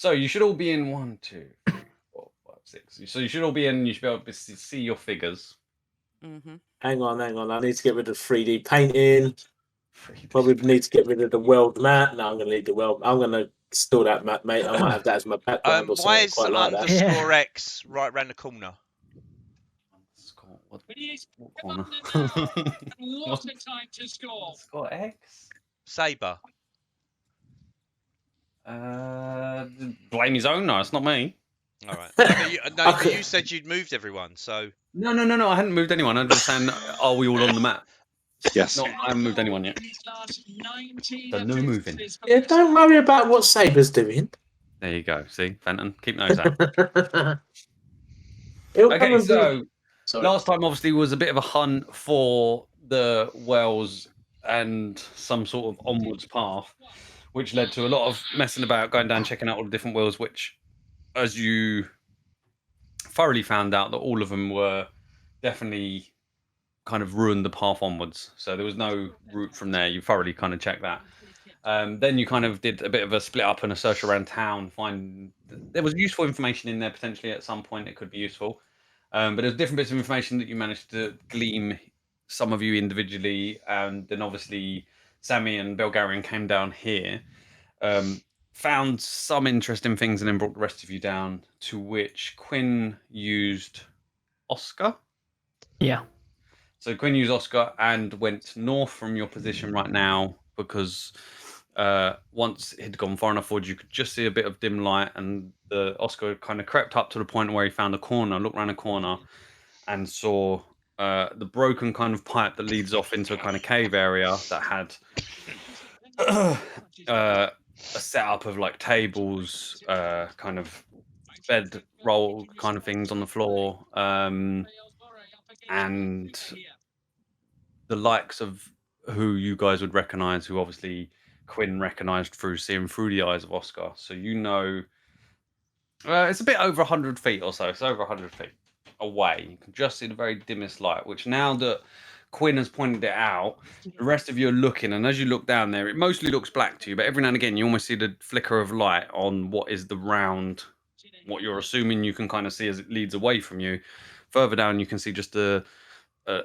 So you should all be in 1, 2, 3, 4, 5, 6. So you should all be in. You should be able to see your figures. Hang on. I need to get rid of 3D painting. 3D. Probably need to get rid of the world map. No, I'm going to leave the world. I'm going to store that map, mate. I might have that as my background or Why something. is Quite like that. underscore X right round the corner? What corner? Lots of time to score. Underscore X. Saber. Blame his own. No, it's not me. All right. But you said you'd moved everyone, so. No. I hadn't moved anyone. I'm just saying, are we all on the map? Yes. No, I haven't moved anyone yet. So no moving. Yeah, don't worry about what Saber's doing. There you go. See, Fenton, keep nose out. Okay, so last time obviously was a bit of a hunt for the wells and some sort of onwards path, which led to a lot of messing about, going down, checking out all the different wells, which, as you thoroughly found out, that all of them were definitely kind of ruined the path onwards. So there was no route from there. You thoroughly kind of checked that. Then you kind of did a bit of a split up and a search around town. There was useful information in there potentially at some point. It could be useful, but there's different bits of information that you managed to glean. Some of you individually, and then obviously Sammy and Belgarian came down here, found some interesting things, and then brought the rest of you down. To which Quinn used Oscar. Yeah. So Quinn used Oscar and went north from your position right now because once he'd gone far enough forward, you could just see a bit of dim light, and the Oscar kind of crept up to the point where he found a corner, looked around a corner, and saw the broken kind of pipe that leads off into a kind of cave area that had a setup of like tables, kind of bed roll kind of things on the floor, and the likes of who you guys would recognize, who obviously Quinn recognized through seeing through the eyes of Oscar. So you know, it's a bit over 100 feet or so. It's over 100 feet away. You can just see the very dimmest light, which now that Quinn has pointed it out, the rest of you are looking, and as you look down there, it mostly looks black to you, but every now and again you almost see the flicker of light on what is the round, what you're assuming you can kind of see as it leads away from you. Further down you can see just a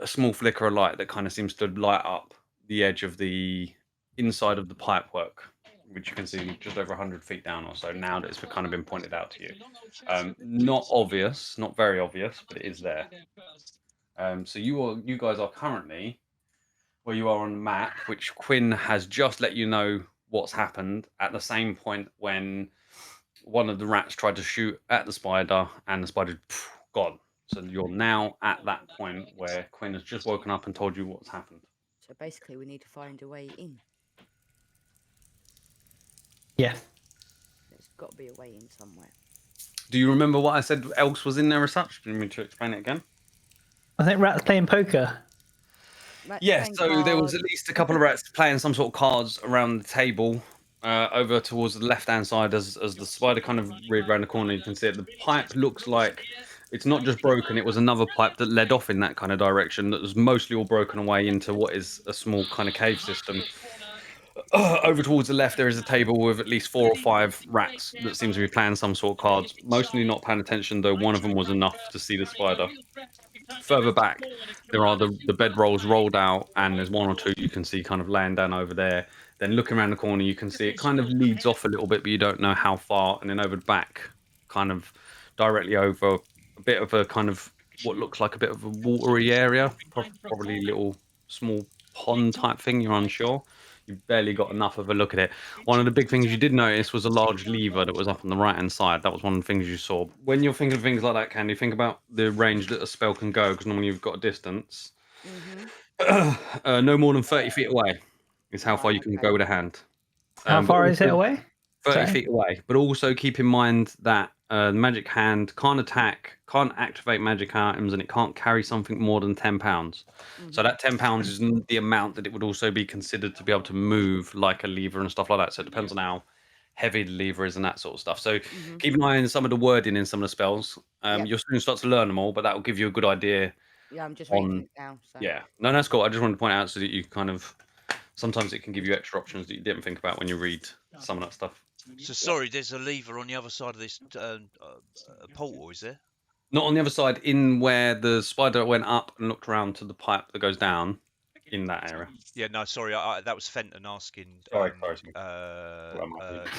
small flicker of light that kind of seems to light up the edge of the inside of the pipework, which you can see just over 100 feet down or so now that it's kind of been pointed out to you. Not obvious, not very obvious, but it is there. So you guys are currently where you are on the map, which Quinn has just let you know what's happened at the same point when one of the rats tried to shoot at the spider and the spider gone. So you're now at that point where Quinn has just woken up and told you what's happened. So basically we need to find a way in. Yeah. There's got to be a way in somewhere. Do you remember what I said else was in there as such? Do you need me to explain it again? I think rats playing poker. Yes, so there was at least a couple of rats playing some sort of cards around the table over towards the left-hand side as the spider kind of reared around the corner. You can see it. The pipe looks like it's not just broken, it was another pipe that led off in that kind of direction that was mostly all broken away into what is a small kind of cave system. Over towards the left, there is a table with at least 4 or 5 rats that seem to be playing some sort of cards. Mostly not paying attention, though one of them was enough to see the spider. Further back, there are the bedrolls rolled out, and there's 1 or 2 you can see kind of laying down over there. Then looking around the corner, you can see it kind of leads off a little bit, but you don't know how far. And then over the back, kind of directly over a bit of a kind of what looks like a bit of a watery area, probably a little small pond type thing, you're unsure. You've barely got enough of a look at it. One of the big things you did notice was a large lever that was up on the right-hand side. That was one of the things you saw. When you're thinking of things like that, Candy, think about the range that a spell can go, because normally you've got a distance. No more than 30 feet away is how far you can go with a hand. How far is it away? 30 feet away. But also keep in mind that the magic hand can't attack, can't activate magic items, and it can't carry something more than 10 pounds. So that 10 pounds is the amount that it would also be considered to be able to move, like a lever and stuff like that. So it depends on how heavy the lever is and that sort of stuff. So keep an eye on some of the wording in some of the spells. You'll soon start to learn them all, but that will give you a good idea. Yeah, I'm just reading it now. So. Yeah, no, that's cool. I just wanted to point out so that you kind of, sometimes it can give you extra options that you didn't think about when you read some of that stuff. So sorry, there's a lever on the other side of this portal, is there? Not on the other side, in where the spider went up and looked around to the pipe that goes down, in that area. Yeah, no, sorry, that was Fenton asking Sorry.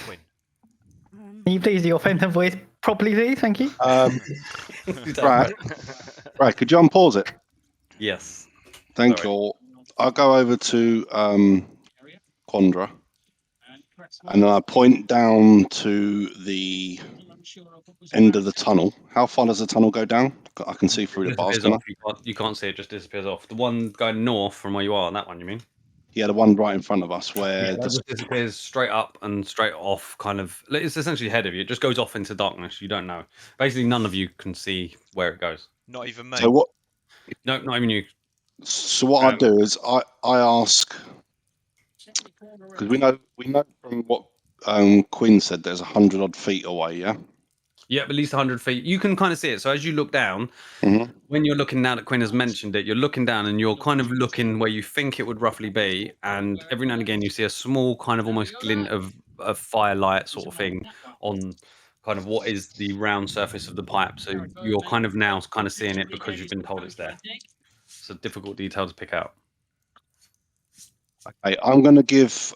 Quinn. Can you please do your Fenton voice properly, please? Thank you. Brad, could you unpause it? Yes. Thank Sorry. you. I'll go over to Quandra, and then I point down to the end of the tunnel. How far does the tunnel go down? I can see through the bars. Disappears off. You can't see it; just disappears off. The one going north from where you are, that one, you mean? Yeah, the one right in front of us, where That just disappears straight up and straight off. Kind of, it's essentially ahead of you. It just goes off into darkness. You don't know. Basically, none of you can see where it goes. Not even me. So what? No, not even you. So what I do is I ask, because we know from what Quinn said, there's 100 odd feet away. Yeah. Yeah, at least 100 feet. You can kind of see it. So as you look down, Mhm. when you're looking now that Quinn has mentioned it, you're looking down and you're kind of looking where you think it would roughly be. And every now and again, you see a small kind of almost glint of firelight sort of thing on kind of what is the round surface of the pipe. So you're kind of now kind of seeing it because you've been told it's there. It's a difficult detail to pick out. Okay, I'm going to give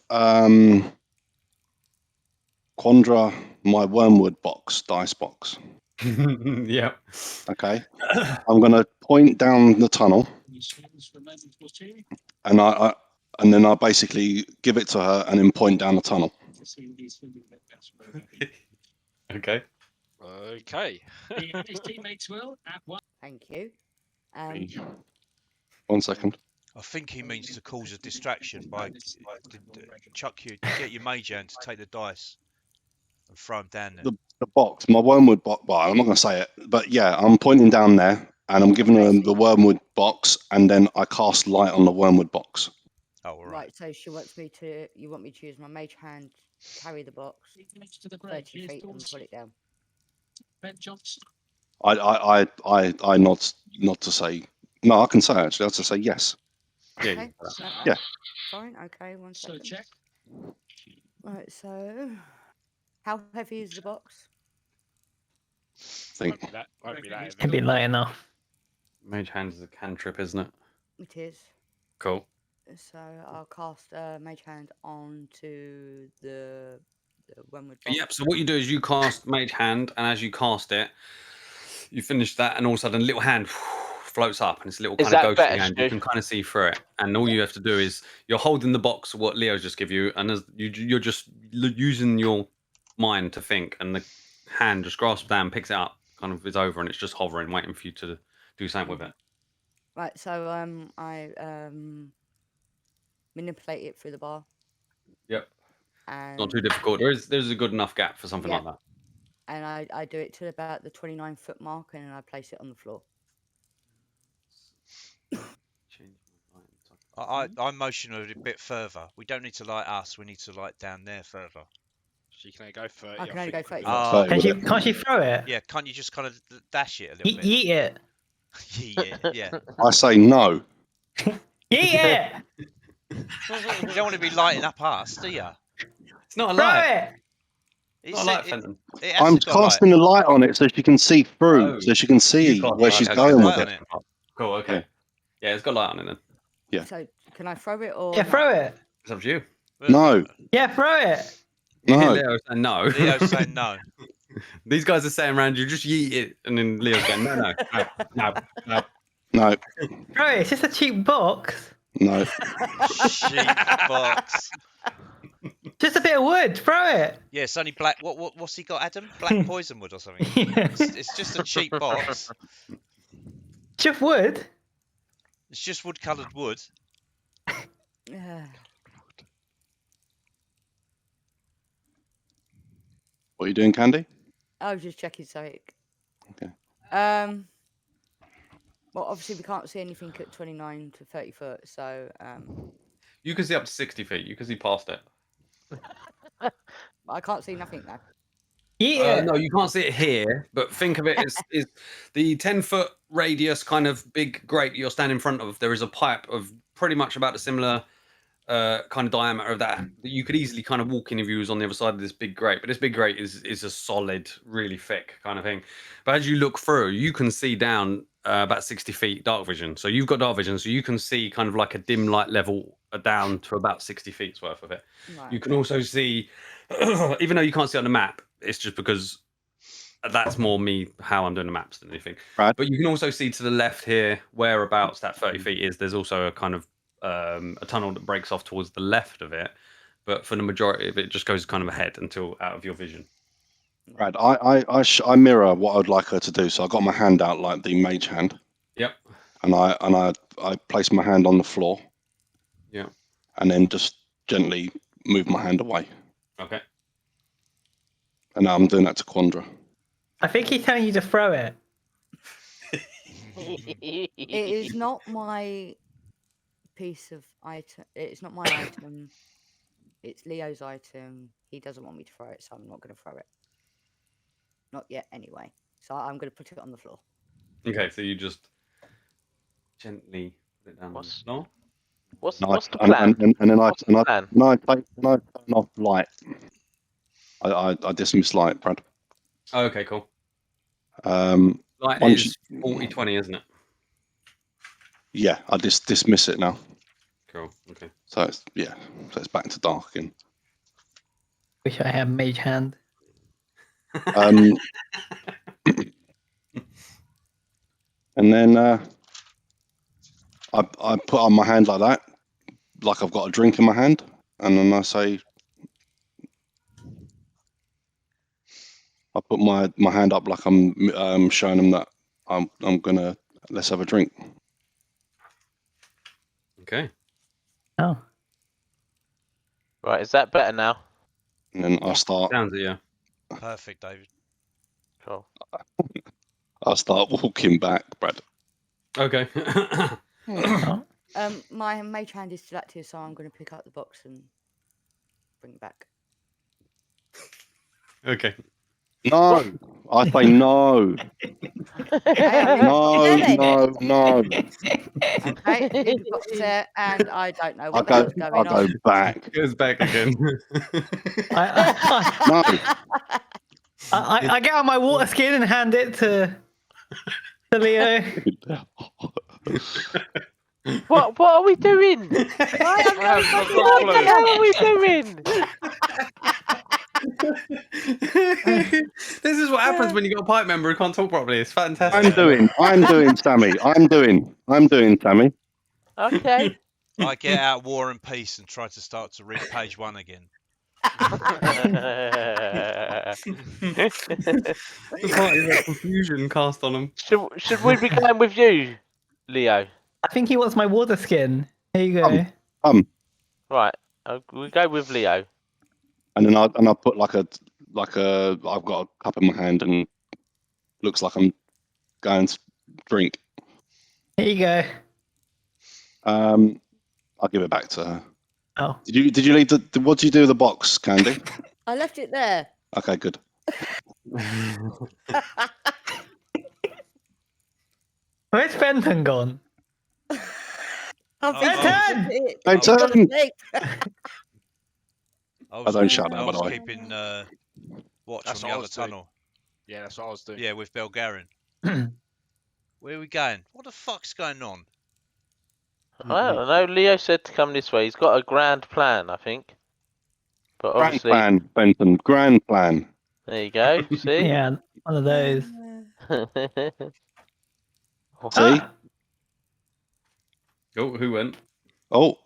Quandra my wormwood dice box. Yeah. Okay. I'm going to point down the tunnel, and and then I basically give it to her and then point down the tunnel. Okay. Okay. Thank you. 1 second. I think he means to cause a distraction by get your mage hand to take the dice and throw them down there. The box, my wormwood box. Well, I'm not going to say it, but yeah, I'm pointing down there and I'm giving her the wormwood box, and then I cast light on the wormwood box. Oh, all right. Right, so she wants me to. You want me to use my mage hand, carry the box 30 feet, and put it down. I not to say no. I can say actually. I have to say yes. Okay. Yeah. Fine. Okay. 1 second. Right. So, how heavy is the box? Think. Won't be that It'd be light enough. Mage hand is a cantrip, isn't it? It is. Cool. So I'll cast mage hand onto the wormwood box. Yep. So what you do is you cast Mage Hand, and as you cast it, you finish that, and all of a sudden, a little hand floats up, and it's a little Is kind of that ghostly better, hand. Stu? You can kind of see through it, and all you have to do is you're holding the box, what Leo's just give you, and as you're just using your mind to think, and the hand just grasps down, picks it up, kind of is over, and it's just hovering, waiting for you to do something with it. Right. So I manipulate it through the bar. Yep. And Not too difficult. There's a good enough gap for something like that. And I do it to about the 29-foot mark, and then I place it on the floor. I motion it a bit further. We don't need to light us. We need to light down there further. She can only go 30. I can only go 30. Can't she throw it? Yeah, can't you just kind of dash it a little bit? Eat it. Yeah. I say no. Eat it. You don't want to be lighting up us, do you? It's not a Throw light. it. It's not a light, Fenton. I'm casting the light on it so she can see through, so she can see where she's going with it. Cool. Okay. Yeah, it's got light on it then. Yeah. So can I throw it or? Yeah, throw it. It's up to you. No. Yeah, throw it. You hear No. Leo saying no. Leo's saying no. These guys are saying around you, just yeet it, and then Leo's going, no. No. Throw it. It's just a cheap box. No. Cheap box. Just a bit of wood. Throw it. Yeah, it's only black. What's he got, Adam? Black poison wood or something? Yeah. It's just a cheap box. Just wood. It's just wood-coloured wood. What are you doing, Candy? I was just checking something. Okay. Well, obviously we can't see anything at 29 to 30 foot, so You can see up to 60 feet. You can see past it. I can't see nothing now. Yeah. No, you can't see it here, but think of it as is the 10-foot radius kind of big grate you're standing in front of. There is a pipe of pretty much about a similar kind of diameter of that you could easily kind of walk in if you was on the other side of this big grate. But this big grate is a solid, really thick kind of thing. But as you look through, you can see down about 60 feet dark vision. So you've got dark vision, so you can see kind of like a dim light level down to about 60 feet's worth of it. Right. You can also see, even though you can't see it on the map, it's just because that's more me how I'm doing the maps than anything. Right. But you can also see to the left here, whereabouts that 30 feet is. There's also a kind of a tunnel that breaks off towards the left of it, but for the majority of it, just goes kind of ahead until out of your vision. Brad, I mirror what I'd like her to do. So I got my hand out like the mage hand. Yep. And I place my hand on the floor. Yeah. And then just gently move my hand away. Okay. And now I'm doing that to Quandra. I think he's telling you to throw it. It is not my piece of item. It's not my item. It's Leo's item. He doesn't want me to throw it, so I'm not going to throw it. Not yet, anyway. So I'm going to put it on the floor. Okay, so you just gently put it down on the floor. What's And the plan? And then I What's the plan? turn off light. I dismiss light, Brad. Oh, okay, cool. Light once is 40-20, isn't it? Yeah, I dismiss it now. Cool. Okay. So it's back to dark again. Wish I had mage hand. And then I put on my hand like that, like I've got a drink in my hand, and then I say, I put my hand up like I'm showing them that I'm gonna let's have a drink. Okay. Oh. Right, is that better now? And then I start Sounds it, yeah. Perfect, David. Cool. walking back, Brad. Okay. Oh. My mage hand is still active, so I'm going to pick up the box and bring it back. Okay. No, I say no. No. Okay, leave the box there, and I don't know I what the go, hell's going I go on. back. Goes back again. No. I get on my water skin and hand it to Leo. What are we doing? Why am I I've going got What the hell are we doing? This is what happens when you got a pipe member who can't talk properly. It's fantastic. I'm doing, Sammy. I'm doing, Sammy. Okay. I get out War and Peace and try to start to read page 1 again. The party had confusion cast on them. Should we be going with you, Leo? I think he wants my water skin. Here you go. Right, we go with Leo. And then I put like a I've got a cup in my hand and looks like I'm going to drink. Here you go. I'll give it back to her. Oh. Did you leave what did you do with the box, Candy? I left it there. Okay, good. Where's Fenton gone? I've turn! My turn! I don't shout that, I by the was way. keeping watch That's on what the I other was doing. tunnel. Yeah, that's what I was doing. Yeah, with Belgarian. Where are we going? What the fuck's going on? I don't know. Leo said to come this way. He's got a grand plan, I think. But Grand obviously, plan, Benton. Grand plan. there you go. See? Yeah, one of those. See? Ah, Oh, who went? Oh,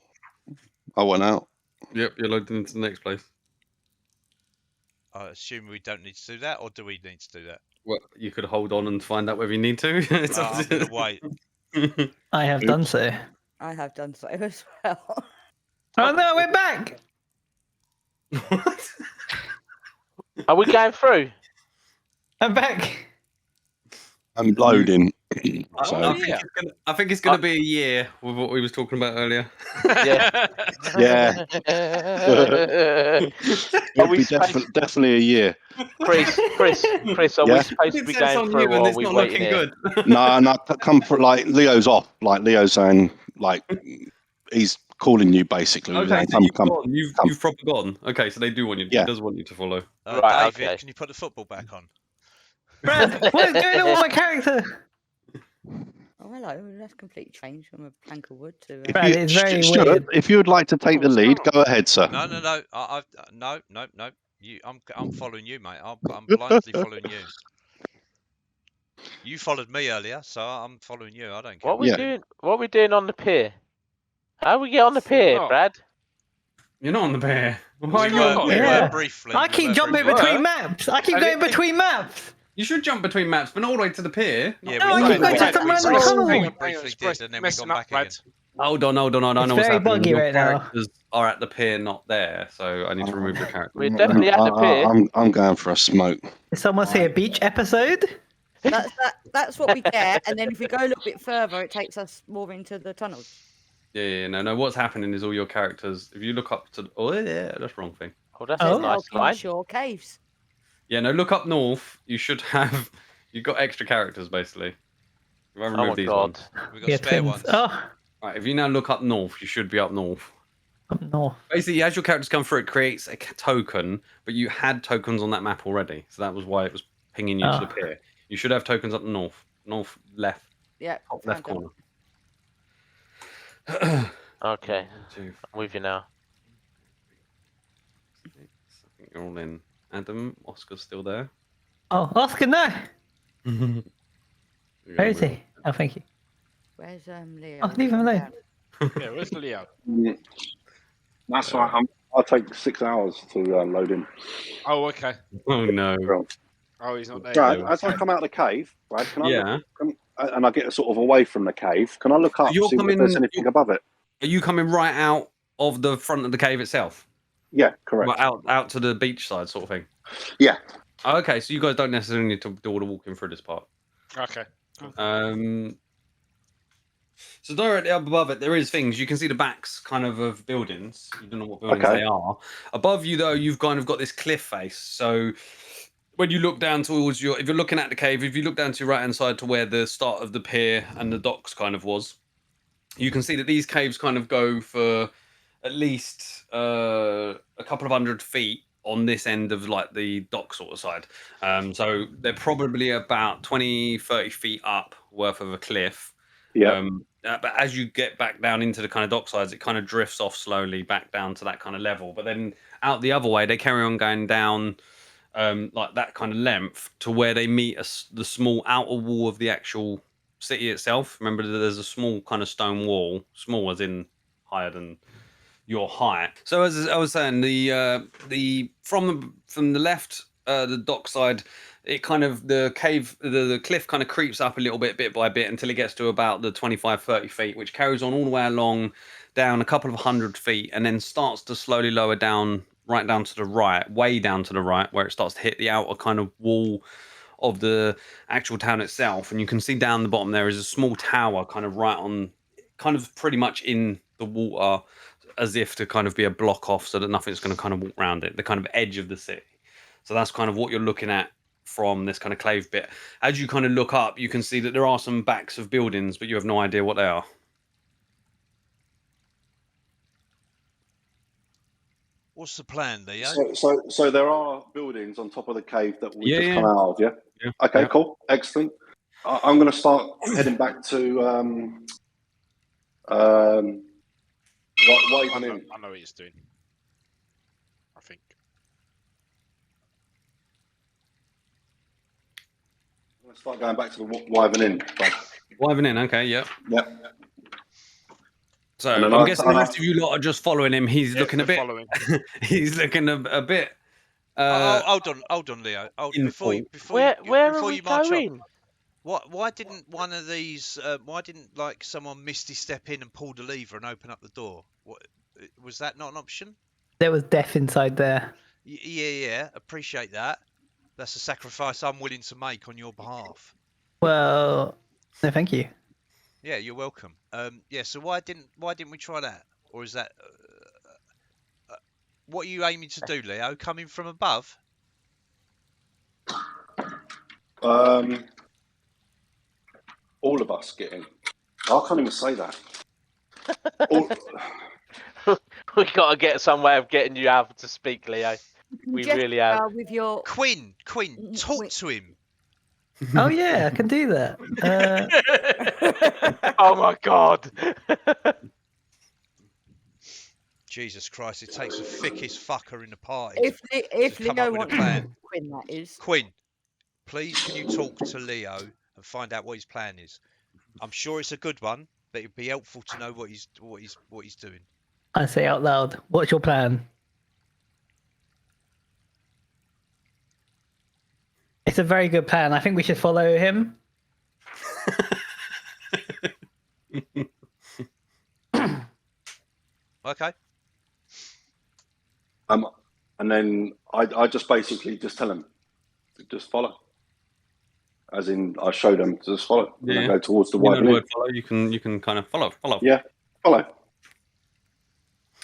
I went out. Yep, you're loaded into the next place. I assume we don't need to do that, or do we need to do that? Well, you could hold on and find out whether you need to. It's up I'm to going you. to wait. I have done so. I have done so as well. Oh no, we're back! What? Are we going through? I'm back. I'm loading. I, So I think it's gonna be a year with what we was talking about earlier. Yeah. yeah, it'll be definitely a year. Chris, are we Yeah? supposed to be It's going on through, you or and are it's we not waiting looking here? good. No, come for like Leo's off. Like Leo's saying, like he's calling you basically. Okay, so Come, you've come. gone. You've proper gone. Okay, so they do want you. Yeah. He does want you to follow. Right, David, okay. can you put the football back on? Brad, what's going on with my character? Oh, hello. That's completely changed from a plank of wood to. If Brad, you, it's very Stuart, weird. if you would like to take the lead, go ahead, sir. No. No. I'm following you, mate. I'm blindly following you. You followed me earlier, so I'm following you. I don't care. What we Yeah. doing? What we doing on the pier? How we get on the pier, not. Brad? You're not on the bear. Why are We you on were, the we bear? were briefly. I keep jumping between maps. I keep And going it- between maps. You should jump between maps, but not all the way to the pier. Yeah, No, I we keep going briefly, just around the tunnel. we Hang on, briefly it's did, and then we messing gone up, back again. Brad. Hold on. I know It's what's very happening. buggy Your right now. characters are at the pier, not there. So I need to remove your character. We're definitely at the pier. I'm going for a smoke. Did someone say a beach episode? That's what we get, and then if we go a little bit further, it takes us more into the tunnels. Yeah. No. What's happening is all your characters. If you look up to, oh yeah, that's the wrong thing. Oh, that's Oh. a nice Elkin line. Shore Caves. Yeah, no. Look up north. You should have. You've got extra characters basically. If I Oh remove my these god. ones. We got Yeah, spare twins. ones. Oh, Right. If you now look up north, you should be up north. up north. Basically, as your characters come through, it creates a token, but you had tokens on that map already, so that was why it was pinging you to the pier. You should have tokens up north, left, Yeah. top found left them. corner. Okay, 1, 2, I'm with you now. 6. I think you're all in. Adam, Oscar's still there. Oh, Oscar, no. You're Where is gonna he? Oh, thank you. Where's Leo? Oh, leave him alone. Yeah, where's Leo? That's right. I'll take 6 hours to load in. Oh, okay. move. Oh no. Oh, he's not there. Brad, yet. as I come out of the cave, Brad, can I Yeah. and I get sort of away from the cave, can I look up, you're see if there's coming- anything above it? Are you coming right out of the front of the cave itself? Yeah, correct. Right, out to the beach side, sort of thing. Yeah. Okay, so you guys don't necessarily need to do all the walking through this part. Okay. So directly up above it, there is things. You can see the backs kind of buildings. You don't know what buildings Okay. they are. Above you, though, you've kind of got this cliff face. So when you look down towards if you're looking at the cave, if you look down to your right-hand side to where the start of the pier and the docks kind of was, you can see that these caves kind of go for at least a couple of 100 feet on this end of like the dock sort of side. So they're probably about 20, 30 feet up worth of a cliff. Yeah. But as you get back down into the kind of dock sides, it kind of drifts off slowly back down to that kind of level. But then out the other way, they carry on going down like that kind of length to where they meet the small outer wall of the actual city itself. Remember, there's a small kind of stone wall, small as in higher than your height. So as I was saying, the from the left, the dock side, it kind of the cliff kind of creeps up a little bit by bit until it gets to about the 25-30 feet, which carries on all the way along down a couple of 100 feet and then starts to slowly lower down right down to the right, way down to the right, where it starts to hit the outer kind of wall of the actual town itself. And you can see down the bottom there is a small tower kind of right on, kind of pretty much in the water, as if to kind of be a block off so that nothing's going to kind of walk around it, the kind of edge of the city. So that's kind of what you're looking at from this kind of cave bit. As you kind of look up, you can see that there are some backs of buildings, but you have no idea what they are. What's the plan, Leo? So there are buildings on top of the cave that we Yeah, just yeah. come out of, yeah? Yeah. Okay, Yeah. cool. Excellent. I'm going to start heading back to Waving In. I know what he's doing. I think. I'm going to start going back to the Waving In. Wiving in, okay, yeah. Yep. So And then I'm I- guessing the rest of you lot are just following him. He's Yeah, looking a we're bit. following. He's looking a bit. Hold on, Leo. in Before Where are before we you march going? on, why didn't one of these? Why didn't like someone misty step in and pull the lever and open up the door? What was that not an option? There was death inside there. Yeah. Appreciate that. That's a sacrifice I'm willing to make on your behalf. Well, no, thank you. Yeah, you're welcome. Yeah. So why didn't we try that? Or is that what are you aiming to do, Leo? Coming from above? All of us getting. I can't even say that. All, We got to get some way of getting you able to speak, Leo. We really have. With your Quinn, talk Wait. to him. Oh yeah, I can do that. Oh my god! Jesus Christ, it takes the thickest fucker in the party if to come Leo up with a wants plan. Quinn, that is. Quinn, please can you talk to Leo and find out what his plan is? I'm sure it's a good one, but it'd be helpful to know what he's doing. I say out loud. What's your plan? It's a very good plan. I think we should follow him. Okay. And then I just basically just tell him to just follow. As in, I show them to just follow. And I go towards the You know Wyvern the Inn. word follow. You can kind of follow. Yeah, follow.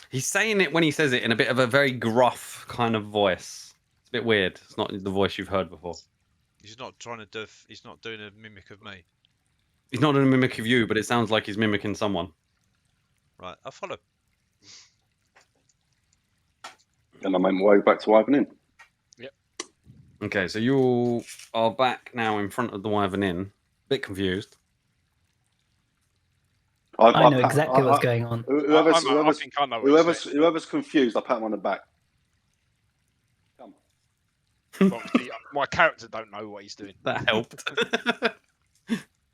He's saying it when he says it in a bit of a very gruff kind of voice. It's a bit weird. It's not the voice you've heard before. He's not trying to do. He's not doing a mimic of me. He's not a mimic of you, but it sounds like he's mimicking someone. Right, I follow. And I make my way back to Wyvern Inn. Okay, so you are back now in front of the Wyvern Inn. Bit confused. I know exactly what's going on. Whoever's I think I know what he's saying. whoever's confused, I pat him on the back. Come. But obviously, my character don't know what he's doing. That helped.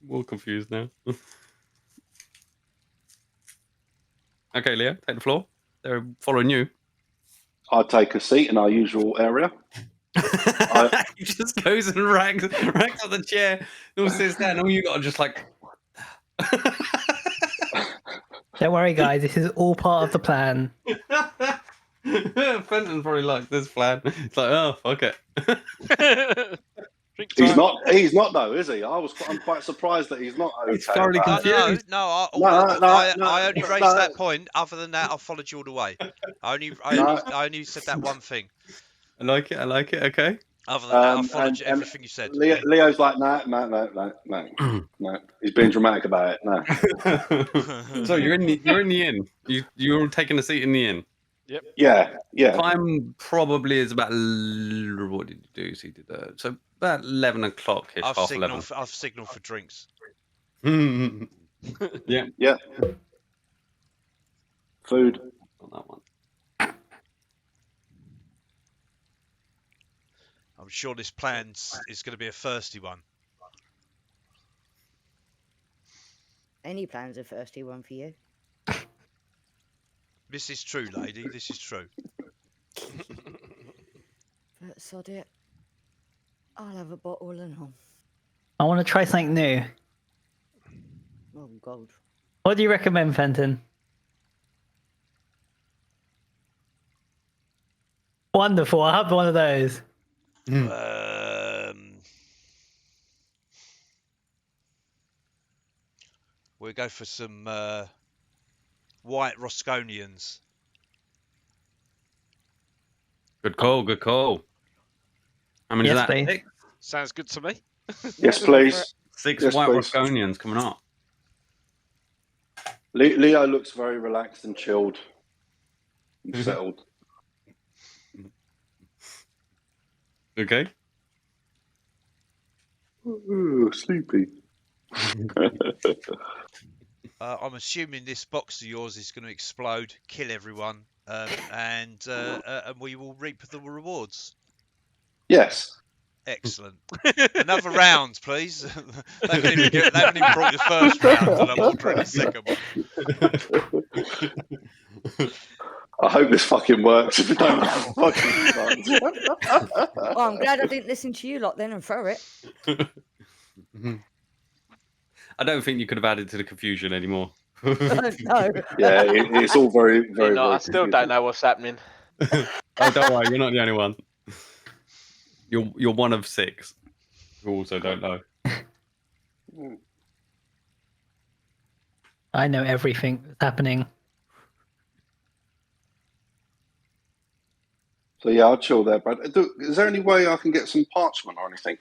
More confused now. Okay, Leo, take the floor. They're following you. I take a seat in our usual area. He just goes and racks up the chair, all sits down, and all you got are just like. Don't worry, guys. This is all part of the plan. Fenton probably likes this plan. It's like, oh, fuck it. He's not though, is he? I'm quite surprised that he's not okay. He's thoroughly about it. confused. I only raised that point. Other than that, I followed you all the way. I only said that one thing. I like it. Okay. Other than that, I followed everything you said. Leo's like, no. He's being dramatic about it. No. So you're in the inn. You're taking a seat in the inn. Yep. Yeah. Time probably is about. What did you do? So you did that. So about 11 o'clock ish. Half 11. I've signalled for drinks. Yeah. Food. On that one. I'm sure this plan is going to be a thirsty one. Any plan's a thirsty one for you. This is true, lady. This is true. But sod it. I'll have a bottle and all. I want to try something new. Oh, God. What do you recommend, Fenton? Wonderful. I'll have one of those. We'll go for some white Rosconians. Good call. How many is that? please. 6? Sounds good to me. Yes, please. 6 Yes, white please. Rosconians coming up. Leo looks very relaxed and chilled and settled. Okay. Ooh, sleepy. I'm assuming this box of yours is going to explode, kill everyone, and we will reap the rewards. Yes. Excellent. Another round, please. They haven't even brought the first round, and I'm ordering the second one. I hope this fucking works. If it don't, fucking sucks. Oh, I'm glad I didn't listen to you lot then and throw it. I don't think you could have added to the confusion anymore. No. Yeah, it's all very, very. I very still don't know what's happening. Oh, don't worry, you're not the only one. You're one of 6 who also don't know. I know everything that's happening. So yeah, I'll chill there, Brad. Is there any way I can get some parchment or anything?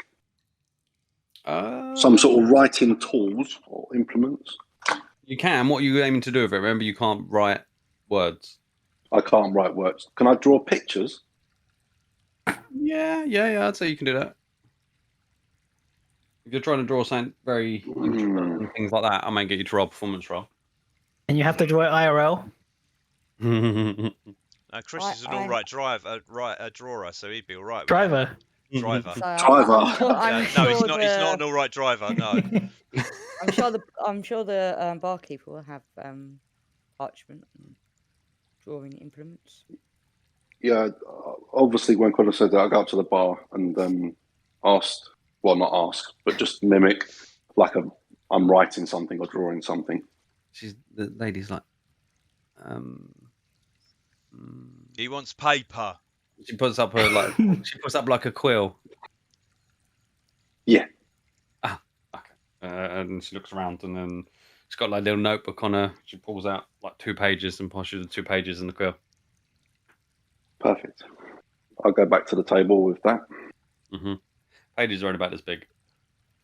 Some sort of writing tools or implements? You can. What are you aiming to do with it? Remember, you can't write words. I can't write words. Can I draw pictures? Yeah. I'd say you can do that. If you're trying to draw something very intricate and things like that, I might get you to roll a performance roll. And you have to draw it IRL. Chris is an all right drawer, so he'd be all right. With Driver. that. Driver. So Driver. I'm No, sure he's not. He's not an all right driver. No. I'm sure the barkeeper will have parchment and drawing implements. Yeah, obviously when Quilla said that, I got up to the bar and asked, well, not ask, but just mimic like I'm writing something or drawing something. The lady's like, He wants paper. she puts up her she puts up like a quill. Yeah. Ah, okay. And she looks around and then she's got like a little notebook on her. She pulls out like 2 pages and pushes the 2 pages in the quill. Perfect. I'll go back to the table with that. Mm-hmm. Pages are only about this big,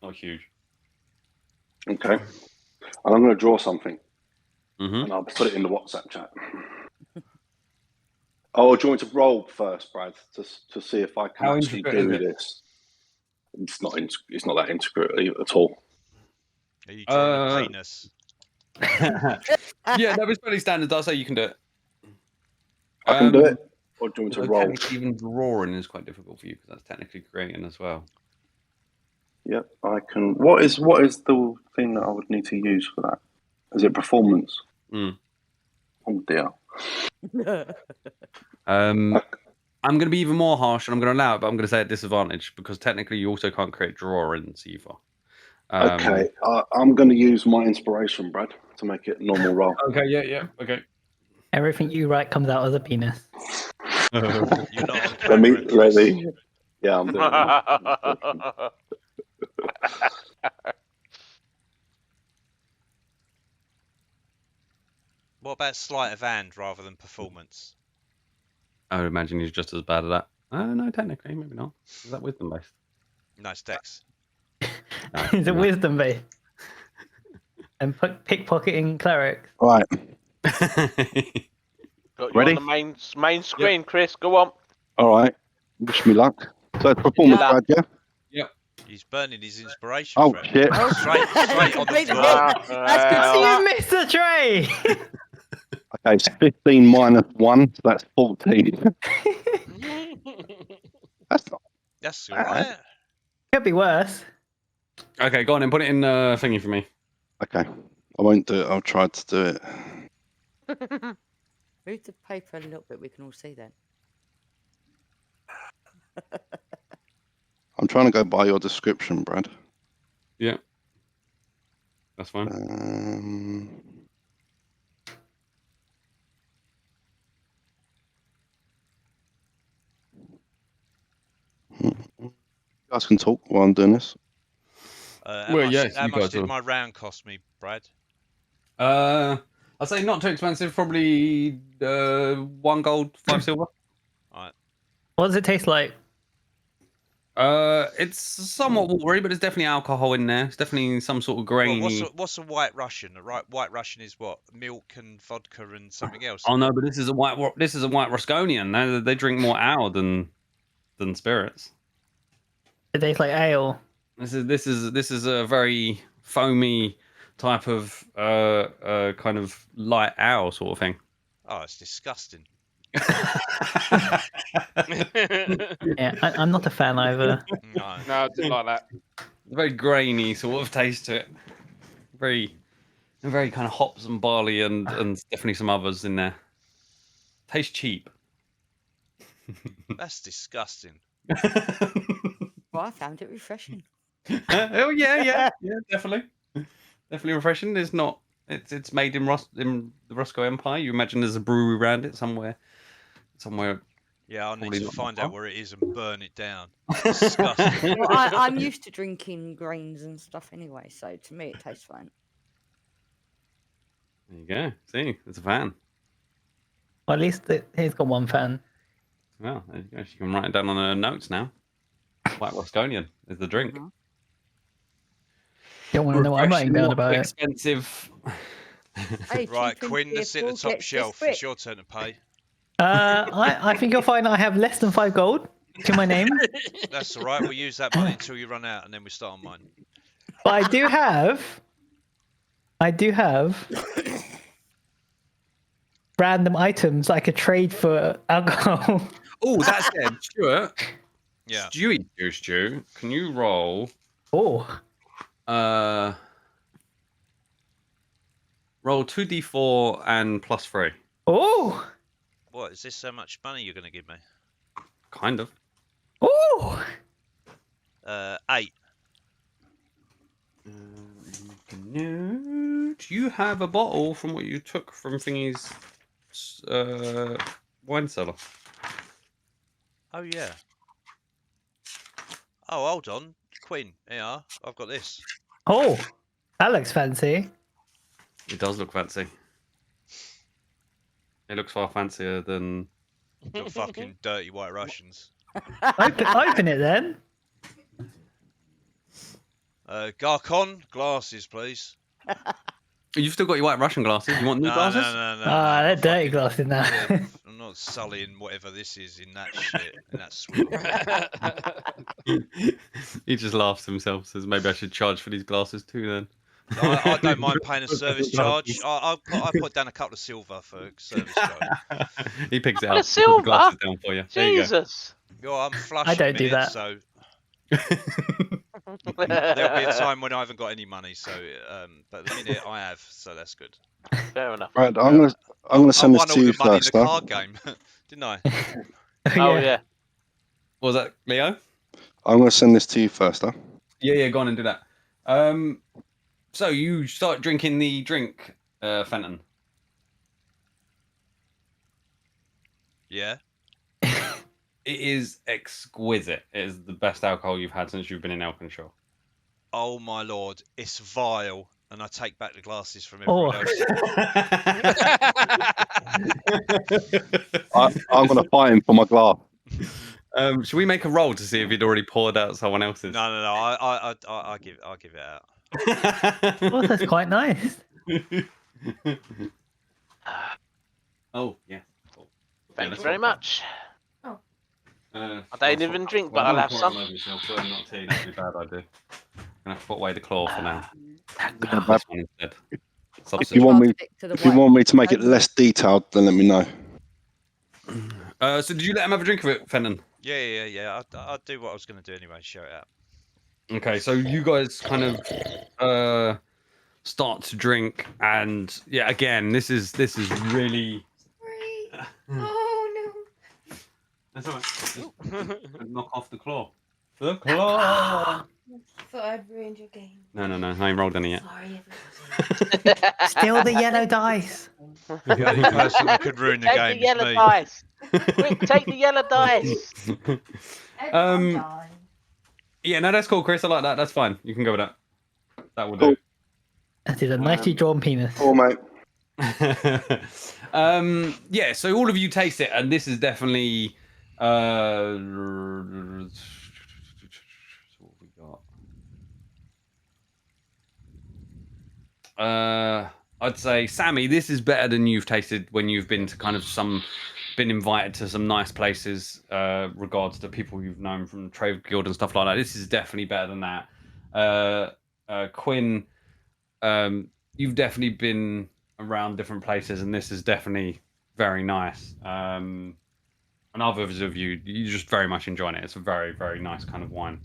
not huge. Okay. And I'm going to draw something. Mm-hmm. And I'll put it in the WhatsApp chat. Oh, do you want me to roll first, Brad, to see if I can How actually intricate do is it? this? It's not that intricate at all. Are you drawing a penis? Yeah, that was pretty standard. I'll say you can do it. I can do it. Or do you want me to roll? Technically, even drawing is quite difficult for you because that's technically creating as well. Yep, I can. What is the thing that I would need to use for that? Is it performance? Mm. Oh dear. I'm going to be even more harsh, and I'm going to allow it, but I'm going to say at disadvantage because technically you also can't create drawings either. Okay, I'm going to use my inspiration, Brad, to make it a normal roll. Okay, yeah, okay. Everything you write comes out as a penis. You're not on Let me. Yeah, I'm doing it. What about sleight of hand rather than performance? I would imagine he's just as bad at that. No, technically, maybe not. Is that wisdom based? Nice Dex. Is it wisdom based? And pickpocketing clerics. Right. Got you Ready? on the main screen, Chris. Go on. All right. Wish me luck. So it's performance, Yeah. Brad, yeah? Yep. He's burning his inspiration. Oh, for it. shit. Straight on the Completely floor. missed. That's good. So you missed the tray. Okay, it's 15 minus 1, so that's 14. That's not That's all right. Could be worse. Okay, go on and put it in thingy for me. okay. I won't do it. I'll try to do it. Move the paper a little bit. We can all see then. I'm trying to go by your description, Brad. Yeah. That's fine. You guys can talk while I'm doing this. How much, yes, how you much guys did will. my round cost me, Brad? I'd say not too expensive. Probably 1 gold, 5 silver. What does it taste like? It's somewhat watery, but there's definitely alcohol in there. It's definitely some sort of grainy. Well, what's a White Russian? White Russian is what? Milk and vodka and something else. Oh no, but this is a white Rosconian. They drink more ale than spirits. It tastes like ale. This is a very foamy type of kind of light ale sort of thing. Oh, it's disgusting. Yeah, I'm not a fan either. No, I didn't like that. Very grainy sort of taste to it. Very kind of hops and barley and definitely some others in there. Tastes cheap. That's disgusting. Well, I found it refreshing. Oh yeah, definitely refreshing. It's made in the Roscoe Empire. You imagine there's a brewery around it somewhere. Yeah, I'll need Probably to not find far. out where it is and burn it down. Disgusting. Well, I'm used to drinking grains and stuff anyway, so to me it tastes fine. There you go. See, it's a fan. Well, at least he's got one fan. Well, there you go. She can write it down on her notes now. White Rosconian is the drink. Don't want to know what I'm writing down about it. Expensive. Hey, Right, cheap and Quinn, that's at the cheerful top gets shelf. this It's your turn to pay. I think you'll find I have less than 5 gold to my name, That's all right. We'll use that money until you run out, and then we start on mine. but I do have random items I could trade for alcohol. Oh, that said, Stuart. Yeah. Stu, can you roll? Oh, Roll 2d4 and +3. oh, What is this? So much money you're going to give me? Kind of. oh! 8. Do you have a bottle from what you took from Thingy's wine cellar? Oh yeah. Oh, hold on, Queen. Yeah, I've got this. Oh, that looks fancy. It does look fancy. It looks far fancier than. The fucking dirty white Russians. Open it then. Garcon, glasses, please. You've still got your white Russian glasses. You want new glasses? No. Ah, they're I'm dirty fucking- glasses now. Yeah, I'm not sullying whatever this is in that shit, in that swill. He just laughs to himself. Says, "Maybe I should charge for these glasses too." Then. I don't mind paying a service charge. I put down a couple of silver for service charge. He picks it Couple up. of Puts the silver? glasses down for you. There you go. Jesus. Yo, I'm flush. I at the don't do minute, that. So there'll be a time when I haven't got any money. So, but at the minute I have, so that's good. Fair enough. Right, I'm gonna I send this won to all you the money in first, the though. card game, didn't I? Oh yeah. What was that, Leo? I'm gonna send this to you first, though. Yeah, go on and do that. So you start drinking the drink, Fenton. Yeah. It is exquisite. It is the best alcohol you've had since you've been in Elkinshaw. Oh my lord, it's vile, and I take back the glasses from Oh. everyone else. I'm gonna fight him for my glass. Should we make a roll to see if he'd already poured out someone else's? No. I'll give it out. Oh, that's quite nice. Oh, yeah. Cool. Thank let's you very roll that. much. I don't even drink, but I'll have some. Not tea, that'd be a bad idea. I'm gonna have to put away the claw for now. But This one instead. if Substitute. you want me, Stick to the if you white want me to make it only. less detailed, then let me know. So did you let him have a drink of it, Fenton? Yeah. I'll do what I was going to do anyway. Show it out. Okay, so you guys kind of start to drink, and yeah, again, this is really. Oh no. That's all right. Knock off the claw. The claw. Thought I'd ruined your game. No, I ain't rolled any yet. Sorry, everybody. Steal the yellow dice. The only person that could ruin the Take game the yellow is me. dice. Quick, take the yellow dice. Everyone died. Yeah, no, that's cool, Chris. I like that. That's fine. You can go with that. That will Cool. do. That is a nicely drawn penis. Oh, mate. Yeah, so all of you taste it, and this is definitely what have we got? I'd say, Sammy, this is better than you've tasted when you've been to kind of been invited to some nice places, regards to people you've known from Trade Guild and stuff like that. This is definitely better than that. Quinn, you've definitely been around different places, and this is definitely very nice. And others of you, you're just very much enjoying it. It's a very, very nice kind of wine.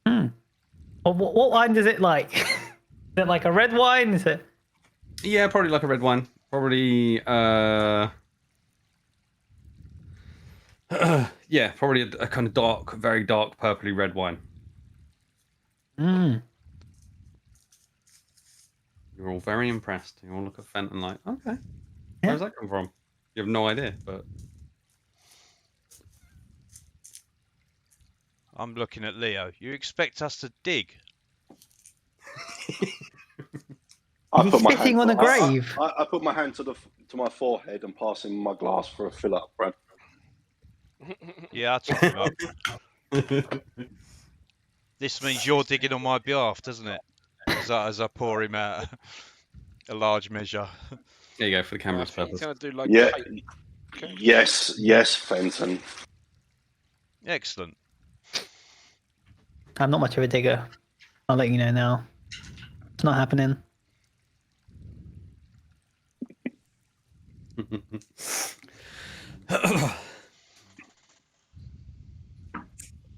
Well, what wine does it like? Is it like a red wine? Is it? Yeah, probably like a red wine. Probably, yeah, probably a kind of dark, very dark, purpley red wine. Mm. You're all very impressed. You all look at Fenton like, okay, Yeah. where's that come from? You have no idea, but I'm looking at Leo. You expect us to dig? He's sitting on a grave. I put my hand to my forehead and pass him my glass for a fill up, Brad. Yeah, I took him up. This means you're digging on my behalf, doesn't it? As I pour him out a large measure. There you go for the I camera's think he's purpose. going to do like Yeah. Okay. Yes, Fenton. Excellent. I'm not much of a digger. I'll let you know now. It's not happening.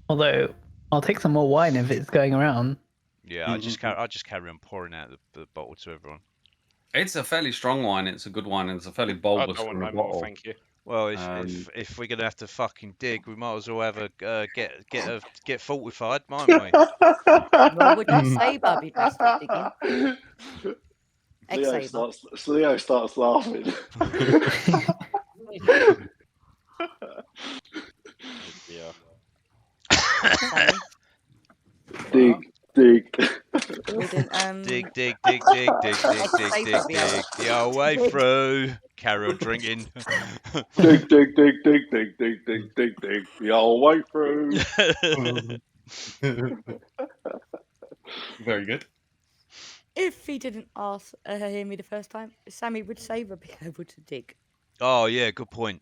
Although I'll take some more wine if it's going around. Yeah, I just carry on pouring out the bottle to everyone. It's a fairly strong wine. It's a good wine. And it's a fairly I bulbous don't want from the no more, bottle. thank you. Well, if we're gonna have to fucking dig, we might as well have a get fortified, mightn't we? Well, would that Saber be best at digging? Ex-Saber. Leo starts laughing. Yeah. Sammy, dig. wouldn't dig. Ex-Saber be able The whole way dig? through. Carry on drinking. dig. The whole way through. Very good. If he didn't ask hear me the first time, Sammy would Saber be able to dig? Oh yeah, good point.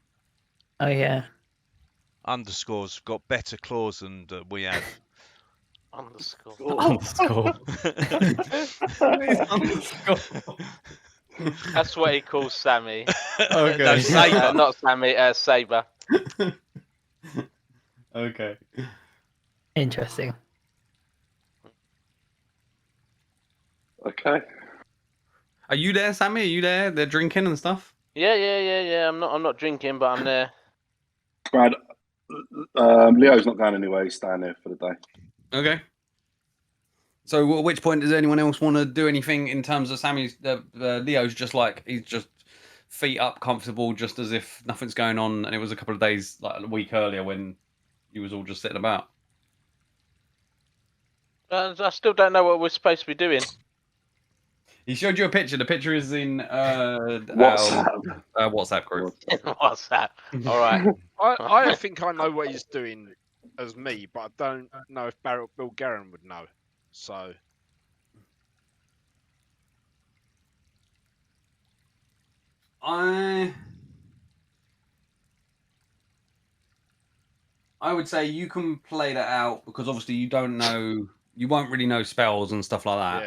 Oh yeah. Underscore's got better claws than we have. Underscore. Underscore. Underscore. That's what he calls Sammy. Okay. No, Saber. Not Sammy, Saber. Okay. Interesting. Okay. Are you there, Sammy? Are you there? They're drinking and stuff. Yeah. I'm not drinking, but I'm there. Brad, Leo's not going anywhere. He's staying there for the day. Okay. So, at which point does anyone else want to do anything in terms of Sammy's? Leo's just like he's just feet up, comfortable, just as if nothing's going on, and it was a couple of days, like a week earlier, when you was all just sitting about. I still don't know what we're supposed to be doing. He showed you a picture. The picture is in WhatsApp. WhatsApp group. What's that? All right. I think I know what he's doing as me, but I don't know if Bill Garron would know. So I would say you can play that out because obviously you don't know, you won't really know spells and stuff like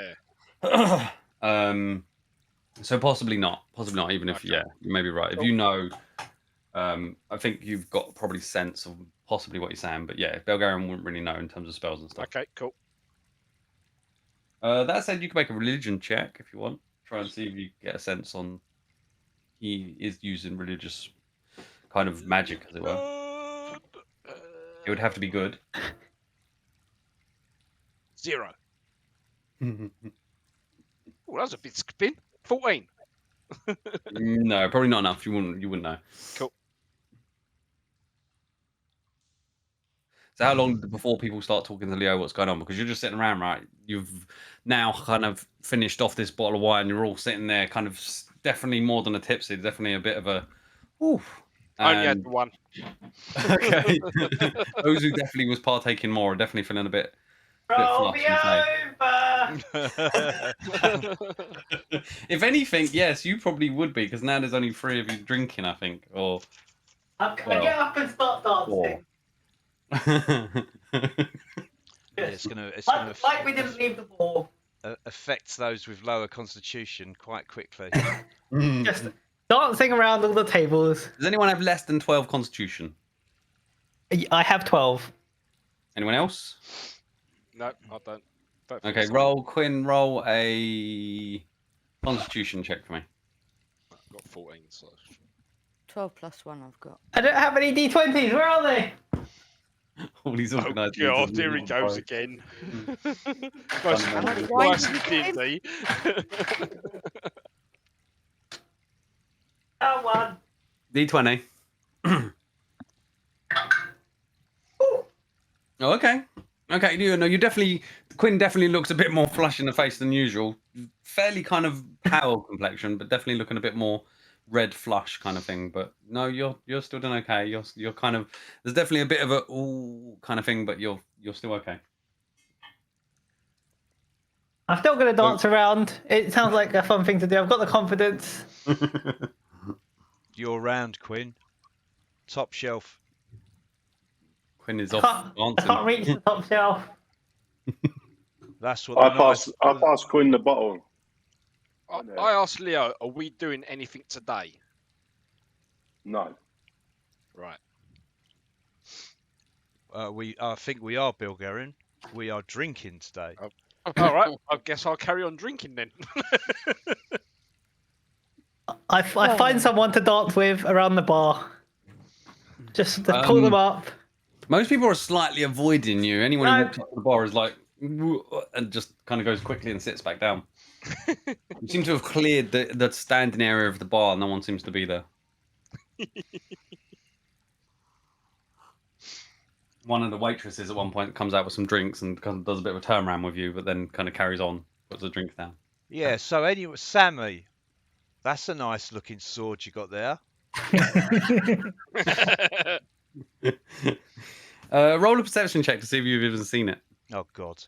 that. yeah. So possibly not, even if Okay. yeah, you may be right. If you know, I think you've got probably sense of possibly what you're saying, but yeah, Belgarian wouldn't really know in terms of spells and stuff. Okay, cool. That said, you can make a religion check if you want. Try and see if you get a sense on he is using religious kind of magic, as it were. It would have to be good. 0. Oh, that was a bit skipping. 14. No, probably not enough. You wouldn't know. Cool. So how long before people start talking to Leo what's going on? Because you're just sitting around, right? You've now kind of finished off this bottle of wine. You're all sitting there, kind of definitely more than a tipsy. Definitely a bit of a, oof. Only had the one. Okay. Those who definitely was partaking more are definitely feeling a bit flushed and if anything, yes, you probably would be because now there's only 3 of you drinking, I think. Or I get up and start dancing. Yeah, it's gonna like we didn't leave the ball. affect those with lower constitution quite quickly. Just dancing around all the tables. Does anyone have less than 12 constitution? I have 12. Anyone else? No, I don't. Think Okay, so. Quinn, roll a constitution check for me. I've got 14, so 12 plus 1 I've got. I don't have any D20s. Where are they? All these oh organised. god, here he goes again. Nice and D&D. That one. D20. Oh, okay. Okay, you definitely, Quinn definitely looks a bit more flush in the face than usual. Fairly kind of pale complexion, but definitely looking a bit more red flush kind of thing. But no, you're still doing okay. You're kind of, there's definitely a bit of a ooh kind of thing, but you're still okay. I'm still going to dance around. It sounds like a fun thing to do. I've got the confidence. You're round, Quinn. Top shelf. Quinn is I off can't dancing. reach the top shelf. That's what I the nice. pass Quinn the bottle. I asked Leo, are we doing anything today? No. Right. I think we are, Bill Guerin. We are drinking today. All right. I guess I'll carry on drinking then. I find someone to dance with around the bar. Just to pull them up. Most people are slightly avoiding you. Anyone who No. walks up to the bar is like, "Woo," and just kind of goes quickly and sits back down. You seem to have cleared the standing area of the bar. No one seems to be there. One of the waitresses at one point comes out with some drinks and kind of does a bit of a turnaround with you, but then kind of carries on, puts the drinks down. Yeah. So anyway, Sammy, that's a nice looking sword you got there. Roll a perception check to see if you've even seen it. Oh God.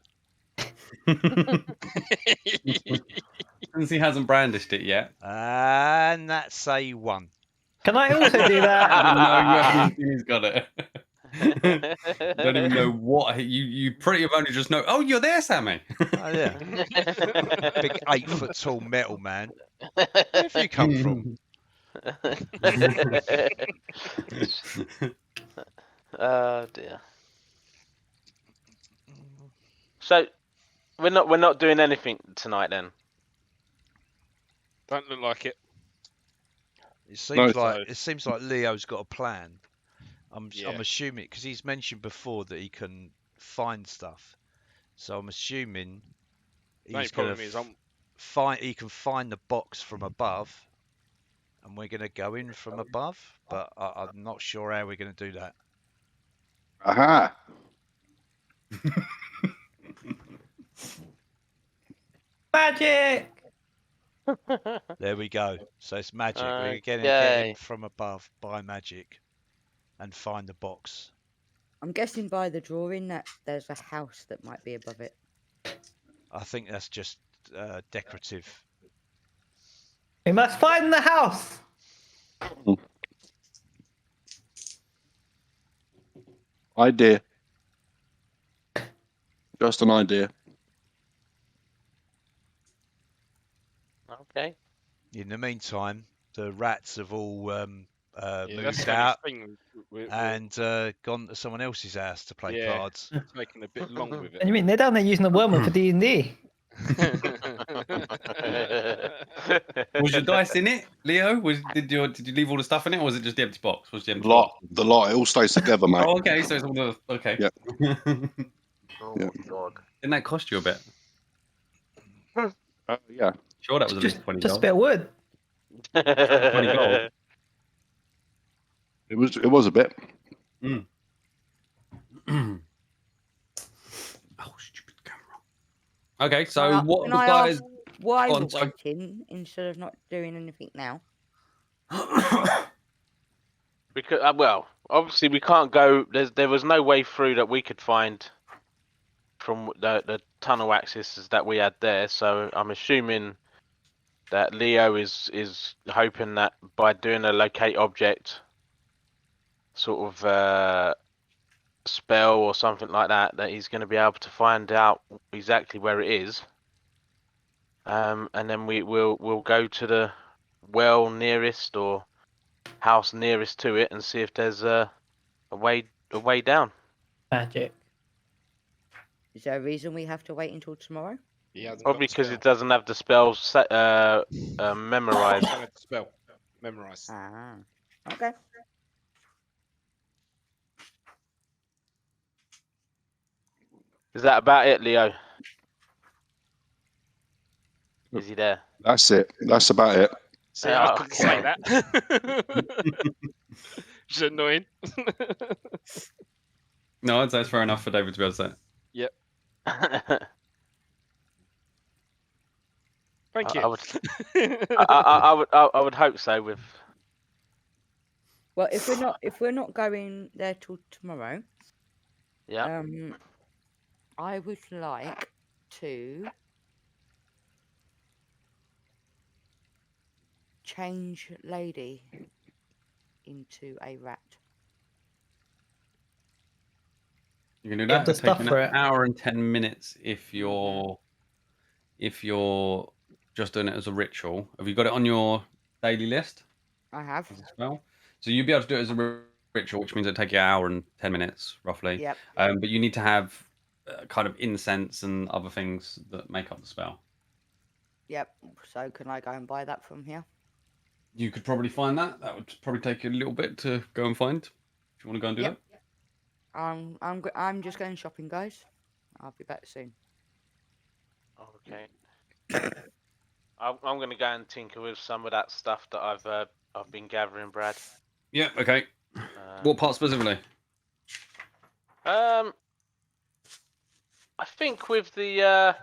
Since he hasn't brandished it yet. And that's a 1. Can I also do that? No, you haven't even seen he's got it. Don't even know what you pretty much only just know. Oh, you're there, Sammy. Oh, yeah. Big 8-foot tall metal man. Where have you come from? Oh dear. So we're not doing anything tonight then. Don't look like it. It seems No, like Leo's got a plan. I'm Yeah. assuming because he's mentioned before that he can find stuff, so I'm assuming The only he's gonna problem is I'm he can find the box from above, and we're gonna go in from above. But I'm not sure how we're gonna do that. Aha. Magic! There we go. So it's magic. We're gonna get Okay. in from above by magic, and find the box. I'm guessing by the drawing that there's a house that might be above it. I think that's just decorative. We must find the house! Idea. Just an idea. Okay. In the meantime, the rats have all yeah, that's moved the only out thing. We're and gone to someone else's house to play Yeah. cards. taking a bit long with What do you mean? They're down there using the wormwood for D&D. Was your dice in it, Leo? Did you leave all the stuff in it, or was it just the empty box? Was the empty Lot, box? the lot. It all stays together, mate. Oh, okay. So it's all the okay. Yeah. Oh Yeah. my God. Didn't that cost you a bit? Yeah. Sure, that was at least $20. Just a bit of wood. gold. It was a bit. Mm. Oh, stupid camera. Okay, so what Can the I guys? ask why Go we're on, so- waiting instead of not doing anything now? Because well, obviously we can't go. There was no way through that we could find from the tunnel accesses that we had there. So I'm assuming that Leo is hoping that by doing a locate object sort of spell or something like that, that he's going to be able to find out exactly where it is. And then we'll go to the well nearest or house nearest to it and see if there's a way down. Magic. Is there a reason we have to wait until tomorrow? He hasn't Probably got the because spell. it doesn't have the spells memorized. Don't have the spell memorized. Ah, okay. Is that about it, Leo? Is he there? That's it. That's about it. See, I couldn't say Okay. that. It's annoying. No, that's fair enough for David to be able to say. Thank you. I would hope so. With Well, if we're not going there till tomorrow, yeah, I would like to change lady into a rat. You can do You have that. the It'll take stuff you for an it. hour and 10 minutes if you're just doing it as a ritual. Have you got it on your daily list I have. as a spell? So you'll be able to do it as a ritual, which means it'll take you an hour and 10 minutes roughly. Yep. But you need to have kind of incense and other things that make up the spell. Yep. So can I go and buy that from here? You could probably find that. That would probably take you a little bit to go and find. If you want to go and do Yep. that. I'm just going shopping, guys. I'll be back soon. Okay. I'm going to go and tinker with some of that stuff that I've been gathering, Brad. Yeah. Okay. What part specifically? I think with the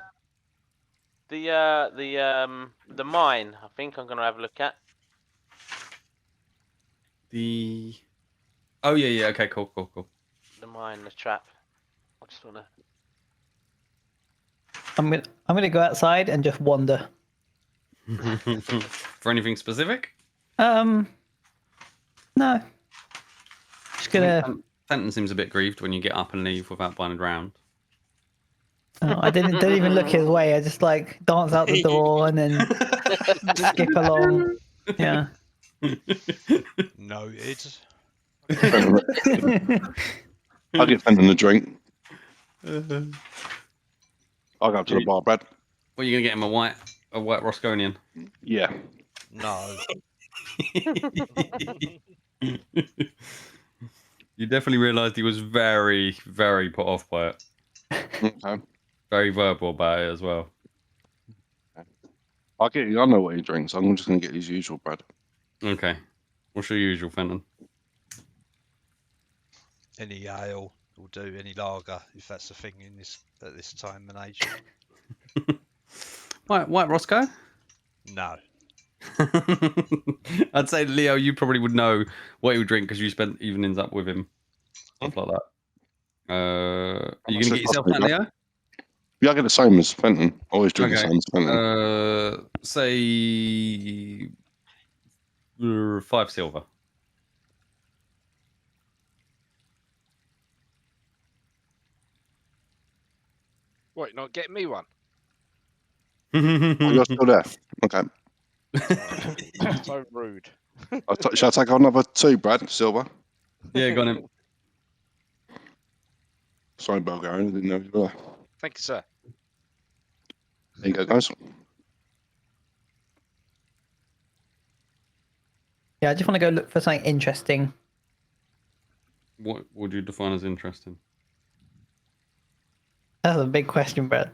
mine, I think I'm going to have a look at. Oh yeah. Okay. Cool. The mine, the trap. I just want to. I'm gonna go outside and just wander. For anything specific? No. Just gonna. Fenton seems a bit grieved when you get up and leave without buying a round. Oh, I didn't even look his way. I just like dance out the door and then skip along. Yeah. Noted. I'll get Fenton a drink. I'll go up to the bar, Brad. What are you gonna get him, a white Rosconian? Yeah. No. You definitely realised he was very, very put off by it. Okay. Very verbal about it as well. I know what he drinks. I'm just going to get his usual, Brad. Okay. What's your usual, Fenton? Any ale will do. Any lager, if that's a thing at this time and age. White Roscoe? No. I'd say, Leo, you probably would know what he would drink because you spent evenings up with him. Stuff like that. Are you going to get yourself that, Leo? Yeah, I get the same as Fenton. Always drink the same as Fenton. Say 5 silver. What, not getting me one? Oh, you're still there. Okay. So rude. Shall I take another 2, Brad? Silver? Yeah, got him. Sorry, Bulgarian. I didn't know you were there. Thank you, sir. There you go, guys. Yeah, I just want to go look for something interesting. What would you define as interesting? That's a big question, Brad.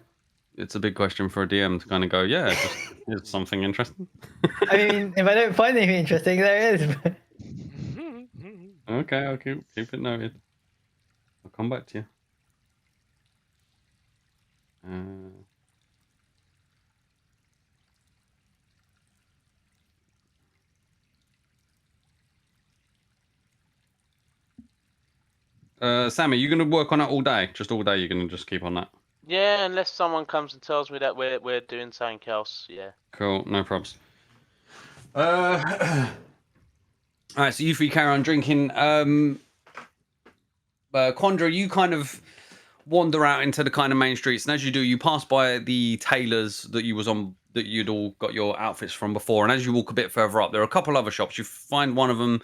It's a big question for a DM to kind of go, yeah, just here's something interesting. I mean, if I don't find anything interesting, there it is. Okay, I'll keep it noted. I'll come back to you. Sammy, you're going to work on it all day? Just all day, you're going to just keep on that? Yeah, unless someone comes and tells me that we're doing something else, yeah. Cool, no probs. Alright, so you three carry on drinking. Quandra, you kind of wander out into the kind of main streets, and as you do, you pass by the tailors that you'd all got your outfits from before, and as you walk a bit further up, there are a couple other shops. You find one of them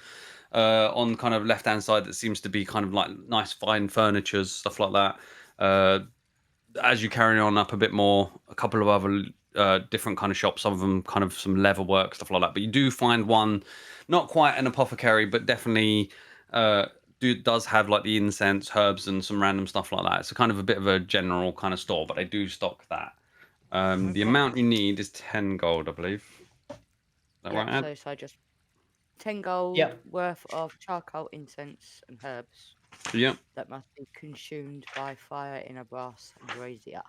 on kind of left-hand side that seems to be kind of like nice fine furnitures, stuff like that. As you carry on up a bit more, a couple of other different kind of shops, some of them kind of some leather work, stuff like that. But you do find one, not quite an apothecary, but definitely does have like the incense, herbs, and some random stuff like that. It's a kind of a bit of a general kind of store, but they do stock that. The amount you need is 10 gold, I believe. Is that right, Ad? So just 10 gold Yep. worth of charcoal, incense, and herbs. Yep. That must be consumed by fire in a brass brazier.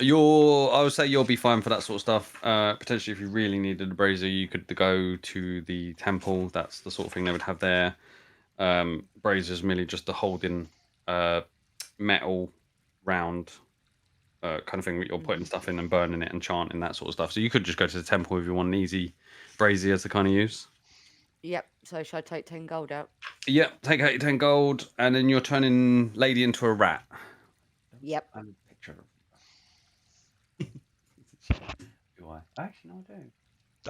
I would say you'll be fine for that sort of stuff. Potentially, if you really needed a brazier, you could go to the temple. That's the sort of thing they would have there. Brazier is merely just a holding metal round kind of thing. You're putting stuff in and burning it and chanting that sort of stuff. So you could just go to the temple if you want an easy brazier to kind of use. Yep. So should I take 10 gold out? Yep, take out your 10 gold, and then you're turning lady into a rat. Yep. Picture of do I? Actually, no, I do.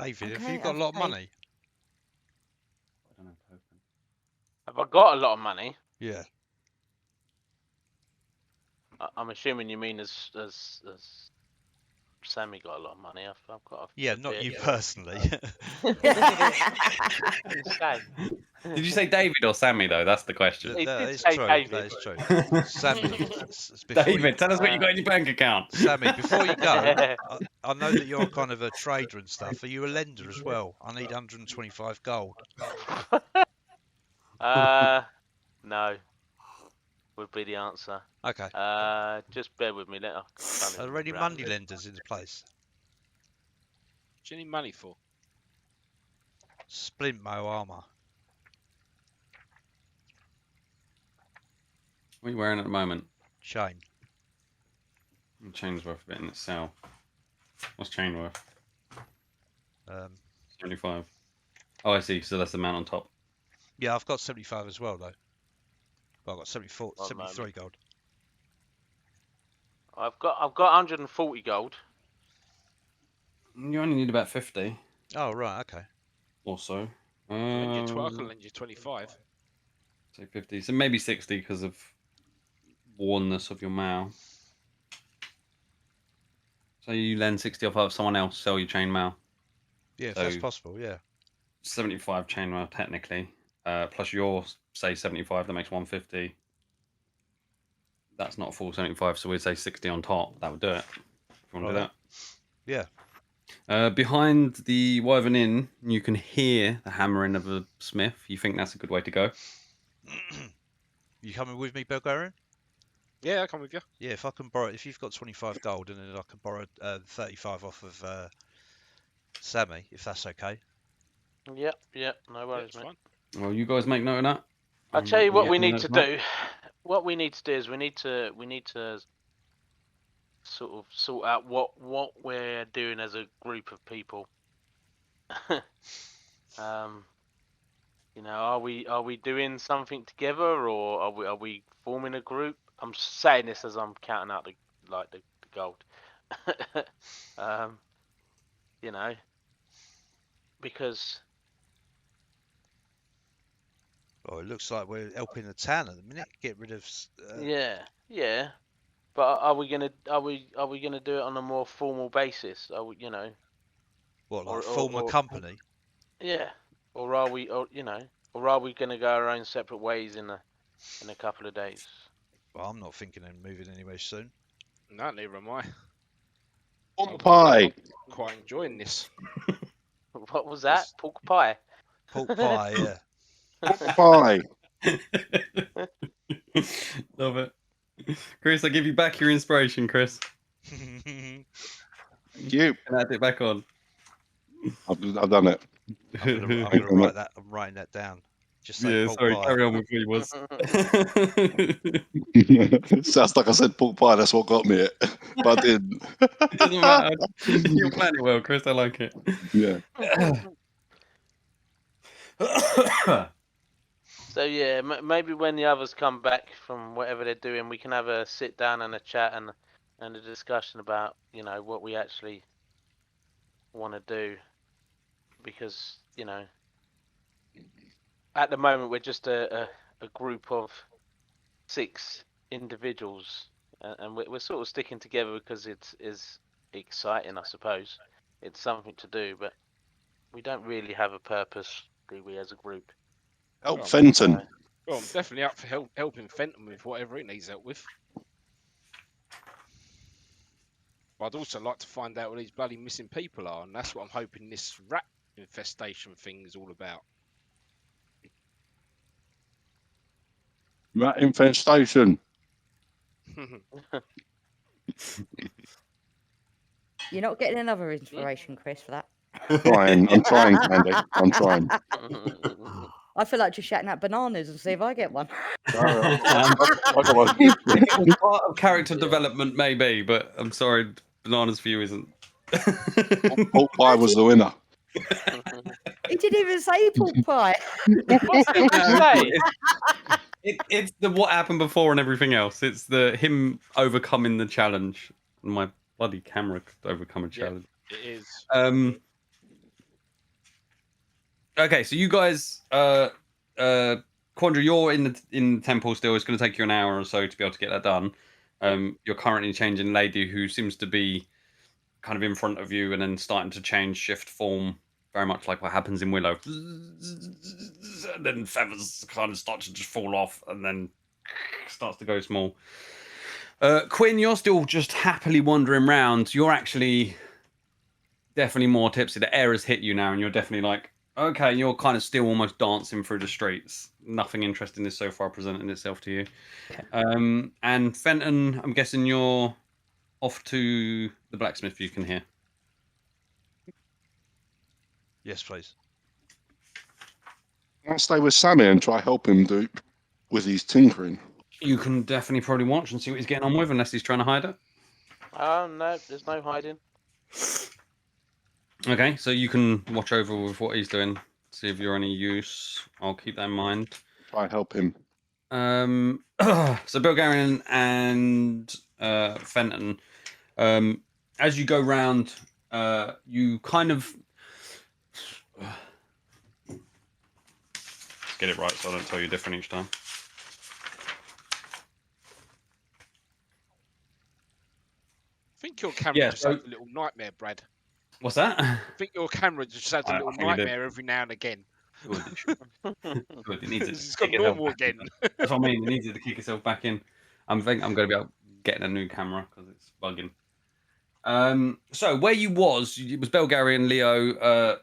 David, have Okay, you got a I've lot of paid. money? I don't know. Token. Have I got a lot of money? Yeah. I'm assuming you mean as Sammy got a lot of money. I've got. Yeah, a not bit. you personally. Insane. Did you say David or Sammy though? That's the question. He That did is say true. David. That is true. Sammy, before you, David, tell us what you got in your bank account. Sammy, before you go, I know that you're kind of a trader and stuff. Are you a lender as well? I need 125 gold. No, would be the answer. Okay. Just bear with me. Are there any money lenders in the place? What do you need money for? Splint Mo armor. What are you wearing at the moment? Chain. Chain's worth a bit in itself. What's chain worth? 75. Oh, I see. So that's the amount on top. Yeah, I've got 75 as well though. But I've got 74, One 73 moment. gold. I've got 140 gold. You only need about 50 Oh right, okay. or so. Lend you 12, I can lend you 25. Say 50. So maybe 60 because of wornness of your mail. So you lend 60 off of someone else, sell your chain mail. Yeah, if So- that's possible, yeah. 75 chain mail technically. Plus your say 75, that makes 150. That's not a full 75, so we'd say 60 on top. That would do it. If you want to do Right. that. Yeah. Behind the Wyvern Inn, you can hear the hammering of a smith. You think that's a good way to go? You coming with me, Belgarian? Yeah, I'll come with you. Yeah, if I can borrow, if you've got 25 gold, and then I can borrow 35 off of Sammy, if that's okay. Yep, no Yeah, worries, it's mate. fine. Well, you guys make note of that. I'll tell you what Yeah, we need that's to not- do. What we need to do is we need to sort of sort out what we're doing as a group of people. You know, are we doing something together, or are we forming a group? I'm saying this as I'm counting out the gold. You know, because Oh, it looks like we're helping the town at the minute. Get rid of. yeah. But are we gonna do it on a more formal basis? Are we, you know? What, like or- form a or- company? Yeah. Or are we, or are we gonna go our own separate ways in a couple of days? Well, I'm not thinking of moving anywhere soon. No, neither am I. Pork pie. Quite enjoying this. What was that? Pork pie. Pork pie, yeah. Pork pie. Love it. Chris, I give you back your inspiration, Chris. Thank you. And add it back on. I've done it. I'm gonna write that. I'm writing that down. Just say Yeah, pork sorry, pie. carry on with what you was. Sounds like I said pork pie. That's what got me it, but I didn't. It doesn't matter. You're planning well, Chris. I like it. Yeah. So yeah, maybe when the others come back from whatever they're doing, we can have a sit down and a chat and a discussion about, you know, what we actually want to do, because, you know, at the moment we're just a group of 6 individuals, and we're sort of sticking together because it's exciting, I suppose. It's something to do, but we don't really have a purpose, do we, as a group? Help Fenton. Well, I'm definitely up for helping Fenton with whatever it needs help with. But I'd also like to find out where these bloody missing people are, and that's what I'm hoping this rat infestation thing is all about. Rat infestation. You're not getting another inspiration, Chris, for that. I'm trying, Candy. I'm trying. I feel like just shouting out bananas and see if I get one. I got one. It was part of character development, maybe, but I'm sorry, bananas for you isn't. Pork pie was the winner. He didn't even say pork pie. What did you say? It's the what happened before and everything else. It's the him overcoming the challenge. My bloody camera could overcome a Yeah. challenge. It is. Okay, so you guys, Quandra, you're in the temple still. It's going to take you an hour or so to be able to get that done. You're currently changing Lady, who seems to be kind of in front of you, and then starting to change shift form, very much like what happens in Willow. And then feathers kind of start to just fall off, and then starts to go small. Quinn, you're still just happily wandering around. You're actually definitely more tipsy. The air has hit you now, and you're definitely like, okay, you're kind of still almost dancing through the streets. Nothing interesting is so far presenting itself to you. Okay. And Fenton, I'm guessing you're off to the blacksmith, you can hear. Yes, please. Can I stay with Sammy and try help him do with his tinkering? You can definitely probably watch and see what he's getting on with, unless he's trying to hide it. No, there's no hiding. Okay, so you can watch over with what he's doing, see if you're any use. I'll keep that in mind. Try and help him. So Bulgarian and Fenton, as you go round, you kind of let's get it right so I don't tell you different each time. I think your camera Yeah, just so- had a little nightmare, Brad. What's that? I think your camera just had a little think it did. nightmare every now and again. Good, it needs it It's to got kick itself normal back in. again. That's what I mean. It needs it to kick itself back in. I'm going to be out getting a new camera because it's bugging. So where you was, it was Bulgarian, Leo,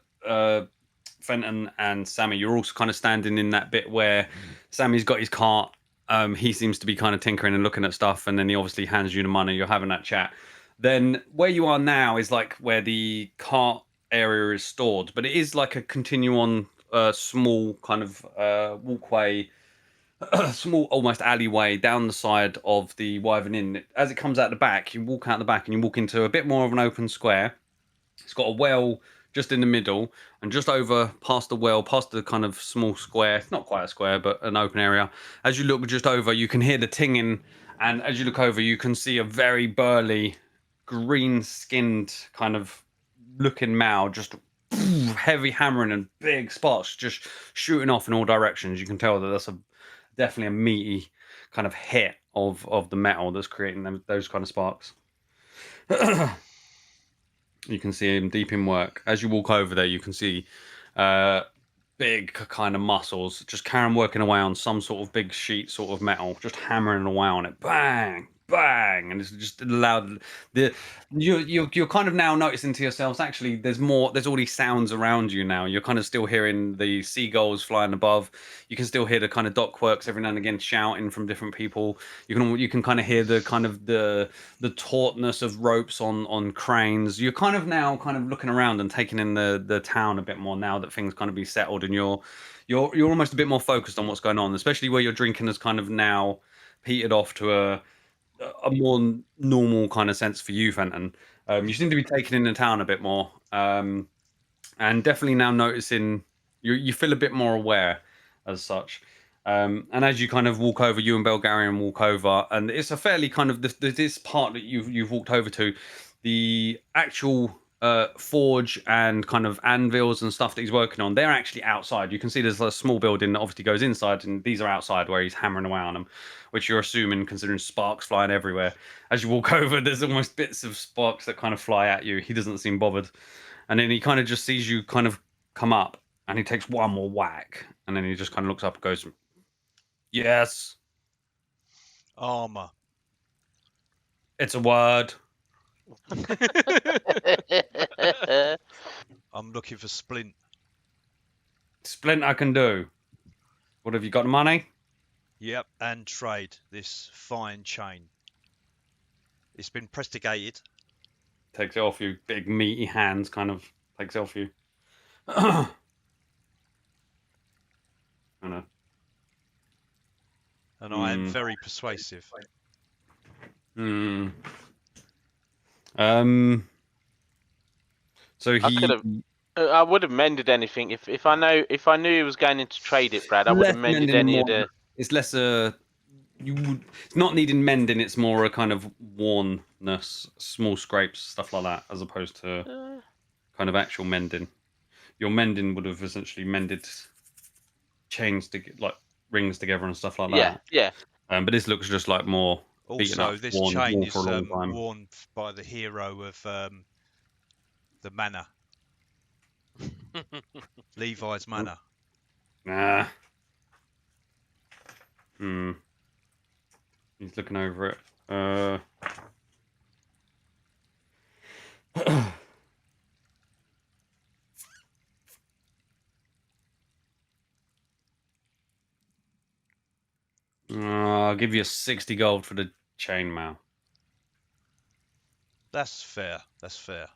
Fenton, and Sammy. You're also kind of standing in that bit where Sammy's got his cart. He seems to be kind of tinkering and looking at stuff, and then he obviously hands you the money. You're having that chat. Then where you are now is like where the cart area is stored, but it is like a continuum, small kind of walkway, small almost alleyway down the side of the Wyvern Inn. As it comes out the back, you walk out the back and you walk into a bit more of an open square. It's got a well just in the middle, and just over past the well, past the kind of small square, not quite a square, but an open area. As you look just over, you can hear the tinging, and as you look over, you can see a very burly, green-skinned kind of looking Mao just heavy hammering and big sparks just shooting off in all directions. You can tell that that's definitely a meaty kind of hit of the metal that's creating those kind of sparks. You can see him deep in work. As you walk over there, you can see big kind of muscles just carrying working away on some sort of big sheet sort of metal, just hammering away on it. Bang, bang, and it's just loud. You're kind of now noticing to yourselves, actually, there's all these sounds around you now. You're kind of still hearing the seagulls flying above. You can still hear the kind of dockworks every now and again shouting from different people. You can kind of hear the kind of the tautness of ropes on cranes. You're kind of now kind of looking around and taking in the town a bit more now that things kind of be settled, and you're almost a bit more focused on what's going on, especially where your drinking has kind of now petered off to a more normal kind of sense for you, Fenton. You seem to be taking in the town a bit more, and definitely now noticing you feel a bit more aware as such. And as you kind of walk over, you and Bulgarian walk over, and it's a fairly kind of this part that you've walked over to, the actual forge and kind of anvils and stuff that he's working on. They're actually outside. You can see there's a small building that obviously goes inside, and these are outside where he's hammering away on them, which you're assuming, considering sparks flying everywhere. As you walk over, there's almost bits of sparks that kind of fly at you. He doesn't seem bothered, and then he kind of just sees you kind of come up, and he takes one more whack, and then he just kind of looks up and goes, "Yes, Armor. it's a word." I'm looking for splint. Splint I can do. What have you got, money? Yep, and trade this fine chain. It's been prestigated. Takes it off you, big meaty hands kind of takes it off you. kind of. And I am very persuasive. Hmm. So I would have mended anything if I knew he was going in to trade it, Brad. I would have less mended mending and any of more. the. It's less it's not needing mending. It's more a kind of wornness, small scrapes, stuff like that, as opposed to kind of actual mending. Your mending would have essentially mended chains to get like rings together and stuff like that. Yeah. But this looks just like more beaten Also, up, this worn chain is for a long time. worn by the hero of the manor, Levi's manor. Nah. He's looking over it. I'll give you 60 gold for the chainmail. That's fair. That's fair.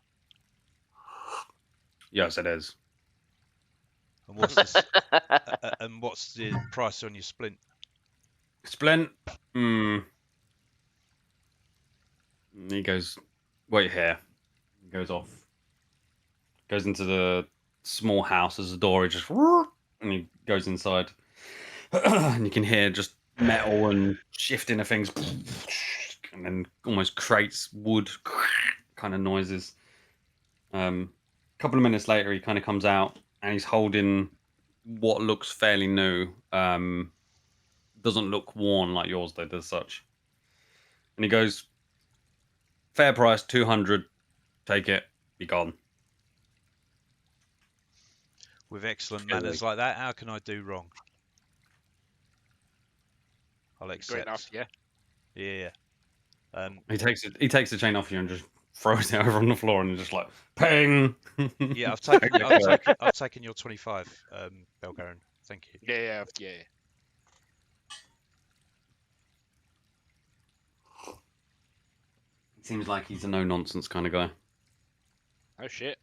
Yes, it is. And what's this? And what's the price on your splint? Splint. He goes, wait here. He goes off. Goes into the small house as the door. He just and he goes inside, and you can hear just metal and shifting of things, and then almost crates wood kind of noises. A couple of minutes later, he kind of comes out and he's holding what looks fairly new. Doesn't look worn like yours though, does such. And he goes, fair price, 200. Take it, be gone. With excellent manners like that, how can I do wrong? I'll accept. Great enough, yeah. Yeah. He takes it. He takes the chain off you and just throws it over on the floor and just like ping. Yeah, I've taken your 25, Belgaren. Thank you. Yeah. Seems like he's a no nonsense kind of guy. Oh shit.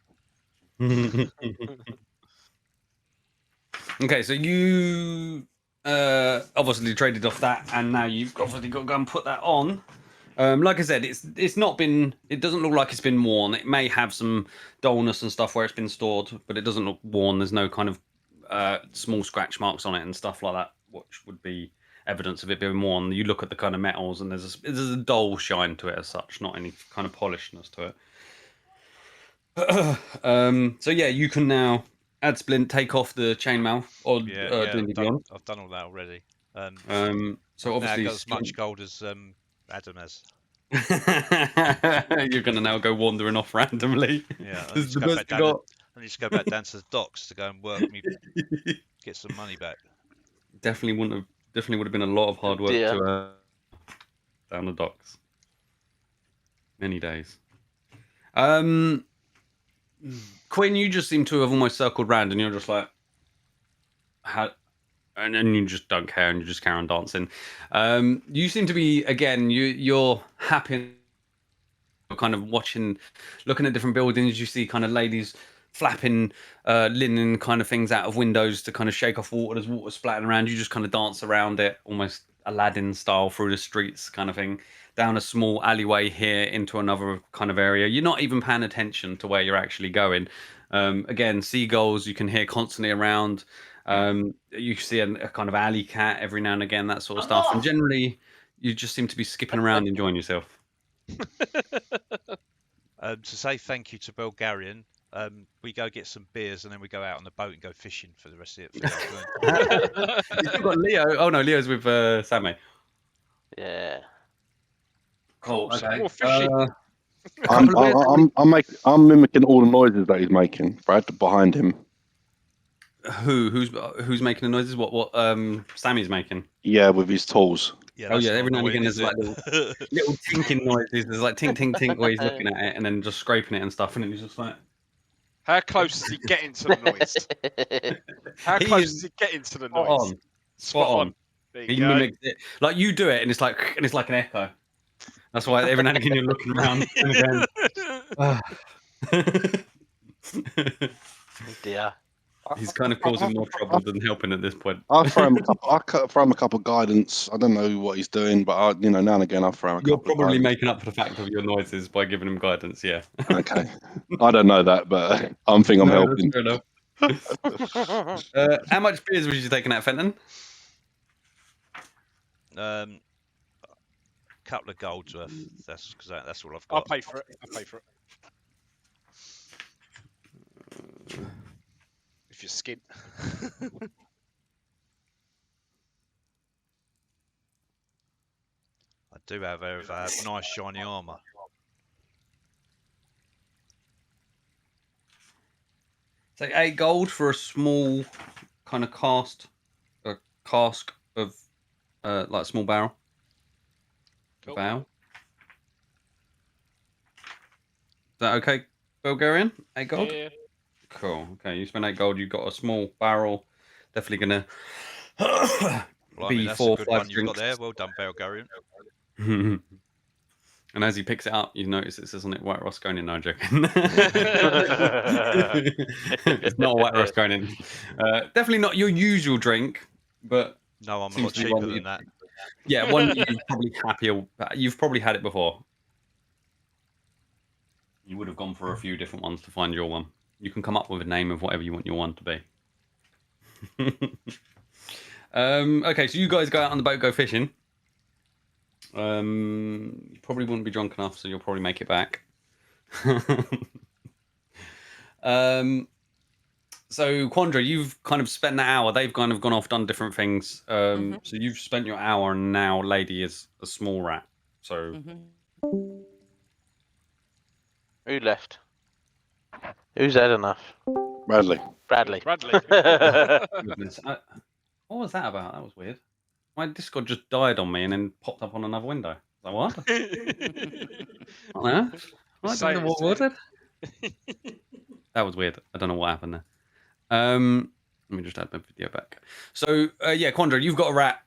Okay, so you obviously traded off that, and now you've obviously got to go and put that on. Like I said, it's not been. It doesn't look like it's been worn. It may have some dullness and stuff where it's been stored, but it doesn't look worn. There's no kind of small scratch marks on it and stuff like that, which would be evidence of it being worn. You look at the kind of metals, and there's a dull shine to it as such, not any kind of polishedness to it. So yeah, you can now add splint, take off the chainmail, or I've done all that already. So obviously, now got as much gold as Adam has. You're gonna now go wandering off randomly. Yeah, I need to go back down to the docks to go and work me, get some money back. Definitely would have been a lot of hard work to down the docks. Many days. Quinn, you just seem to have almost circled round, and you're just like, how? And then you just don't care, and you just carry on dancing. You seem to be again. You're happy, kind of looking at different buildings. You see kind of ladies flapping linen kind of things out of windows to kind of shake off water. There's water splatting around. You just kind of dance around it, almost Aladdin style through the streets, kind of thing. Down a small alleyway here into another kind of area. You're not even paying attention to where you're actually going. Again, seagulls you can hear constantly around. You see a kind of alley cat every now and again, that sort of stuff. And generally, you just seem to be skipping around, enjoying yourself. To say thank you to Bulgarian, we go get some beers and then we go out on the boat and go fishing for the rest of it. You've still got Leo. Oh no, Leo's with Sammy. Yeah. Cool. Okay. More fishing. I'm mimicking all the noises that he's making. Brad behind him. Who's making the noises? What Sammy's making? Yeah, with his tools. Yeah, oh yeah, every now and again there's like little tinking noises. There's like tink tink tink where he's looking at it and then just scraping it and stuff, and then he's just like. How close is he getting to the noise? How close is he getting to the noise? Spot on. He mimics it like you do it, and it's like an echo. That's why every now and again you're looking around and again. Dear. He's kind of causing more trouble than helping at this point. I'll throw him a couple. Throw him a couple guidance. I don't know what he's doing, but now and again I'll throw him a You're couple. probably of guidance. making up for the fact of your noises by giving him guidance. Yeah. Okay, I don't know that, but I'm thinking I'm helping. Fair enough. How much beers was you taking out, Fenton? Couple of golds worth. That's because that's all I've I'll got. pay for it. I'll pay for it. If you're skint. I do have nice shiny armor. So 8 gold for a small kind of cask of like a small barrel. Cool. Is that okay, Bulgarian? 8 gold? Yeah. Cool. Okay, you spend 8 gold, you've got a small barrel. Definitely gonna Well, I mean, be that's 4 a or good 5 one you've got drinks. there. Well done, Bulgarian. And as he picks it up, you notice it says on it White Rosconian. No, I'm joking. It's not a White Rosconian. Definitely not your usual drink, but No, I'm a seems lot to be cheaper one than you- that. yeah, one you're probably happier. You've probably had it before. You would have gone for a few different ones to find your one. You can come up with a name of whatever you want your one to be. Okay, so you guys go out on the boat, go fishing. You probably wouldn't be drunk enough, so you'll probably make it back. So Quandra, you've kind of spent an hour. They've kind of gone off, done different things. So you've spent your hour, and now Lady is a small rat. So Who left? Who's had enough? Bradley. Bradley. goodness, what was that about? That was weird. My Discord just died on me and then popped up on another window. Like, what? I don't know. What was it? That was weird. I don't know what happened there. Let me just add my video back. So yeah, Quandra, you've got a rat,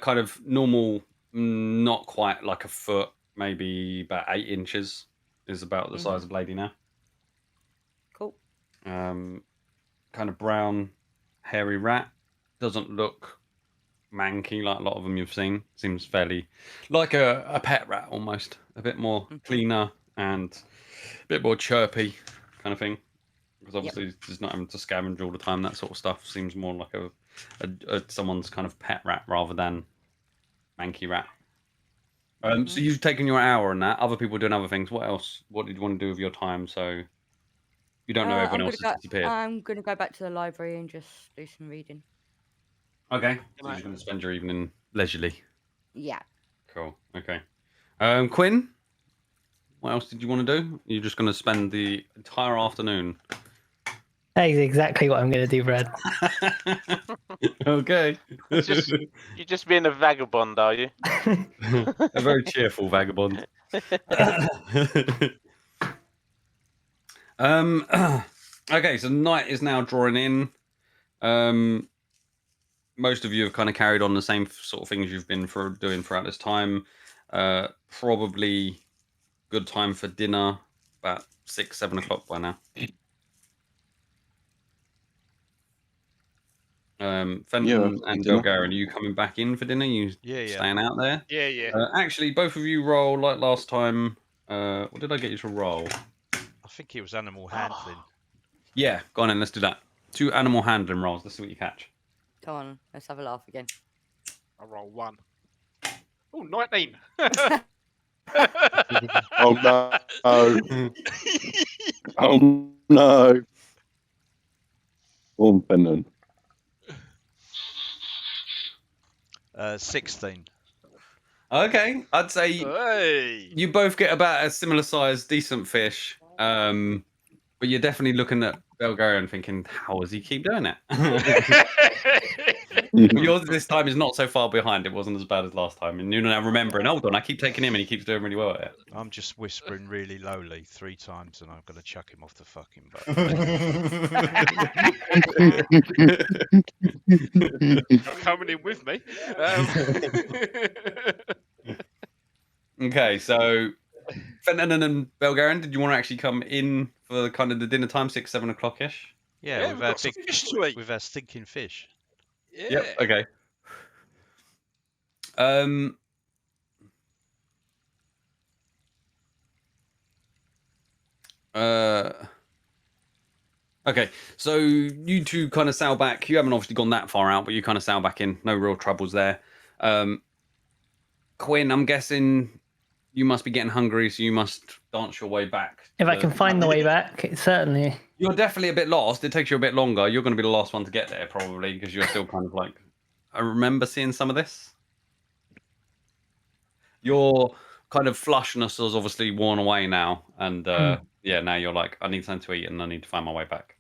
kind of normal, not quite like a foot, maybe about 8 inches is about the size of Lady now. Cool. Kind of brown, hairy rat. Doesn't look manky like a lot of them you've seen. Seems fairly like a pet rat almost. A bit more cleaner and a bit more chirpy kind of thing. Because obviously it's not having to scavenge all the time. That sort of stuff seems more like a someone's kind of pet rat rather than manky rat. So you've taken your hour on that. Other people doing other things. What else? What did you want to do with your time? So you don't know everyone else has disappeared. I'm going to go back to the library and just do some reading. Okay. So you're going to spend your evening leisurely. Yeah. Cool. Okay. Quinn, what else did you want to do? You're just going to spend the entire afternoon. That is exactly what I'm going to do, Brad. Okay. You're just being a vagabond, are you? A very cheerful vagabond. Okay, so night is now drawing in. Most of you have kind of carried on the same sort of things you've been doing throughout this time. Probably good time for dinner, about 6, 7 o'clock by now. Fenton and Belgarian, are you coming back in for dinner? You staying out there? Yeah, yeah. Actually, both of you roll like last time. What did I get you to roll? I think it was animal handling. Yeah, go on then, let's do that. 2 animal handling rolls. Let's see what you catch. Come on, let's have a laugh again. I roll 1. Oh, 19. Oh no! Oh no! Oh, Brendan. 16. Okay, I'd say Hey. you both get about a similar size, decent fish. But you're definitely looking at Belgarian thinking, how does he keep doing it? Yours this time is not so far behind. It wasn't as bad as last time. And you're now remembering, hold on, I keep taking him and he keeps doing really well at it. I'm just whispering really lowly 3 times and I'm going to chuck him off the fucking boat. You're coming in with me. Okay, so Fenton and Belgarian, did you want to actually come in for kind of the dinner time, 6, 7 o'clock ish? Yeah, we've got some fish to eat. with our stinking fish. Yeah. Yep. Okay. Okay, so you two kind of sail back. You haven't obviously gone that far out, but you kind of sail back in. No real troubles there. Quinn, I'm guessing you must be getting hungry, so you must dance your way back. If I can find the way back, certainly. You're definitely a bit lost. It takes you a bit longer. You're going to be the last one to get there, probably, because you're still kind of like. I remember seeing some of this. Your kind of flushness is obviously worn away now, and yeah, now you're like, I need something to eat, and I need to find my way back.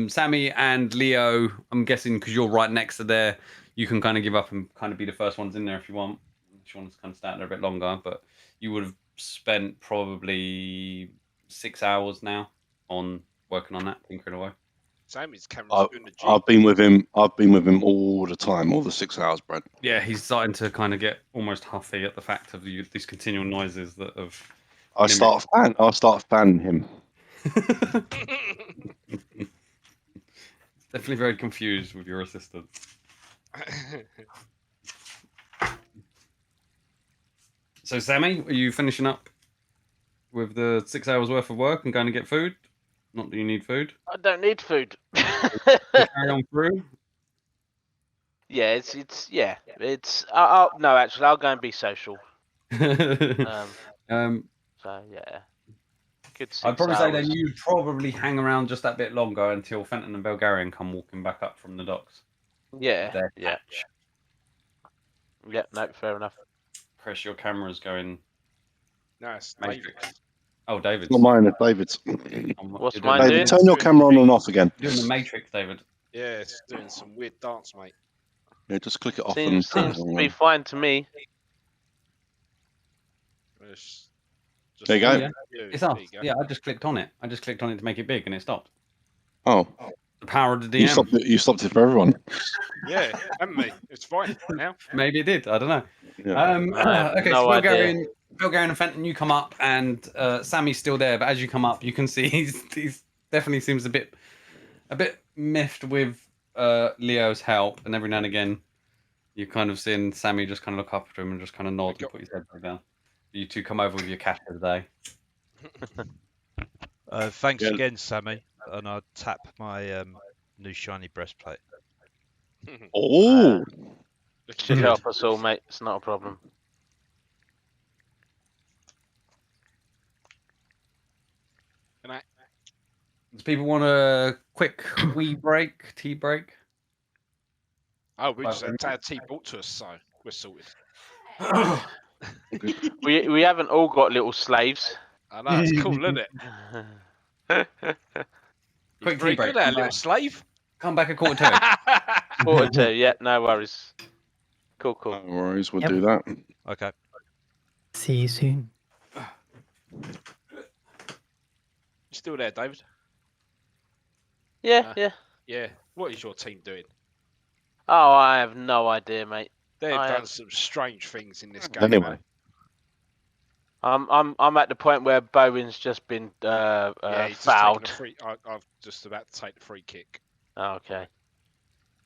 Sammy and Leo, I'm guessing because you're right next to there, you can kind of give up and kind of be the first ones in there if you want. If you want to kind of stand there a bit longer, but you would have spent probably 6 hours now on working on that, tinkering away. Sammy's camera's doing the G. I've been with him all the time, all the 6 hours, Brad. Yeah, he's starting to kind of get almost huffy at the fact of these continual noises that have. I'll start fanning him. Definitely very confused with your assistant. So, Sammy, are you finishing up with the 6 hours worth of work and going to get food? Not that you need food. I don't need food. Carry on through. Yeah, it's no, actually, I'll go and be social. So yeah. Good 6 I'd probably say hours. then you'd probably hang around just that bit longer until Fenton and Belgarian come walking back up from the docks. Yeah, Their yeah. catch. Yeah, no, fair enough. Chris, your camera's going No, it's Matrix. David's. Oh, David's. Not mine, it's David's. What's You're mine doing, David, doing? turn your camera on and off again. doing the Matrix, David. Yeah, it's doing some weird dance, mate. Yeah, just click it off Seems to be fine to me. It's just There you go. Yeah. It's There off. you go. Yeah, I just clicked on it. I just clicked on it to make it big and it stopped. Oh, The power of the you DM. stopped it for everyone. Yeah, haven't we? It's fine now. Maybe it did. I don't know. Yeah. Okay, no so idea. Belgarian and Fenton, you come up, and Sammy's still there. But as you come up, you can see he's definitely seems a bit miffed with Leo's help, and every now and again, you kind of seeing Sammy just kind of look up to him and just kind of nod and put his head back down. You two come over with your cash today. Thanks Yeah. again, Sammy. And I tap my new shiny breastplate. Oh, Should help us all, mate. It's not a problem. Can I? Does people want a quick wee break, tea break? Oh, we just Bye. had tea brought to us, so we're sorted. We haven't all got little slaves. I know, it's cool, isn't it? Quick Very tea break. good, our Come little back. slave. Come back a quarter to. Quarter to, yeah, no worries. Cool. no worries, we'll Yep. do that. Okay. See you soon. You still there, David? Yeah, yeah. Yeah. What is your team doing? Oh, I have no idea, mate. They've I done have- some strange things in this game. Anyway, I'm at the point where Bowen's just been Yeah, he's just taken fouled. a free. I've just about to take the free kick, Oh, okay.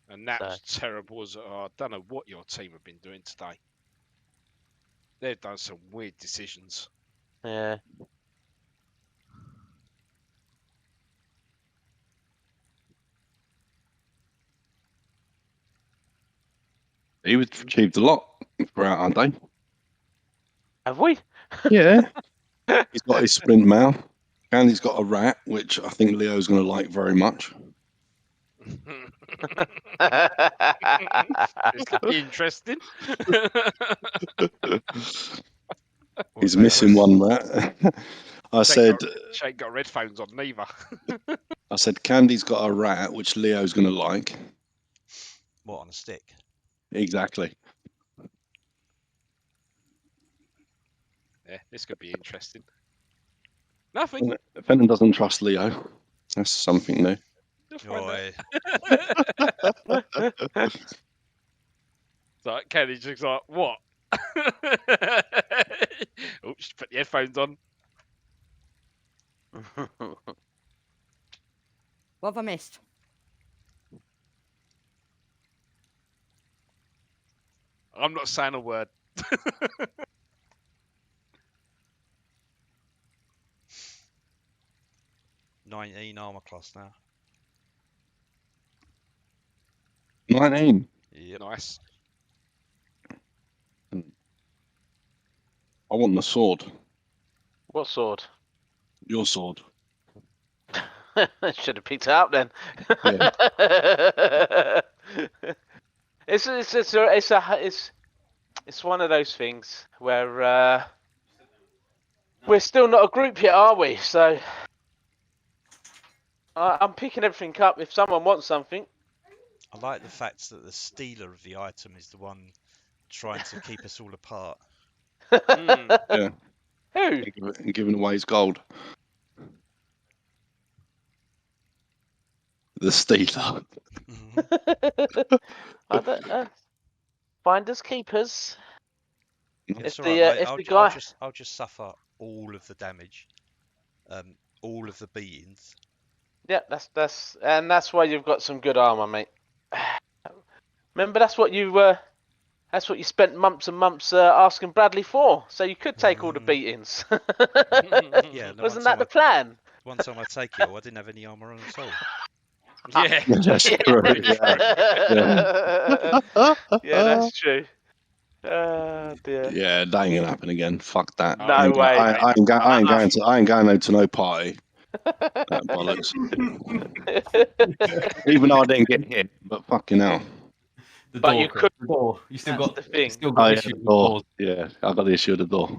and that was terrible. I don't know what your team have been doing today. They've done some weird decisions. Yeah. we've achieved a lot throughout our day. Have we? Yeah, he's got his sprint mouth, and he's got a rat, which I think Leo's going to like very much. It's gonna be interesting. He's missing one rat. I said, She ain't got red phones on neither. Candy's got a rat, which Leo's going to like. What, on a stick? Exactly. Yeah, this could be interesting. Nothing. Fenton doesn't trust Leo. That's something new. You'll find Oi. out. So Kenny's just like, what? Oops, put the headphones on. What have I missed? I'm not saying a word. 19 armor class now. 19. Yep. Nice. I want the sword. What sword? Your sword. Should have picked it up then. Yeah. It's one of those things where we're still not a group yet, are we? So I'm picking everything up. If someone wants something, I like the fact that the stealer of the item is the one trying to keep us all apart. Yeah. Who? And giving away his gold. The stealer. Finders keepers. It's If all right, the mate. if the guy, I'll just suffer all of the damage, all of the beatings. yeah, that's why you've got some good armor, mate. Remember, that's what you spent months and months asking Bradley for, so you could take all the beatings. Yeah, no, Wasn't that the plan? One time I take it, I didn't have any armor on at all. Yeah. That's true. Yeah. Yeah, that's true. Oh dear. Yeah, that ain't gonna happen again. Fuck that. No I ain't, way. I ain't going to no party. Bollocks. Even though I didn't get hit, but fucking hell. The But door, you Chris, could- the door. You still that's got the thing. You still got Oh, yeah, issues the with door. doors. Yeah, I got the issue with the door.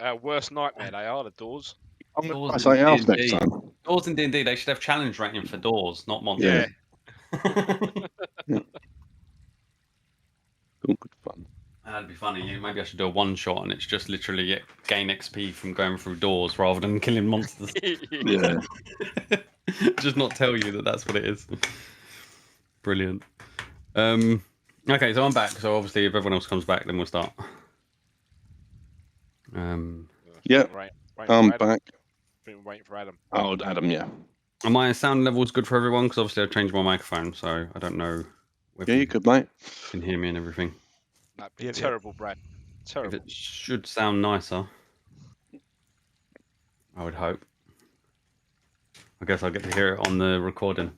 Our worst nightmare, they are the doors. I'm gonna Doors try in something else next D&D. time. Doors in D&D, they should have challenge rating for doors, not monsters. Yeah. All good fun. That'd be funny. Maybe I should do a one shot and it's just literally gain XP from going through doors rather than killing monsters. Yeah. Just not tell you that that's what it is. Brilliant. Okay, so I'm back. So obviously, if everyone else comes back, then we'll start. Yeah. Right. I'm back. Been waiting for Adam. Oh, Adam, yeah. Are my sound levels good for everyone? Because obviously I've changed my microphone, so I don't know whether Yeah, you could, mate. can hear me and everything. That'd be terrible, Brad. If Terrible. it should sound nicer, I would hope. I guess I'll get to hear it on the recording.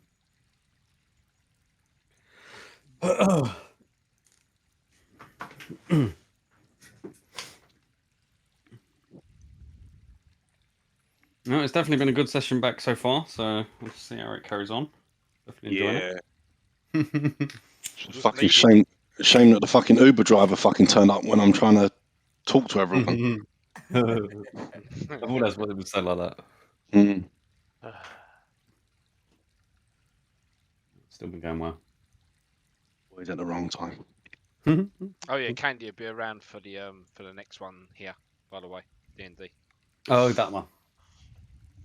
No, it's definitely been a good session back so far, so we'll see how it carries on. Definitely enjoying it. Fucking shame that the fucking Uber driver fucking turned up when I'm trying to talk to everyone. I thought that's what it would say like that. Mm. Still been going well. Always at the wrong time. Oh yeah, Candy will be around for the next one here, by the way. D&D. Oh, that one.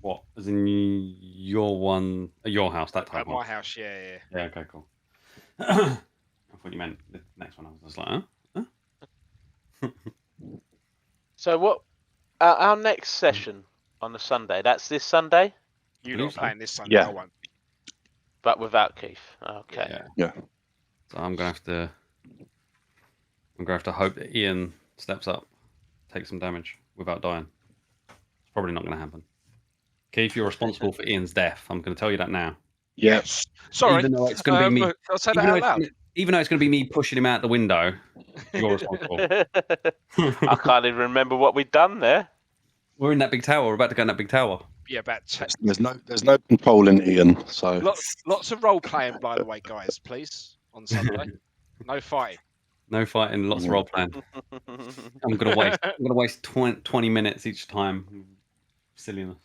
What? As in your one, your house, that type At one? my house, yeah. Yeah, okay, cool. I thought you meant the next one. I was just like, huh? So what? Our next session on the Sunday. That's this Sunday, You're Believe not so. playing this Sunday, Yeah. I won't. but without Keith. Okay. Yeah. So I'm gonna have to hope that Ian steps up, takes some damage without dying. It's probably not gonna happen. Keith, you're responsible for Ian's death. I'm gonna tell you that now. Yes. Sorry. Even though it's gonna be me. I'll say that out loud. Even though it's gonna be me pushing him out the window, you're responsible. I can't even remember what we'd done there. We're in that big tower. We're about to go in that big tower. Yeah, about There's no control in Ian, so lots of role playing, by the way, guys. Please on Sunday. No fighting. No fighting, lots of role playing. I'm gonna waste 20 minutes each time. Silliness.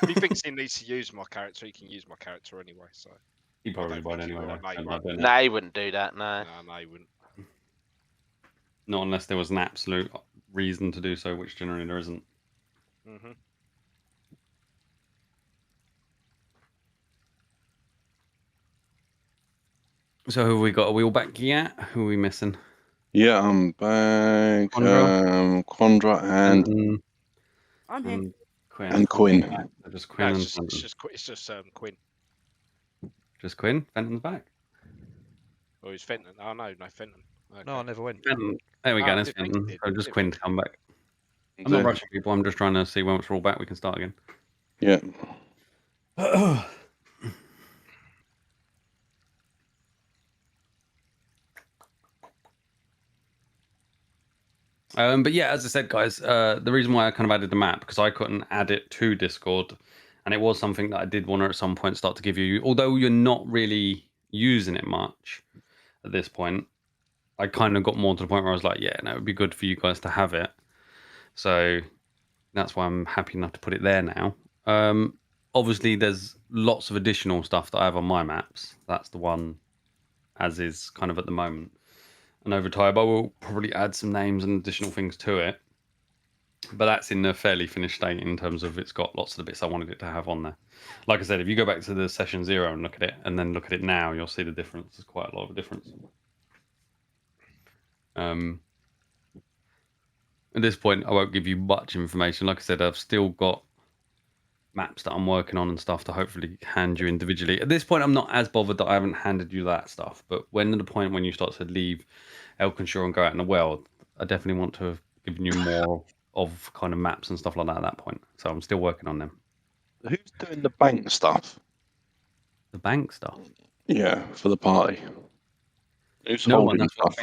If he thinks he needs to use my character, he can use my character anyway. So He probably won't anyway. No, he won't. Nah, he wouldn't do that. No. No, he wouldn't. Not unless there was an absolute reason to do so, which generally there isn't. Mm-hmm. So who have we got? Are we all back yet? Who are we missing? yeah, I'm back. Quandra? Quandra and I'm here. Quinn. And Quinn. So just No, Quinn and it's Fenton. just Quinn. Just Quinn. Fenton's back. Or is Fenton? Oh no, Fenton. Okay. No, I never went. Fenton. There we Oh, go. I There's did think Fenton. it did. So just Did Quinn think to come back. I'm So- not rushing people. I'm just trying to see once we're all back, we can start again. Yeah. But yeah, as I said, guys, the reason why I kind of added the map because I couldn't add it to Discord, and it was something that I did want to at some point start to give you. Although you're not really using it much at this point, I kind of got more to the point where I was like, yeah, no, it would be good for you guys to have it. So that's why I'm happy enough to put it there now. Obviously, there's lots of additional stuff that I have on my maps. That's the one as is kind of at the moment. And over time, I will probably add some names and additional things to it. But that's in a fairly finished state in terms of it's got lots of the bits I wanted it to have on there. Like I said, if you go back to the session 0 and look at it, and then look at it now, you'll see the difference. There's quite a lot of a difference. At this point, I won't give you much information. Like I said, I've still got maps that I'm working on and stuff to hopefully hand you individually. At this point, I'm not as bothered that I haven't handed you that stuff. But when at the point when you start to leave Elkinshaw and go out in the world, I definitely want to have given you more of kind of maps and stuff like that at that point. So I'm still working on them. Who's doing the bank stuff? The bank stuff. Yeah, for the party. Who's No one. holding stuff?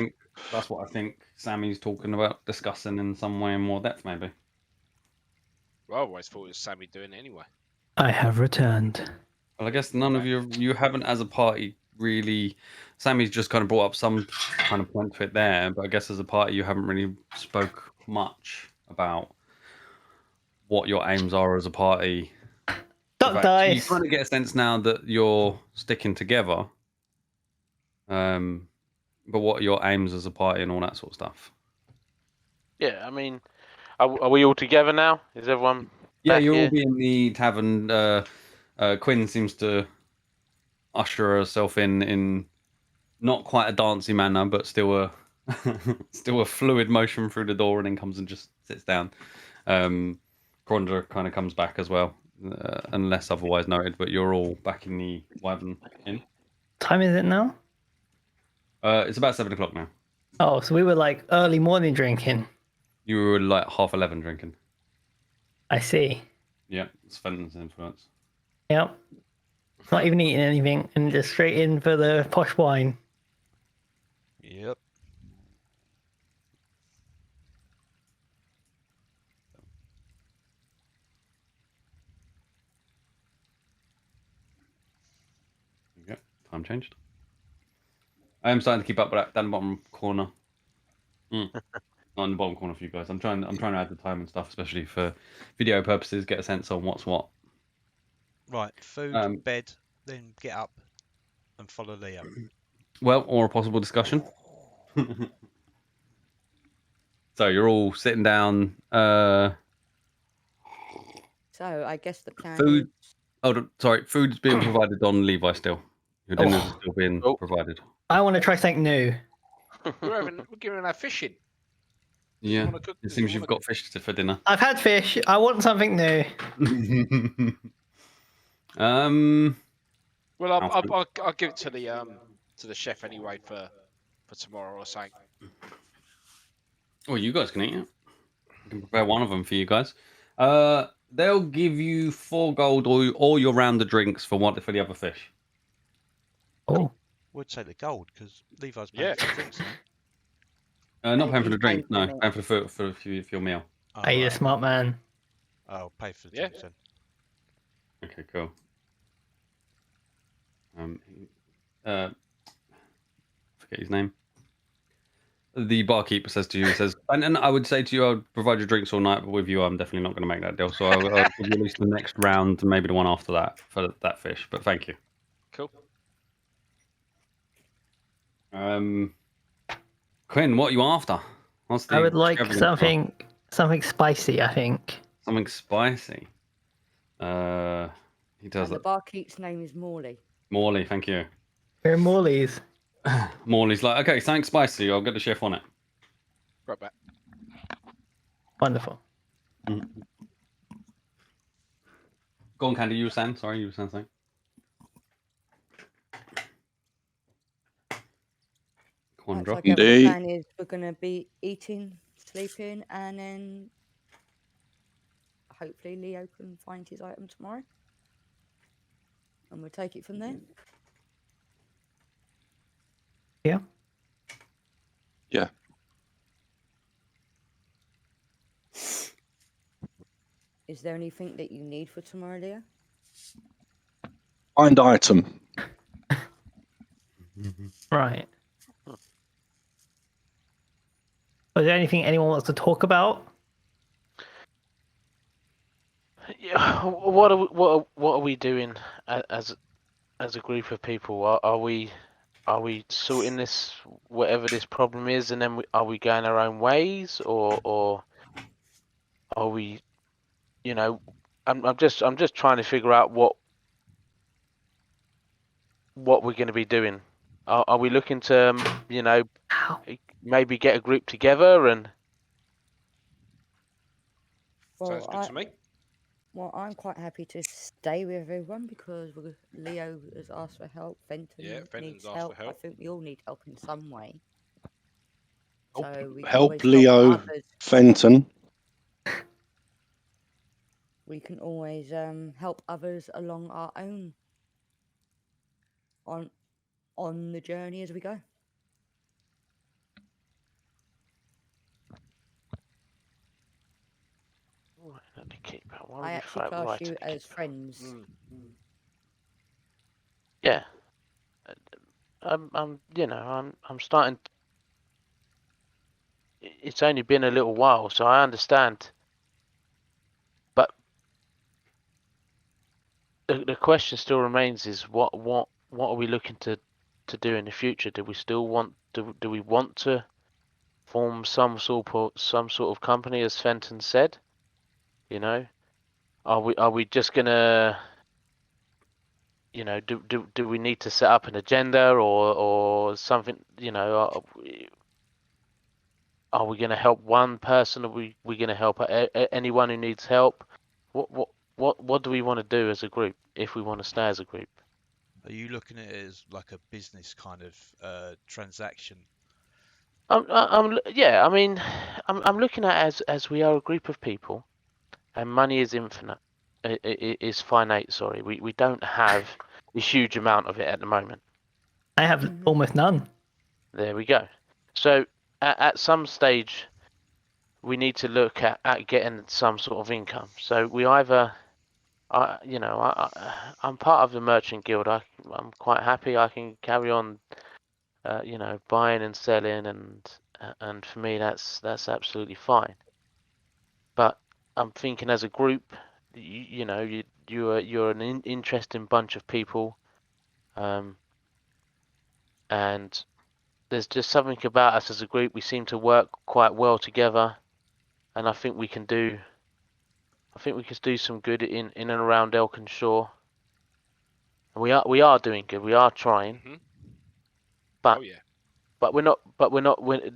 That's what I think Sammy's talking about discussing in some way in more depth, maybe. Well, I always thought it was Sammy doing it anyway. I have returned. Well, I guess none of you haven't, as a party, really. Sammy's just kind of brought up some kind of point to it there, but I guess as a party, you haven't really spoke much about what your aims are as a party. Duck You dice. kind of get a sense now that you're sticking together. But what are your aims as a party and all that sort of stuff? Yeah, I mean, are we all together now? Is everyone? Yeah, back you'll here? all be in the tavern. Quinn seems to usher herself in not quite a dancey manner, but still a still a fluid motion through the door, and then comes and just sits down. Crondra kind of comes back as well, unless otherwise noted. But you're all back in the Wyvern Inn. Time is it now? It's about 7 o'clock now. Oh, so we were like early morning drinking. You were like 11:30 drinking. I see. Yeah, it's Fenton's influence. Yep. Not even eating anything and just straight in for the posh wine. Yep. Okay, time changed. I am starting to keep up with that down the bottom corner. Not in the bottom corner for you guys. I'm trying to add the time and stuff, especially for video purposes. Get a sense on what's what. Right. Food, bed, then get up and follow Leo. Well, or a possible discussion. So you're all sitting down. So I guess the plan Food. is Oh, sorry. Food's being provided on Levi still. Your dinner's still being provided. I want to try something new. We're giving our fishing. Yeah. wanna cook- It does seems he you've wanna got fish for dinner. I've had fish. I want something new. Well, I'll give it to the chef anyway for tomorrow or something. Well, you guys can eat it. I can prepare one of them for you guys. They'll give you 4 gold or your round of drinks for the other fish. Oh. Would say the gold because Levi's paying for the drinks now. Not paying for he's the drink, paying no. for Paying for your meal. Oh, Are you a right. smart man? I'll pay for the Yeah. drinks then. Okay, cool. Forget his name. The barkeeper says to you, and I would say to you, I'd provide your drinks all night, but with you, I'm definitely not going to make that deal. So I'll give you at least the next round and maybe the one after that for that fish. But thank you. Cool. Quinn, what are you after? What's the I would like extravagant stuff? something spicy, I think. Something spicy. He does and the that. barkeep's name is Morley. Morley, thank you. We're Morley's. Morley's like, okay, something spicy. I'll get the chef on it. Right back. Wonderful. Go on, Candy. You were saying. Sorry, you were saying something. Right, Quandra. so I gather the Indeed. plan is we're going to be eating, sleeping, and then hopefully Leo can find his item tomorrow. And we'll take it from there. Yeah. Yeah. Is there anything that you need for tomorrow, Leo? Find item. Right. Is there anything anyone wants to talk about? Yeah, what are we doing as a group of people? Are we sorting this, whatever this problem is, and then are we going our own ways, or are we, you know, I'm just trying to figure out what we're going to be doing. Are we looking to, you know, maybe get a group together and? Sounds good to me. Well, I'm quite happy to stay with everyone because Leo has asked for help. Fenton Fenton's needs asked help. for help. I think we all need help in some way. Help, So we can help always Leo help others. Fenton. We can always help others along our own on the journey as we go. Let me keep that one. I actually class you as friends. Yeah. You know, I'm starting. It's only been a little while, so I understand. But the question still remains: is what are we looking to do in the future? Do we still want do we want to form some sort of company, as Fenton said? You know, are we just gonna, you know, do we need to set up an agenda or something? You know, are we going to help one person? Are we going to help anyone who needs help? What do we want to do as a group if we want to stay as a group? Are you looking at it as like a business kind of transaction? Yeah. I mean, I'm looking at it as we are a group of people, and money is infinite. It is finite. Sorry, we don't have a huge amount of it at the moment. I have almost none. There we go. So at some stage, we need to look at getting some sort of income. So we either, I'm part of the merchant guild. I'm quite happy. I can carry on, you know, buying and selling, and for me that's absolutely fine. But I'm thinking as a group, you know, you're an interesting bunch of people, and there's just something about us as a group. We seem to work quite well together, and I think we can do some good in and around Elkinshaw. And we are doing good. We are trying, but Oh yeah. but we're not.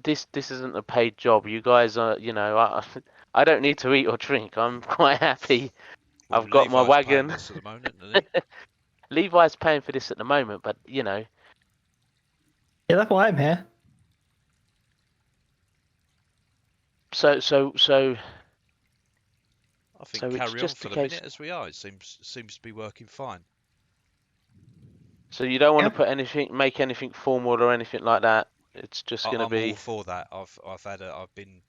This isn't a paid job. You guys are, you know, I don't need to eat or drink. I'm quite happy. Well, I've got my Levi's paying wagon. this at the moment, isn't he? Levi's paying for this at the moment, but you know, Yeah, that's why I'm here. so I think it's carry on just for a the case. minute as we are. It seems to be working fine. So you don't want Yeah. to make anything formal or anything like that. It's just going to I'm all be. for that. I've been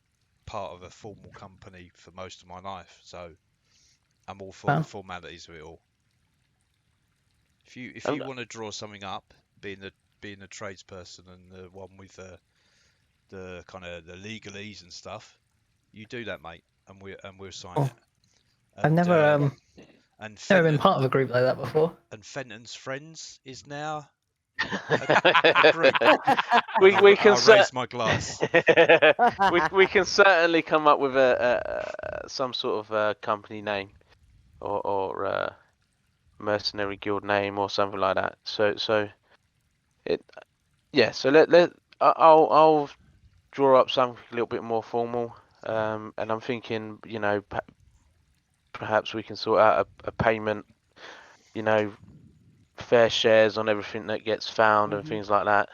part of a formal company for most of my life, so I'm all for Wow. the formalities of it all. If you want to draw something up, being the tradesperson and the one with the kind of the legalese and stuff, you do that, mate, and we'll sign Oh. it. And, I've never and never been Fenton, part of a group like that before. and Fenton's friends is now a group. we can I'll raise my glass. we can certainly come up with a some sort of company name or mercenary guild name or something like that. So it so I'll draw up something a little bit more formal. And I'm thinking, you know, perhaps we can sort out a payment, you know, fair shares on everything that gets found and things like that.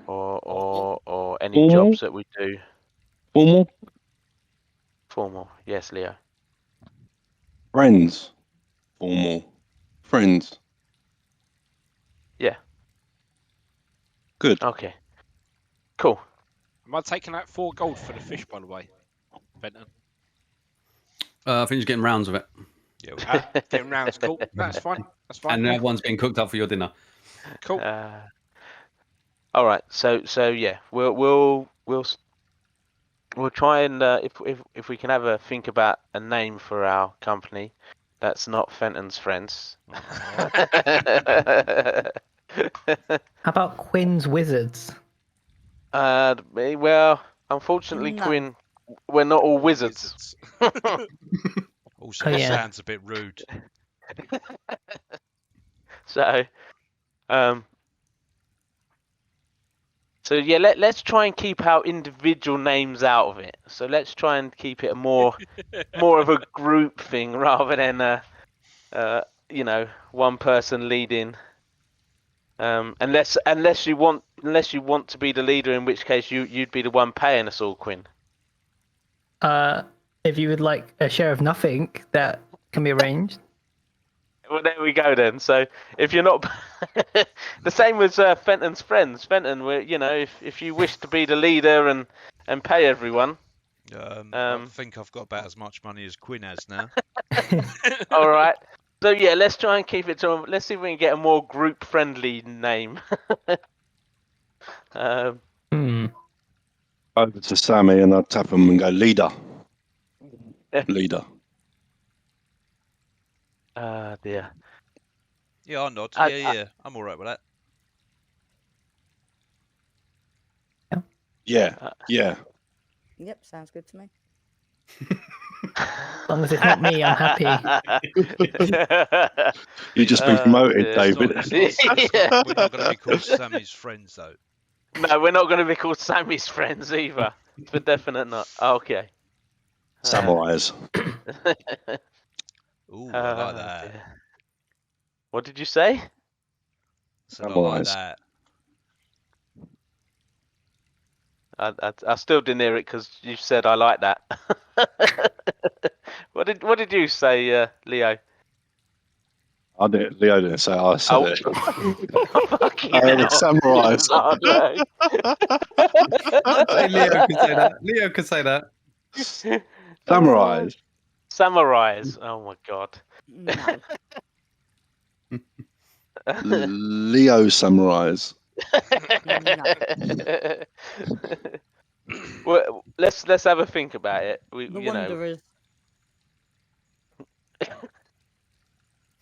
Or any Formal? jobs that we do. Formal? Formal, yes, Leo. Friends. Formal. Friends. Yeah. Good. Okay. Cool. Am I taking out 4 gold for the fish, by the way, Benton? I think you're getting rounds of it. Yeah, getting rounds. Cool. That's fine. That's fine. And the other one's being cooked up for your dinner. Cool. All right. So yeah, we'll try and if we can have a think about a name for our company that's not Fenton's Friends. How about Quinn's Wizards? Well, unfortunately, No. Quinn, we're not all wizards. Also, Oh, it yeah. sounds a bit rude. So yeah, let's try and keep our individual names out of it. So let's try and keep it more of a group thing rather than you know, one person leading. Unless you want to be the leader, in which case you'd be the one paying us all, Quinn. If you would like a share of nothing, that can be arranged. Well, there we go then. So if you're not the same as Fenton's Friends, Fenton, you know, if you wish to be the leader and pay everyone. I think I've got about as much money as Quinn has now. All right. So yeah, let's try and keep it to. Let's see if we can get a more group-friendly name. Over to Sammy and I'd tap him and go, leader. Leader. Dear. Yeah, I'll nod. Yeah, I'm all right with that. Yeah. Yeah. Yep, sounds good to me. As long as it's not me, I'm happy. You just been promoted, David. We're not going to be called Sammy's Friends, though. No, we're not going to be called Sammy's Friends either. For definite not. Okay. Samurais. Ooh, I like that. Dear. What did you say? I like that. I still didn't hear it because you said I like that. What did you say, Leo? Leo didn't say I said it. Fucking The samurais. I'd say Leo could say that. Leo could say that. Samurais. Samurais. Oh my god. No. Leo samurais. Well, let's have a think about it. The wonder is.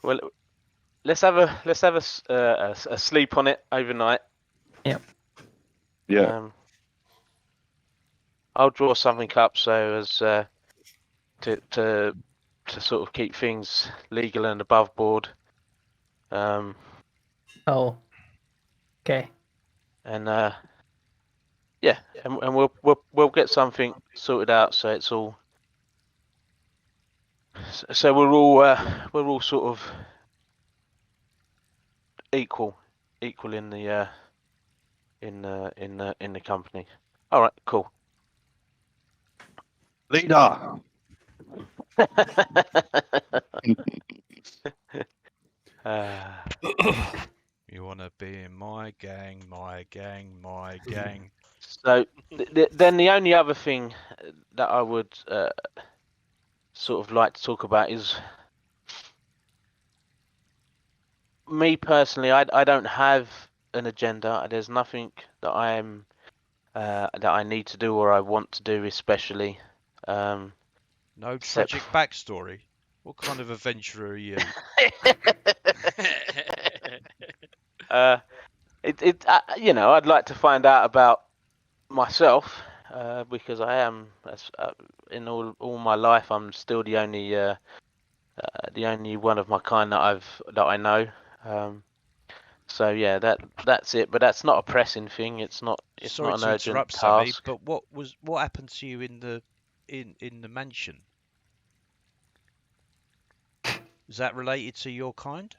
Well, let's have a sleep on it overnight. Yep. Yeah. I'll draw something up so as to sort of keep things legal and above board. Oh. Okay. And yeah, and we'll get something sorted out so it's all. So we're all sort of equal in the in the company. All right, cool. Leader. You want to be in my gang, my gang, my gang. So then the only other thing that I would sort of like to talk about is me personally. I don't have an agenda. There's nothing that that I need to do or I want to do especially. No tragic backstory. What kind of adventurer are you? You know, I'd like to find out about myself because I am in all my life I'm still the only one of my kind that I know. So yeah, that's it. But that's not a pressing thing. It's not. It's Sorry not to an urgent interrupt, task. Sammy, but what happened to you in the in the mansion. Is that related to your kind?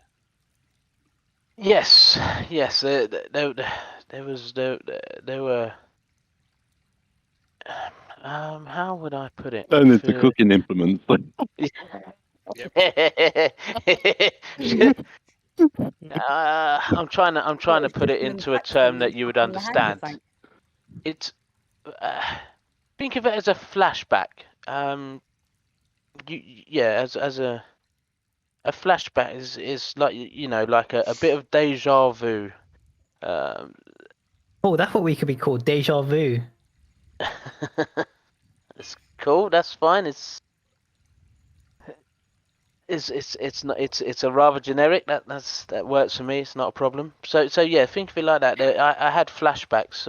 Yes, yes. There was there were. How would I put it? Turn into cooking implements. I'm trying to put it into a term that you would understand. It's think of it as a flashback. Yeah, as a flashback is like like a bit of deja vu. Oh, that's what we could be called, deja vu. It's cool. That's fine. It's not it's a rather generic that works for me. It's not a problem. So yeah, think of it like that. I had flashbacks,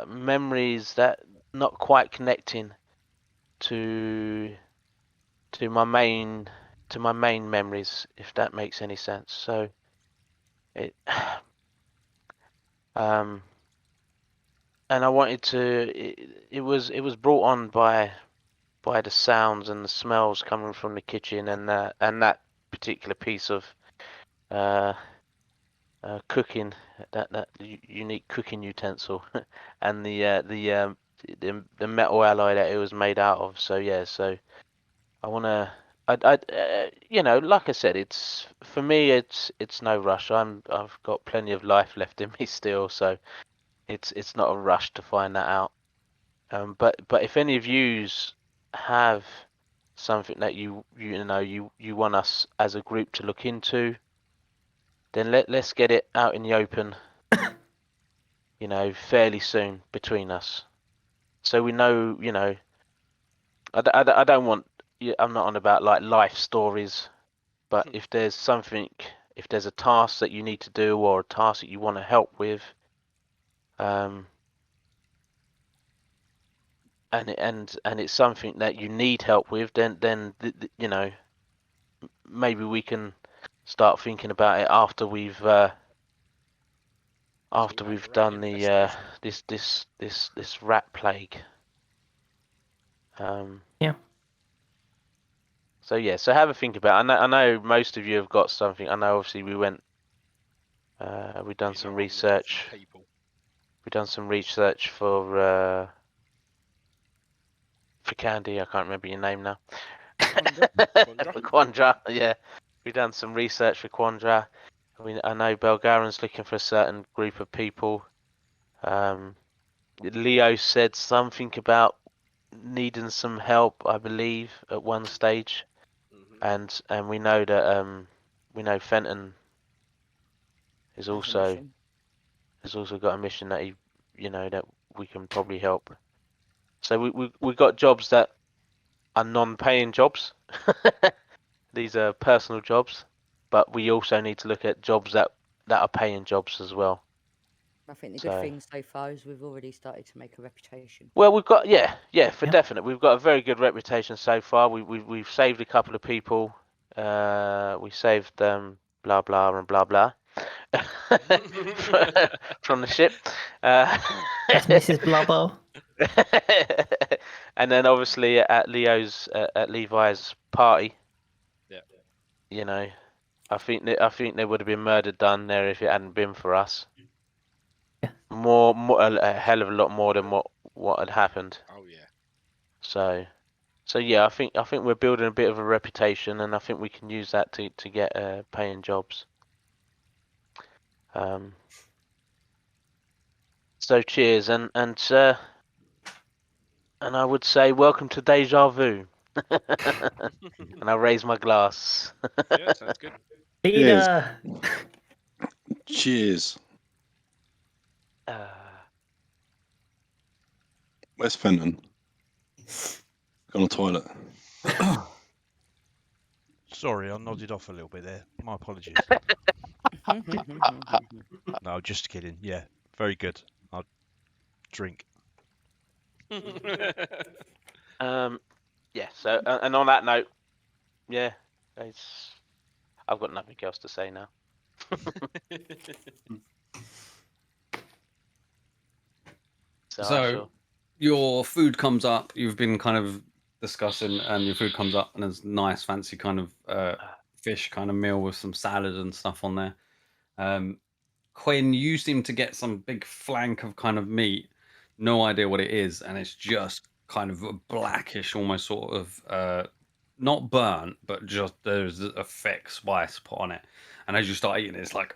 memories that not quite connecting to my main memories, if that makes any sense. So it and I wanted to. It was brought on by the sounds and the smells coming from the kitchen and that particular piece of cooking, that unique cooking utensil, and the metal alloy that it was made out of. So yeah, so I wanna, like I said, it's for me, it's no rush. I've got plenty of life left in me still, so it's not a rush to find that out. But if any of yous have something that you want us as a group to look into, then let's get it out in the open, fairly soon between us, so we know. I don't want. I'm not on about like life stories, but if there's something, if there's a task that you need to do or a task that you want to help with, and it's something that you need help with, then maybe we can start thinking about it after we've done the this rat plague. Yeah. So yeah, so have a think about it. I know most of you have got something. I know obviously we went, we've done some research. We've done some research for Candy. I can't remember your name now. For Quandra, yeah. We've done some research for Quandra. I know Belgaran's looking for a certain group of people. Leo said something about needing some help, I believe, at one stage, and we know that Fenton is also got a mission that he that we can probably help. So we got jobs that are non-paying jobs. These are personal jobs, but we also need to look at jobs that are paying jobs as well. I think the good thing so far is we've already started to make a reputation. Well, we've got for definite. We've got a very good reputation so far. We've saved a couple of people. We saved blah blah and blah blah from the ship. That's Mrs. Blubber. And then obviously at Levi's party. Yeah. I think there would have been murder done there if it hadn't been for us. More a hell of a lot more than what had happened. Oh yeah. So yeah, I think we're building a bit of a reputation, and I think we can use that to get paying jobs. So cheers, and I would say welcome to Deja Vu. And I raise my glass. Yeah, sounds good. Peter. Cheers. Where's Fenton? Gone to the toilet. Sorry, I nodded off a little bit there. My apologies. No, just kidding. Yeah, very good. I'll drink. Yeah. So, and on that note, yeah, I've got nothing else to say now. So your food comes up. You've been kind of discussing, and your food comes up, and there's nice, fancy kind of fish kind of meal with some salad and stuff on there. Quinn, you seem to get some big flank of kind of meat. No idea what it is, and it's just kind of a blackish, almost sort of not burnt, but just there's a thick spice put on it. And as you start eating it, it's like.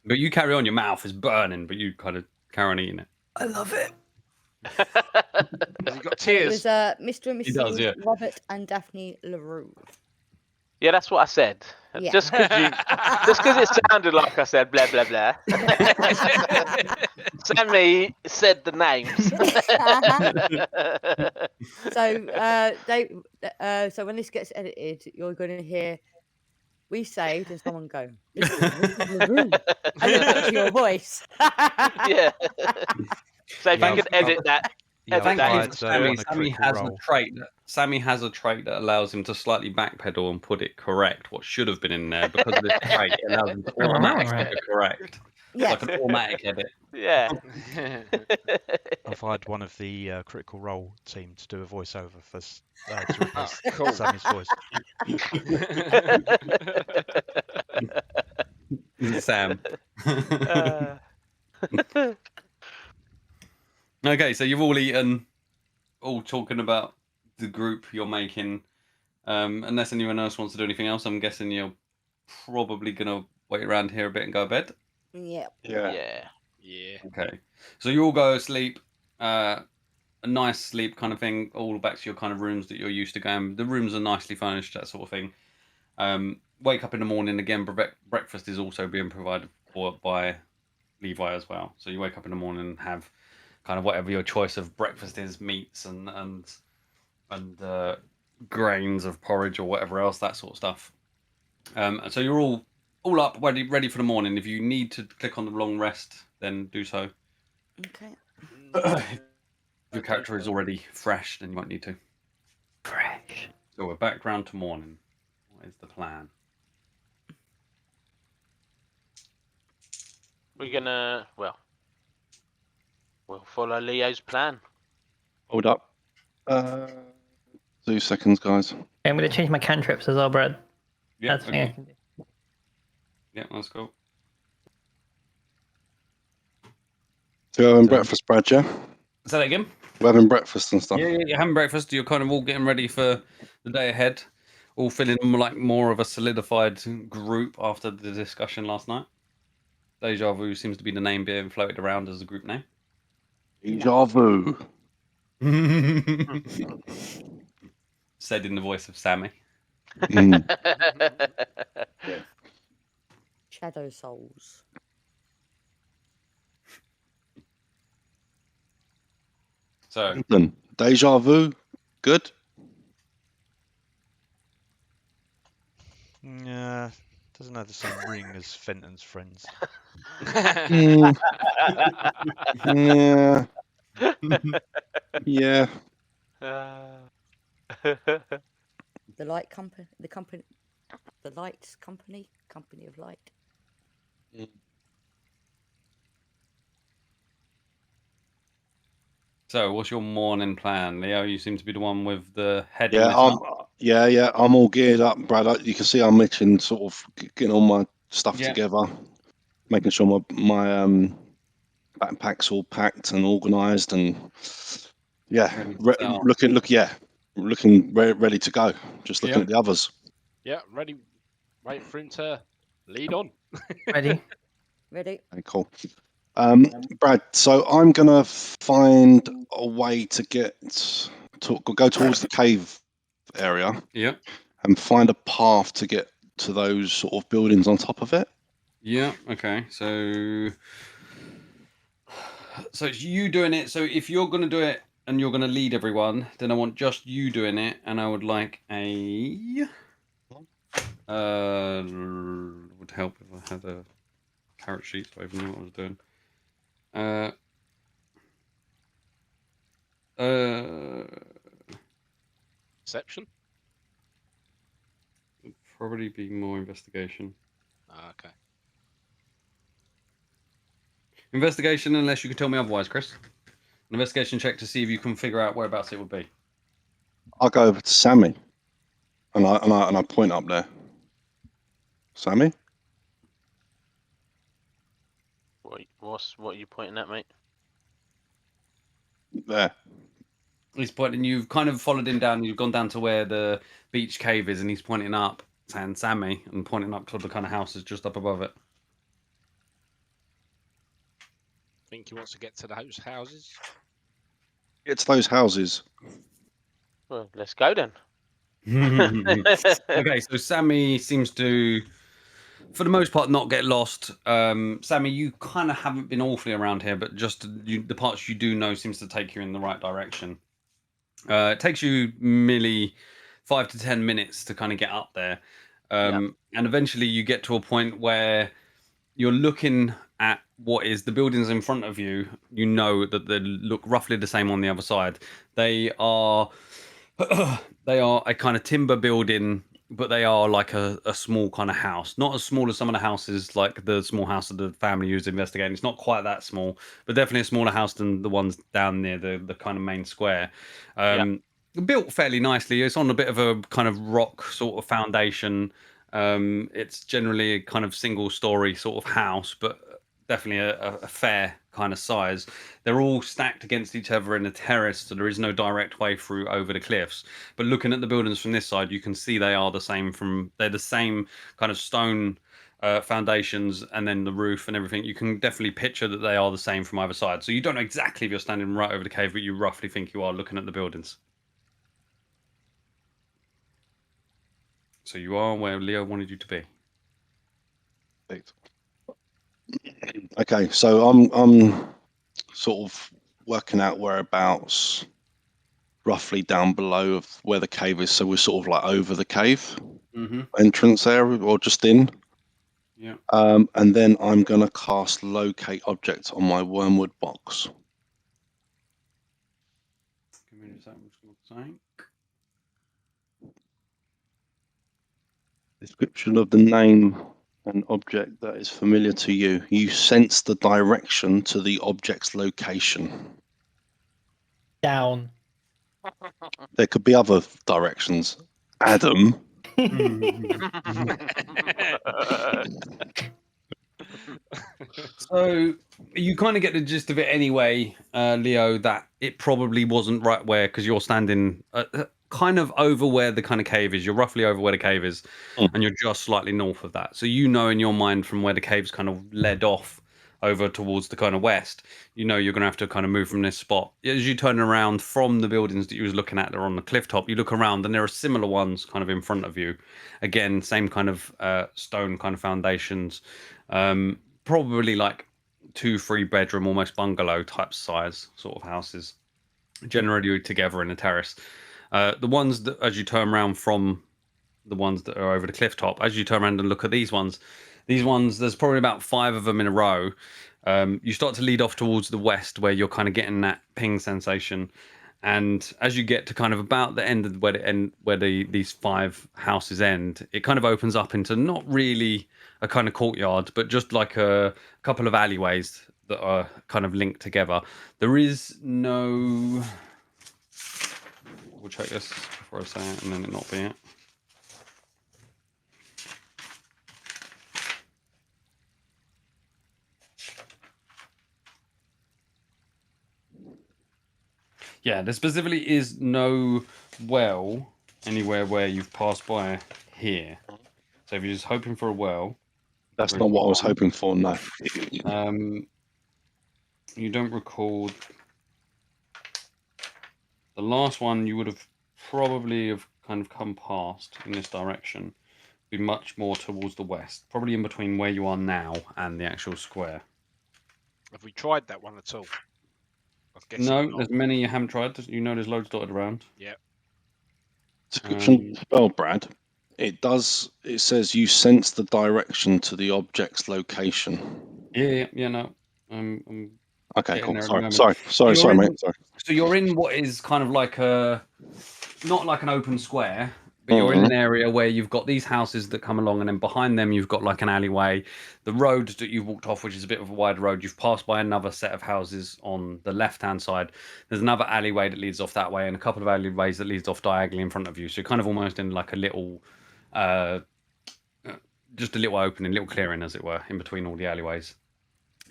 But you carry on. Your mouth is burning, but you kind of carry on eating it. I love it. Has he got It tears? was Mr. and He Mrs. does, yeah. Robert and Daphne LaRue. Yeah, that's what I said. Yeah. Just because it sounded like I said blah blah blah. Sammy said the names. So when this gets edited, you're going to hear we saved and someone go Mrs. LaRue, and then back to your voice. Yeah. So if Yeah, you could edit that. Yeah, edit that I've into tried, it. on a Sammy critical has a roll. trait. Sammy has a trait that allows him to slightly backpedal and put it correct. What should have been in there because of this trait, it allows him to automatically get it correct. Yeah. Like an automatic edit. Yeah. I've hired one of the critical role team to do a voiceover for to replace Cool. Sammy's voice. Sam. Uh, Okay, so you've all eaten, all talking about the group you're making. Unless anyone else wants to do anything else, I'm guessing you're probably gonna wait around here a bit and go to bed. Yeah. Yeah. yeah. Yeah. Okay, so you all go to sleep, a nice sleep kind of thing, all back to your kind of rooms that you're used to going. The rooms are nicely furnished, that sort of thing. Wake up in the morning again. Breakfast is also being provided for by Levi as well. So you wake up in the morning and have kind of whatever your choice of breakfast is, meats and grains of porridge or whatever else, that sort of stuff. And so you're all up, ready for the morning. If you need to click on the long rest, then do so. Okay. If your character is already fresh, then you won't need to. Fresh. So we're back round to morning. What is the plan? We're gonna we'll follow Leo's plan. Hold up. 2 seconds, guys. I'm going to change my cantrips as well, Brad. Yeah, That's the thing I okay. can do. Yeah, that's cool. So we're having breakfast, Brad, yeah? Say that again. We're having breakfast and stuff. Yeah, you're having breakfast. You're kind of all getting ready for the day ahead. All feeling like more of a solidified group after the discussion last night. Deja Vu seems to be the name being floated around as a group name. Deja vu. Said in the voice of Sammy. Mm. Shadow souls. So, Then, deja vu. Good. Yeah, doesn't have the same ring as Fenton's friends. Mm. Yeah. Yeah. The light company. The company. The lights company. Company of light. so what's your morning plan, Leo? You seem to be the one with the head. Yeah, I'm all geared up, Brad. You can see I'm itching, sort of getting all my stuff Yeah. together, making sure my backpack's all packed and organised, and yeah, looking ready to go. Just looking Yeah. at the others. Yeah, ready. Wait for him to lead on. Ready? Ready? Okay, cool. Brad, so I'm gonna find a way to go towards the cave area. Yeah. And find a path to get to those sort of buildings on top of it. Yeah. Okay. So it's you doing it. So if you're going to do it and you're going to lead everyone, then I want just you doing it, and I would like a. Would help if I had a carrot sheet so I even knew what I was doing. Perception? Would probably be more investigation. Ah, okay. Investigation, unless you can tell me otherwise, Chris. investigation check to see if you can figure out whereabouts it would be. I'll go over to Sammy, and I point up there. Sammy, What are you pointing at, mate? there. He's pointing. You've kind of followed him down. You've gone down to where the beach cave is, and he's pointing up, saying Sammy, and pointing up to the kind of houses just up above it. Think he wants to get to those houses? Get to those houses. Well, let's go then. Okay, so Sammy seems to, for the most part, not get lost. Sammy, you kind of haven't been awfully around here, but just the parts you do know seems to take you in the right direction. It takes you merely 5 to 10 minutes to kind of get up there. And eventually you get to a point where you're looking at what is the buildings in front of you. You know that they look roughly the same on the other side. They are they are a kind of timber building, but they are like a small kind of house. Not as small as some of the houses, like the small house of the family who's investigating. It's not quite that small, but definitely a smaller house than the ones down near the kind of main square. Built fairly nicely. It's on a bit of a kind of rock sort of foundation. It's generally a kind of single story sort of house, but definitely a fair kind of size. They're all stacked against each other in a terrace, so there is no direct way through over the cliffs. But looking at the buildings from this side, you can see they are the same. They're the same kind of stone foundations, and then the roof and everything. You can definitely picture that they are the same from either side. So you don't know exactly if you're standing right over the cave, but you roughly think you are looking at the buildings. So you are where Leo wanted you to be. Okay, so I'm sort of working out whereabouts, roughly down below of where the cave is. So we're sort of like over the cave entrance area, or just in. Yeah. And then I'm gonna cast locate object on my wormwood box. Give me a second. I'm just gonna think. Description of the name and object that is familiar to you. You sense the direction to the object's location. Down. There could be other directions. Adam. So you kind of get the gist of it anyway, Leo, that it probably wasn't right where, because you're standing kind of over where the kind of cave is. You're roughly over where the cave is, and you're just slightly north of that. So you know in your mind from where the cave's kind of led off over towards the kind of west, you know you're going to have to kind of move from this spot. As you turn around from the buildings that you was looking at that are on the cliff top, you look around and there are similar ones kind of in front of you. Again, same kind of stone kind of foundations. Probably like 2-3 bedroom, almost bungalow type size sort of houses, generally together in a terrace. The ones that, as you turn around from the ones that are over the cliff top, as you turn around and look at these ones, there's probably about 5 of them in a row. You start to lead off towards the west where you're kind of getting that ping sensation. And as you get to kind of about the end of where these 5 houses end, it kind of opens up into not really a kind of courtyard, but just like a couple of alleyways that are kind of linked together. There is no. We'll check this before I say it, and then it not be it. Yeah, there specifically is no well anywhere where you've passed by here. So if you're just hoping for a well, that's not what I was hoping for. No. You don't recall the last one. You would have probably have kind of come past in this direction. Be much more towards the west, probably in between where you are now and the actual square. Have we tried that one at all? No, there's many you haven't tried. You know, there's loads dotted around. Yeah. Description spell, Brad. It says you sense the direction to the object's location. Yeah, no. I'm okay, cool. Sorry, mate. Sorry, So mate. Sorry. So you're in what is kind of like not like an open square, But you're in an area where you've got these houses that come along, and then behind them you've got like an alleyway. The road that you've walked off, which is a bit of a wide road, you've passed by another set of houses on the left-hand side. There's another alleyway that leads off that way, and a couple of alleyways that leads off diagonally in front of you. So you're kind of almost in like a little, just a little opening, little clearing, as it were, in between all the alleyways.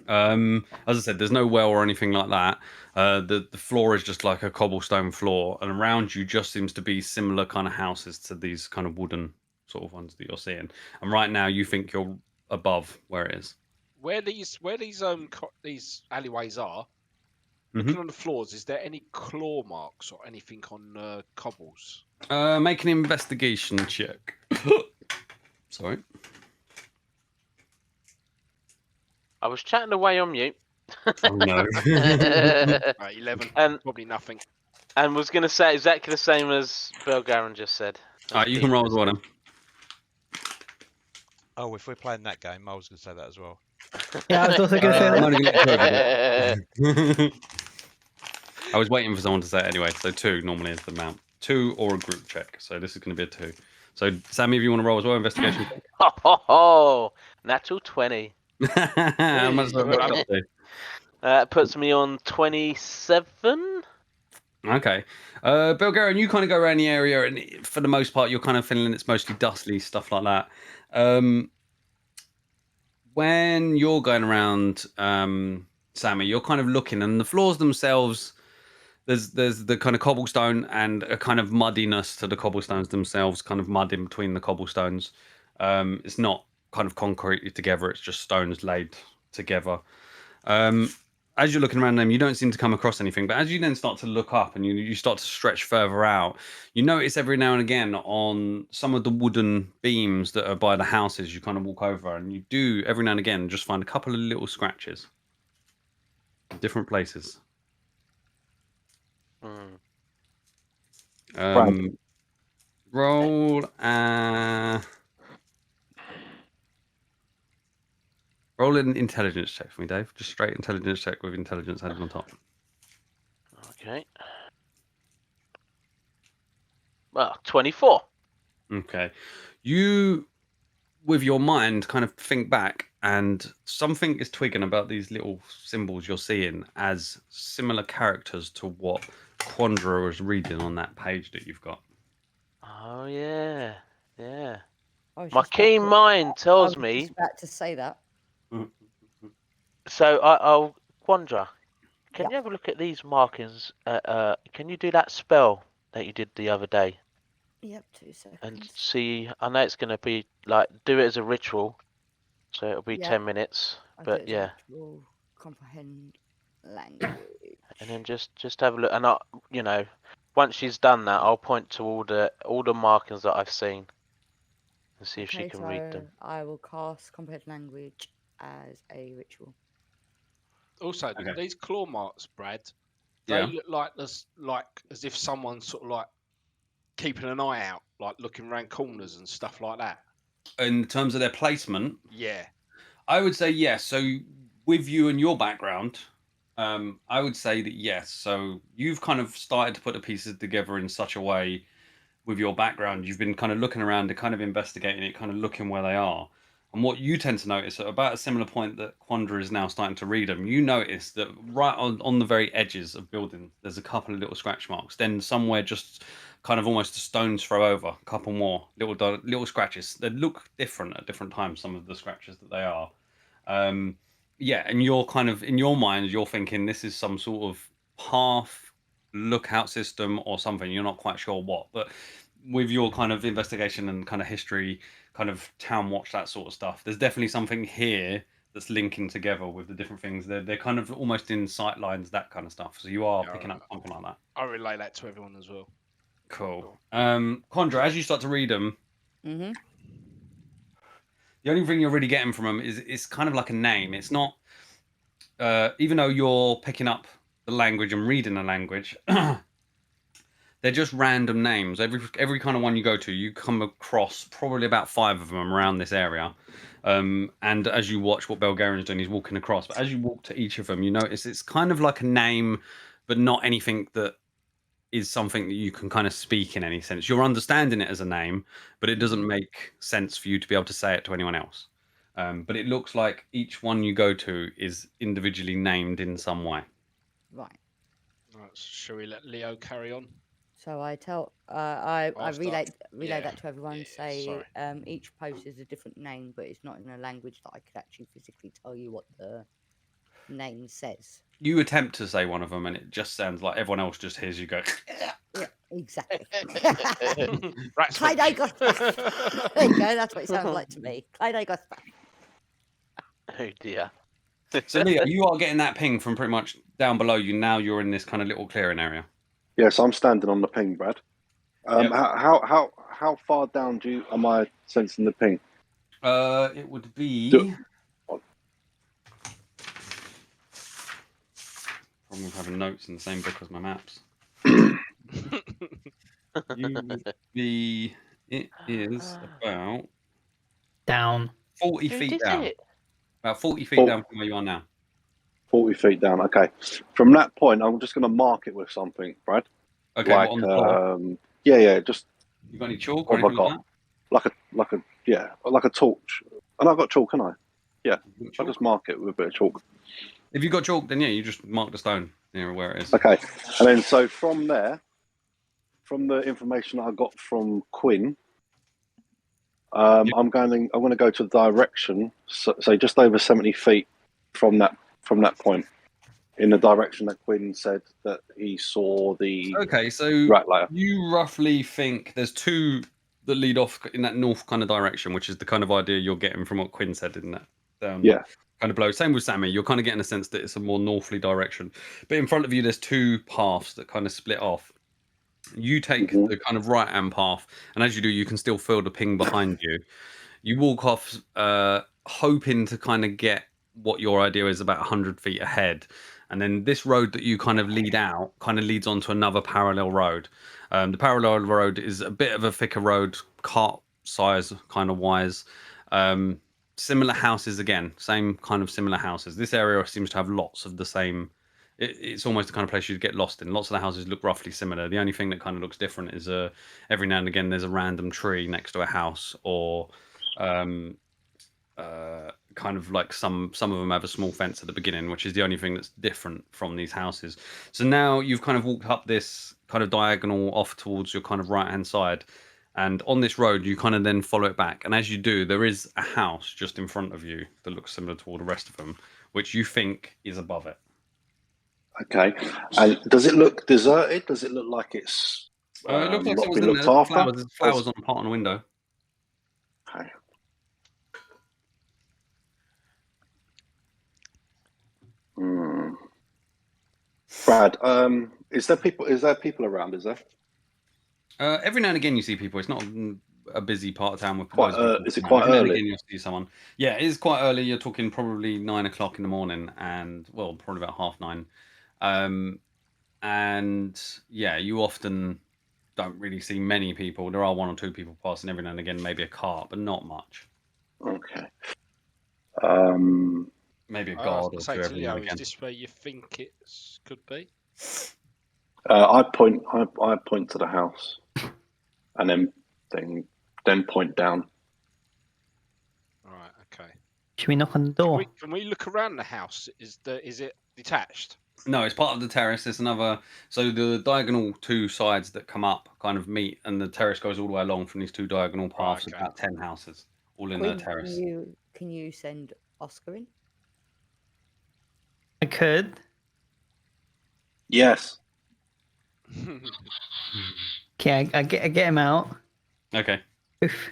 As I said, there's no well or anything like that. The floor is just like a cobblestone floor, and around you just seems to be similar kind of houses to these kind of wooden sort of ones that you're seeing. And right now, you think you're above where it is. Where these alleyways are, looking on the floors, is there any claw marks or anything on cobbles? Make an investigation check. Sorry. I was chatting away on mute. Oh no. 11. And probably nothing. And was going to say exactly the same as Belgaren just said. Alright, you can roll as well then. Oh, if we're playing that game, I was going to say that as well. Yeah, I was also going to say I'm that. only gonna let you over it. I was waiting for someone to say it anyway. So 2 normally is the amount. 2 or a group check. So this is going to be a 2. So Sammy, if you want to roll as well, investigation check. Oh, natural 20. How much does that up to? Puts me on 27. Okay. Belgarian, you kind of go around the area, and for the most part, you're kind of feeling it's mostly dustly, stuff like that. When you're going around, Sammy, you're kind of looking, and the floors themselves, there's the kind of cobblestone and a kind of muddiness to the cobblestones themselves, kind of mud in between the cobblestones. It's not kind of concretely together, it's just stones laid together. As you're looking around them, you don't seem to come across anything. But as you then start to look up and you start to stretch further out, you notice every now and again on some of the wooden beams that are by the houses, you kind of walk over, and you do every now and again just find a couple of little scratches. Different places. Roll roll an intelligence check for me, Dave. Just straight intelligence check with intelligence added on top. Okay. Well, 24. Okay. You, with your mind, kind of think back, and something is twigging about these little symbols you're seeing as similar characters to what Quandra was reading on that page that you've got. Oh, yeah. Yeah. I was My just about keen to- mind I tells was me. just about to say that. So I'll Quandra. Can Yep. you have a look at these markings? Can you do that spell that you did the other day Yep, 2 seconds. and see? I know it's going to be like do it as a ritual, so it'll be Yeah. 10 minutes. I do But it as a yeah, ritual, comprehend language. and then just have a look. And once she's done that, I'll point to all the markings that I've seen and see if she can read them. I will cast comprehend language as a ritual. Also, Okay. these claw marks, Brad, they Yeah. look like as if someone's sort of like keeping an eye out, like looking around corners and stuff like that. In terms of their placement, Yeah. I would say yes. So with you and your background, I would say that yes. So you've kind of started to put the pieces together in such a way with your background. You've been kind of looking around and kind of investigating it, kind of looking where they are. And what you tend to notice at about a similar point that Quandra is now starting to read them, you notice that right on the very edges of building, there's a couple of little scratch marks. Then somewhere just kind of almost a stone's throw over, a couple more little scratches. They look different at different times, some of the scratches that they are. Yeah, and you're kind of, in your mind, you're thinking this is some sort of half lookout system or something. You're not quite sure what, but with your kind of investigation and kind of history, kind of town watch, that sort of stuff, there's definitely something here that's linking together with the different things. They're kind of almost in sight lines, that kind of stuff. So you are picking up something like that. I relay that to everyone as well. Cool. Quandra, as you start to read them, Mm-hmm. the only thing you're really getting from them is it's kind of like a name. It's not, even though you're picking up the language and reading the language, they're just random names. Every kind of one you go to, you come across probably about 5 of them around this area. And as you watch what Belgarian's doing, he's walking across. But as you walk to each of them, you notice it's kind of like a name, but not anything that is something that you can kind of speak in any sense. You're understanding it as a name, but it doesn't make sense for you to be able to say it to anyone else. But it looks like each one you go to is individually named in some way. Right. Right, so shall we let Leo carry on? So I tell I I'll relay start. relay Yeah. that to everyone. Yeah, Say sorry. each post is a different name, but it's not in a language that I could actually physically tell you what the name says. You attempt to say one of them, and it just sounds like everyone else just hears you go. Yeah, exactly. Right, Clyde got there you go. That's what it sounds like to me. Clyde got Oh dear. So Leo, you are getting that ping from pretty much down below you. Now you're in this kind of little clearing area. Yes, I'm standing on the ping, Brad. Yep. How far down am I sensing the ping? It would be. Problem with having notes in the same book as my maps. You would be. It is about Down. 40 Who feet did down. it? About 40 feet down from where you are now. 40 feet down. Okay. From that point, I'm just going to mark it with something, Brad. Okay, Like, what, on the floor? yeah. Just. You got any chalk or What have I anything like got? Like a torch. And I've got chalk, can I? Yeah. that? I'll just mark it with a bit of chalk. If you got chalk, then yeah, you just mark the stone near where it is. Okay. And then so from there, from the information that I got from Quinn, I'm going to go to the direction, so just over 70 feet from that point, in the direction that Quinn said that he saw the Okay, so rat layer. you roughly think there's two that lead off in that north kind of direction, which is the kind of idea you're getting from what Quinn said in that down Yeah. kind of below. Same with Sammy, you're kind of getting a sense that it's a more northerly direction. But in front of you, there's two paths that kind of split off. You take the kind of right hand path, and as you do, you can still feel the ping behind you. You walk off, hoping to kind of get what your idea is about 100 feet ahead. And then this road that you kind of lead out kind of leads onto another parallel road. The parallel road is a bit of a thicker road, cart size kind of wise. Similar houses again, same kind of similar houses. This area seems to have lots of the same. It's almost the kind of place you'd get lost in. Lots of the houses look roughly similar. The only thing that kind of looks different is every now and again there's a random tree next to a house, or kind of like some of them have a small fence at the beginning, which is the only thing that's different from these houses. So now you've kind of walked up this kind of diagonal off towards your kind of right hand side, and on this road you kind of then follow it back, and as you do, there is a house just in front of you that looks similar to all the rest of them, which you think is above it. Okay. And does it look deserted? Does it look like it's It looks like not someone's been in there. looked after? There's flowers on a pot on a window. Okay. Brad, is there people around? Is there? Every now and again you see people. It's not a busy part of town with Is it quite every now and early? again you'll see someone. Yeah, it is quite early. You're talking probably 9 o'clock in the morning, and well, probably about 9:30. And yeah, you often don't really see many people. There are one or two people passing every now and again, maybe a cart, but not much. Okay. Maybe a I guard or was two gonna say to every now Leo, and is again. this where you think it could be? I point to the house, and then point down. Right. Okay. Should we knock on the door? Can we look around the house? Is it detached? No, it's part of the terrace. There's another. So the diagonal two sides that come up kind of meet, and the terrace goes all the way along from these two diagonal paths. okay. About 10 houses, all in Quinn, the terrace. can you send Oscar in? I could. Yes. Okay, I get him out. Okay. Oof.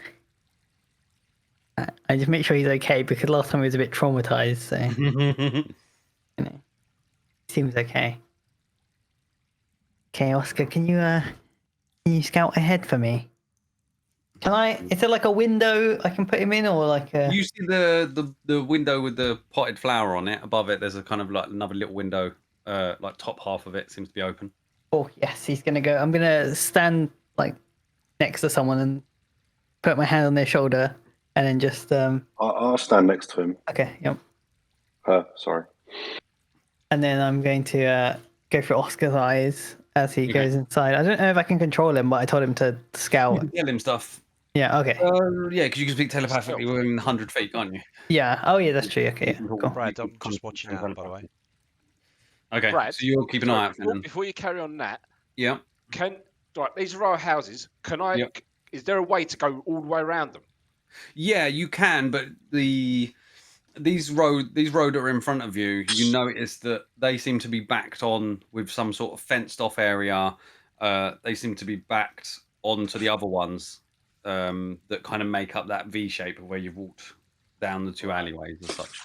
I just make sure he's okay because last time he was a bit traumatized. So you know, seems okay. Okay, Oscar, can you scout ahead for me? Can I? Is there like a window I can put him in, or like a? You see the window with the potted flower on it. Above it, there's a kind of like another little window. Like top half of it seems to be open. Oh yes, he's gonna go. I'm gonna stand like next to someone and put my hand on their shoulder, and then just I'll stand next to him. Okay, yep. Sorry. And then I'm going to go for Oscar's eyes as he Okay. goes inside. I don't know if I can control him, but I told him to You scout. can tell him stuff. Yeah. Okay. Yeah, because you can speak telepathically within 100 feet, can't you? Yeah. Oh, yeah. That's true. Okay. You Yeah, can talk- cool. you Brad, can I'm kind just of watching talk out, by the way. telepathically. Okay, Brad, so you'll keep an eye out for before, them. before you carry on that, Yeah. these are our houses. Can I? Yep. Is there a way to go all the way around them? Yeah, you can, but these road that are in front of you, you notice that they seem to be backed on with some sort of fenced off area. They seem to be backed onto the other ones that kind of make up that V shape of where you've walked down the two alleyways and such.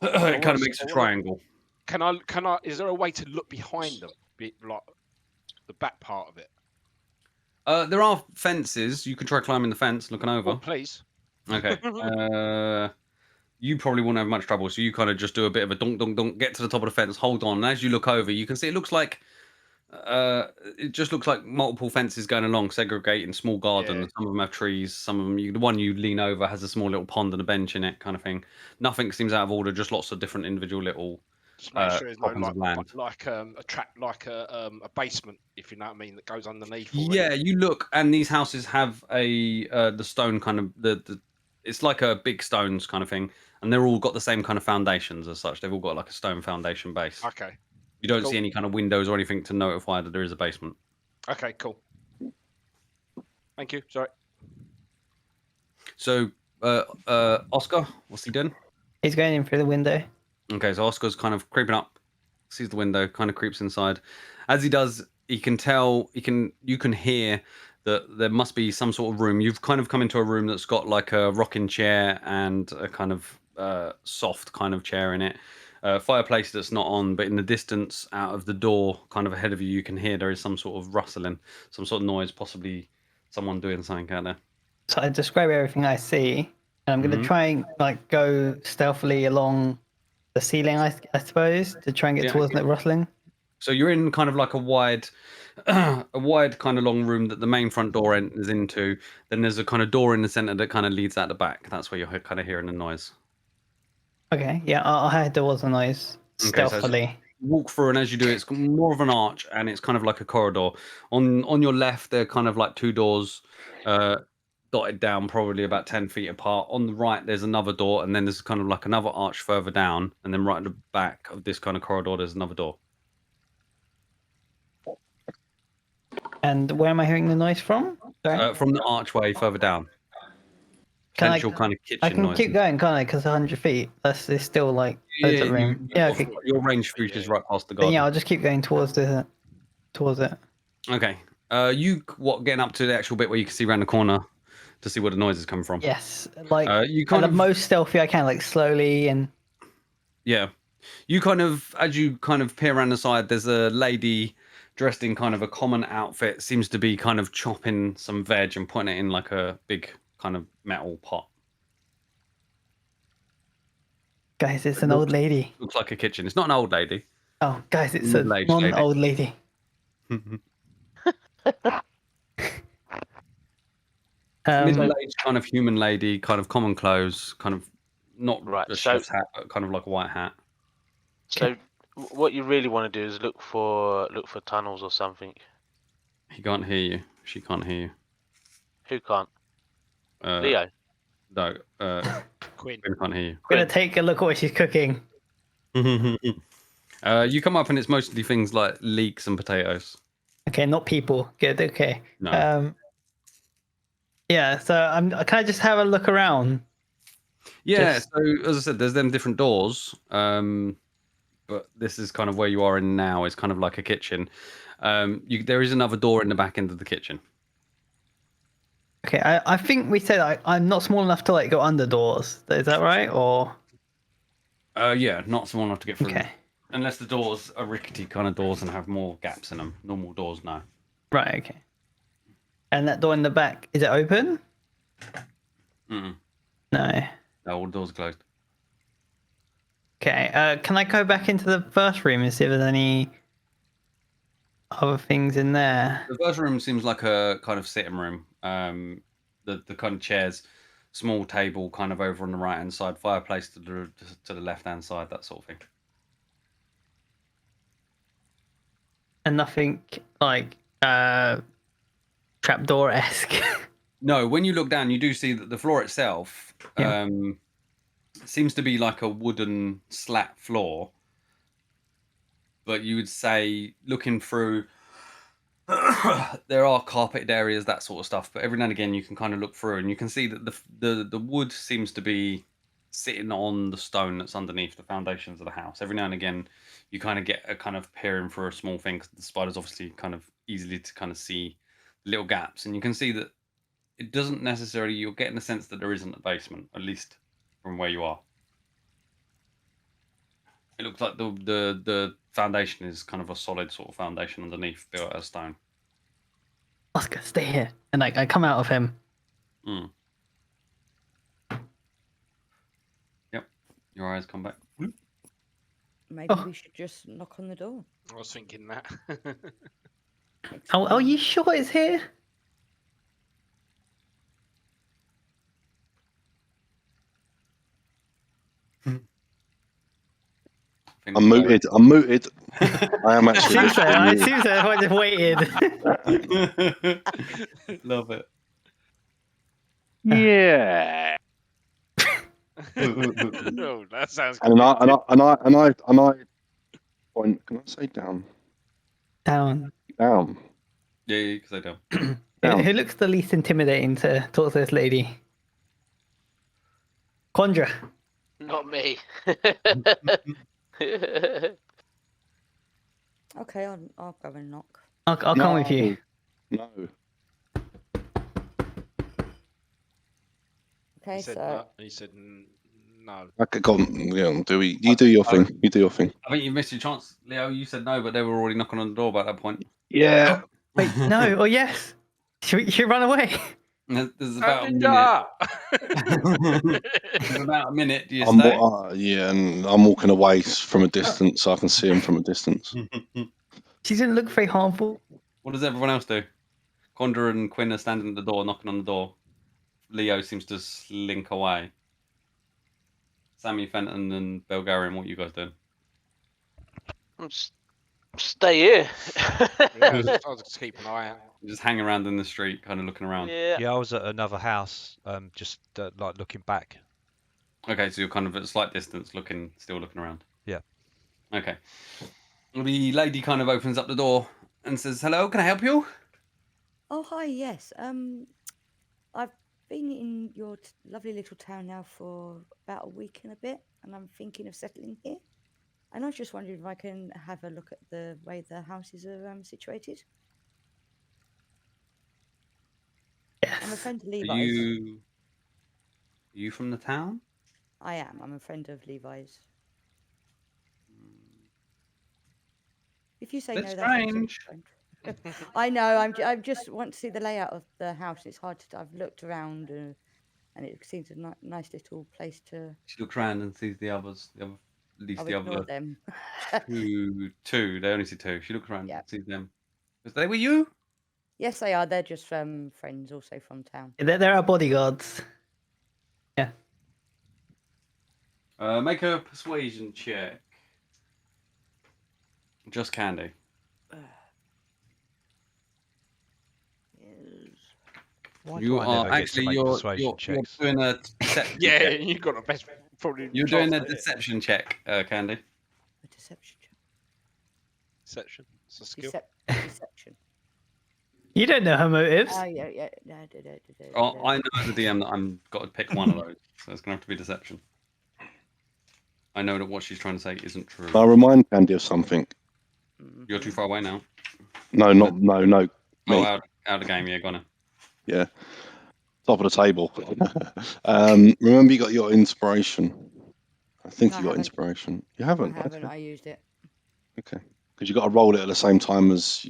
It kind of makes a triangle. Can I? Is there a way to look behind them, like the back part of it? There are fences. You can try climbing the fence, looking over. Oh, please. Okay. You probably won't have much trouble. So you kind of just do a bit of a dunk, dunk, dunk, get to the top of the fence, hold on. And as you look over, you can see it just looks like multiple fences going along, segregating small gardens. Yeah. Some of them have trees. Some of them, the one you lean over has a small little pond and a bench in it, kind of thing. Nothing seems out of order. Just lots of different individual little Just make sure there's no pockets of land. like a trap, like a basement, if you know what I mean, that goes underneath. Yeah, you look, and these houses have the stone kind of it's like a big stones kind of thing, and they're all got the same kind of foundations as such. They've all got like a stone foundation base. Okay. You don't Cool. see any kind of windows or anything to notify that there is a basement. Okay, cool. Thank you. Sorry. So, Oscar, what's he doing? He's going in through the window. Okay, so Oscar's kind of creeping up, sees the window, kind of creeps inside. As he does, you can hear that there must be some sort of room. You've kind of come into a room that's got like a rocking chair and a kind of soft kind of chair in it. Fireplace that's not on, but in the distance out of the door, kind of ahead of you, you can hear there is some sort of rustling, some sort of noise, possibly someone doing something out there. So I describe everything I see, and I'm going to try and like go stealthily along the ceiling, I suppose, to try and get towards that rustling. So you're in kind of like a wide kind of long room that the main front door enters into. Then there's a kind of door in the center that kind of leads out the back. That's where you're kind of hearing the noise. Okay, yeah, I'll head towards the noise stealthily. So walk through, and as you do, it's more of an arch, and it's kind of like a corridor. On your left, there are kind of like two doors dotted down, probably about 10 feet apart. On the right, there's another door, and then there's kind of like another arch further down, and then right at the back of this kind of corridor, there's another door. And where am I hearing the noise from? Sorry? From the archway further down. Potential kind of kitchen I can noise. keep going, can't I? Because 100 feet, it's still like loads of room. Okay. Your range reaches right past the garden. Then yeah, I'll just keep going towards it. Okay. Getting up to the actual bit where you can see around the corner to see where the noise is coming from? Yes, like you the most stealthy I can, like slowly and. Yeah, you kind of, as you kind of peer around the side, there's a lady dressed in kind of a common outfit, seems to be kind of chopping some veg and putting it in like a big kind of metal pot. Guys, it's an old lady. Looks like a kitchen. It's not an old lady. Oh, guys, it's a Middle-aged non-old lady. Middle-aged kind of human lady, kind of common clothes, kind of not Right, a so- chef's hat, but kind of like a white hat. So what you really want to do is look for tunnels or something. He can't hear you. She can't hear you. Who can't? Uh, Leo. No, Quinn. Quinn can't hear you. I'm gonna take a look at what she's cooking. You come up and it's mostly things like leeks and potatoes. Okay, not people. Good. Okay. No. Yeah. So can I just have a look around? Yeah. So as I said, there's them different doors. But this is kind of where you are in now. It's kind of like a kitchen. There is another door in the back end of the kitchen. Okay. I think we said I'm not small enough to like go under doors. Is that right? Or. Yeah, not small enough to get through. Okay. Unless the doors are rickety kind of doors and have more gaps in them. Normal doors, no. Right. Okay. And that door in the back, is it open? Mm-mm. No. No, all the doors are closed. Okay. Can I go back into the first room and see if there's any other things in there? The first room seems like a kind of sitting room. The kind of chairs, small table kind of over on the right hand side, fireplace to the left hand side, that sort of thing. and nothing like trapdoor esque. No, when you look down, you do see that the floor itself Yeah. seems to be like a wooden slat floor. But you would say, looking through, there are carpeted areas, that sort of stuff. But every now and again, you can kind of look through, and you can see that the wood seems to be sitting on the stone that's underneath the foundations of the house. Every now and again, you kind of get a kind of peering for a small thing, 'cause the spider's obviously kind of easily to kind of see little gaps, and you can see that it doesn't necessarily. You're getting the sense that there isn't a basement, at least from where you are. It looks like the foundation is kind of a solid sort of foundation underneath, built out of stone. Oscar, stay here, and like I come out of him. Mm. Yep, your eyes come back. Maybe we should just knock on the door. I was thinking that. Oh, are you sure it's here? I'm muted. I'm muted. I am actually. Seems so. I listening. seems so. I just waited. Love it. Yeah. Oh, that sounds good. And I point. Can I say down? Down. Down. Yeah, you can say down. Down. Who looks the least intimidating to talk to this lady? Condra. Not me. Okay, I'll go and knock. I'll come with you. No. Okay, He said so no. He said no. Okay, go on. Yeah, you do your thing. You do your thing. I think you missed your chance, Leo. You said no, but they were already knocking on the door by that point. Yeah. Wait, no or yes? Should we run away? There's about a minute. Yeah. There's about a minute. Do you I'm stay? yeah, and I'm walking away from a distance, so I can see him from a distance. She didn't look very harmful. What does everyone else do? Condra and Quinn are standing at the door, knocking on the door. Leo seems to slink away. Sammy, Fenton, and Belgarian, what are you guys doing? Stay here. Yeah, I'll just keep an eye out. Just hang around in the street, kind of looking around. Yeah. Yeah, I was at another house, just like looking back. Okay, so you're kind of at a slight distance, still looking around. Yeah. Okay. The lady kind of opens up the door and says, "Hello, can I help you?" Oh, hi, yes. I've been in your lovely little town now for about a week and a bit, and I'm thinking of settling here. And I was just wondering if I can have a look at the way the houses are situated. I'm a friend of Are Levi's. you from the town? I am. I'm a friend of Levi's. If you say That's no, that's absolutely strange. fine. I know. I just want to see the layout of the house. It's hard to. I've looked around, and it seems a nice little place to. She looks around and sees the others. At least I'll the ignore other them. two. They only see two. She looks around Yeah. and sees them. Is they with you? Yes, they are. They're just friends, also from town. There are bodyguards. Yeah. Make a persuasion check. Just Candy. Why You do I are never get to actually make you're persuasion checks? doing a deception Yeah, check. you got the best. Probably. You're doing a chance to hit. deception check, Candy. A deception. Deception. It's a skill. Deception. You don't know her motives. Oh yeah. Oh, I know as a DM that I'm got to pick one of those, so it's gonna have to be deception. I know that what she's trying to say isn't true. I remind Candy of something. You're too far away now. No. Me. Oh, out of the game. Yeah, gone. Yeah. Top of the table. Remember, you got your inspiration. I think No, you I got haven't. inspiration. You haven't. I haven't. Okay. I used it. Okay. Because you got to roll it at the same time as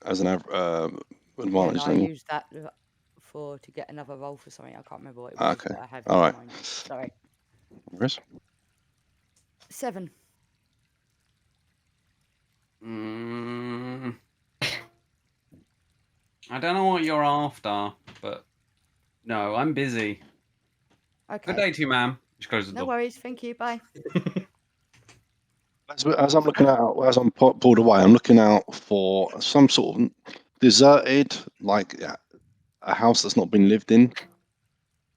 an advantage. Yeah, no, I don't you? used that to get another roll for something. I can't remember what it Ah, was. okay. But I have it All in right. mind. Sorry. Chris? 7. I don't know what you're after, but no, I'm busy. Okay. Good day to you, ma'am. She closes the No door. worries. Thank you. Bye. As I'm looking out, as I'm pulled away, I'm looking out for some sort of deserted, like a house that's not been lived in.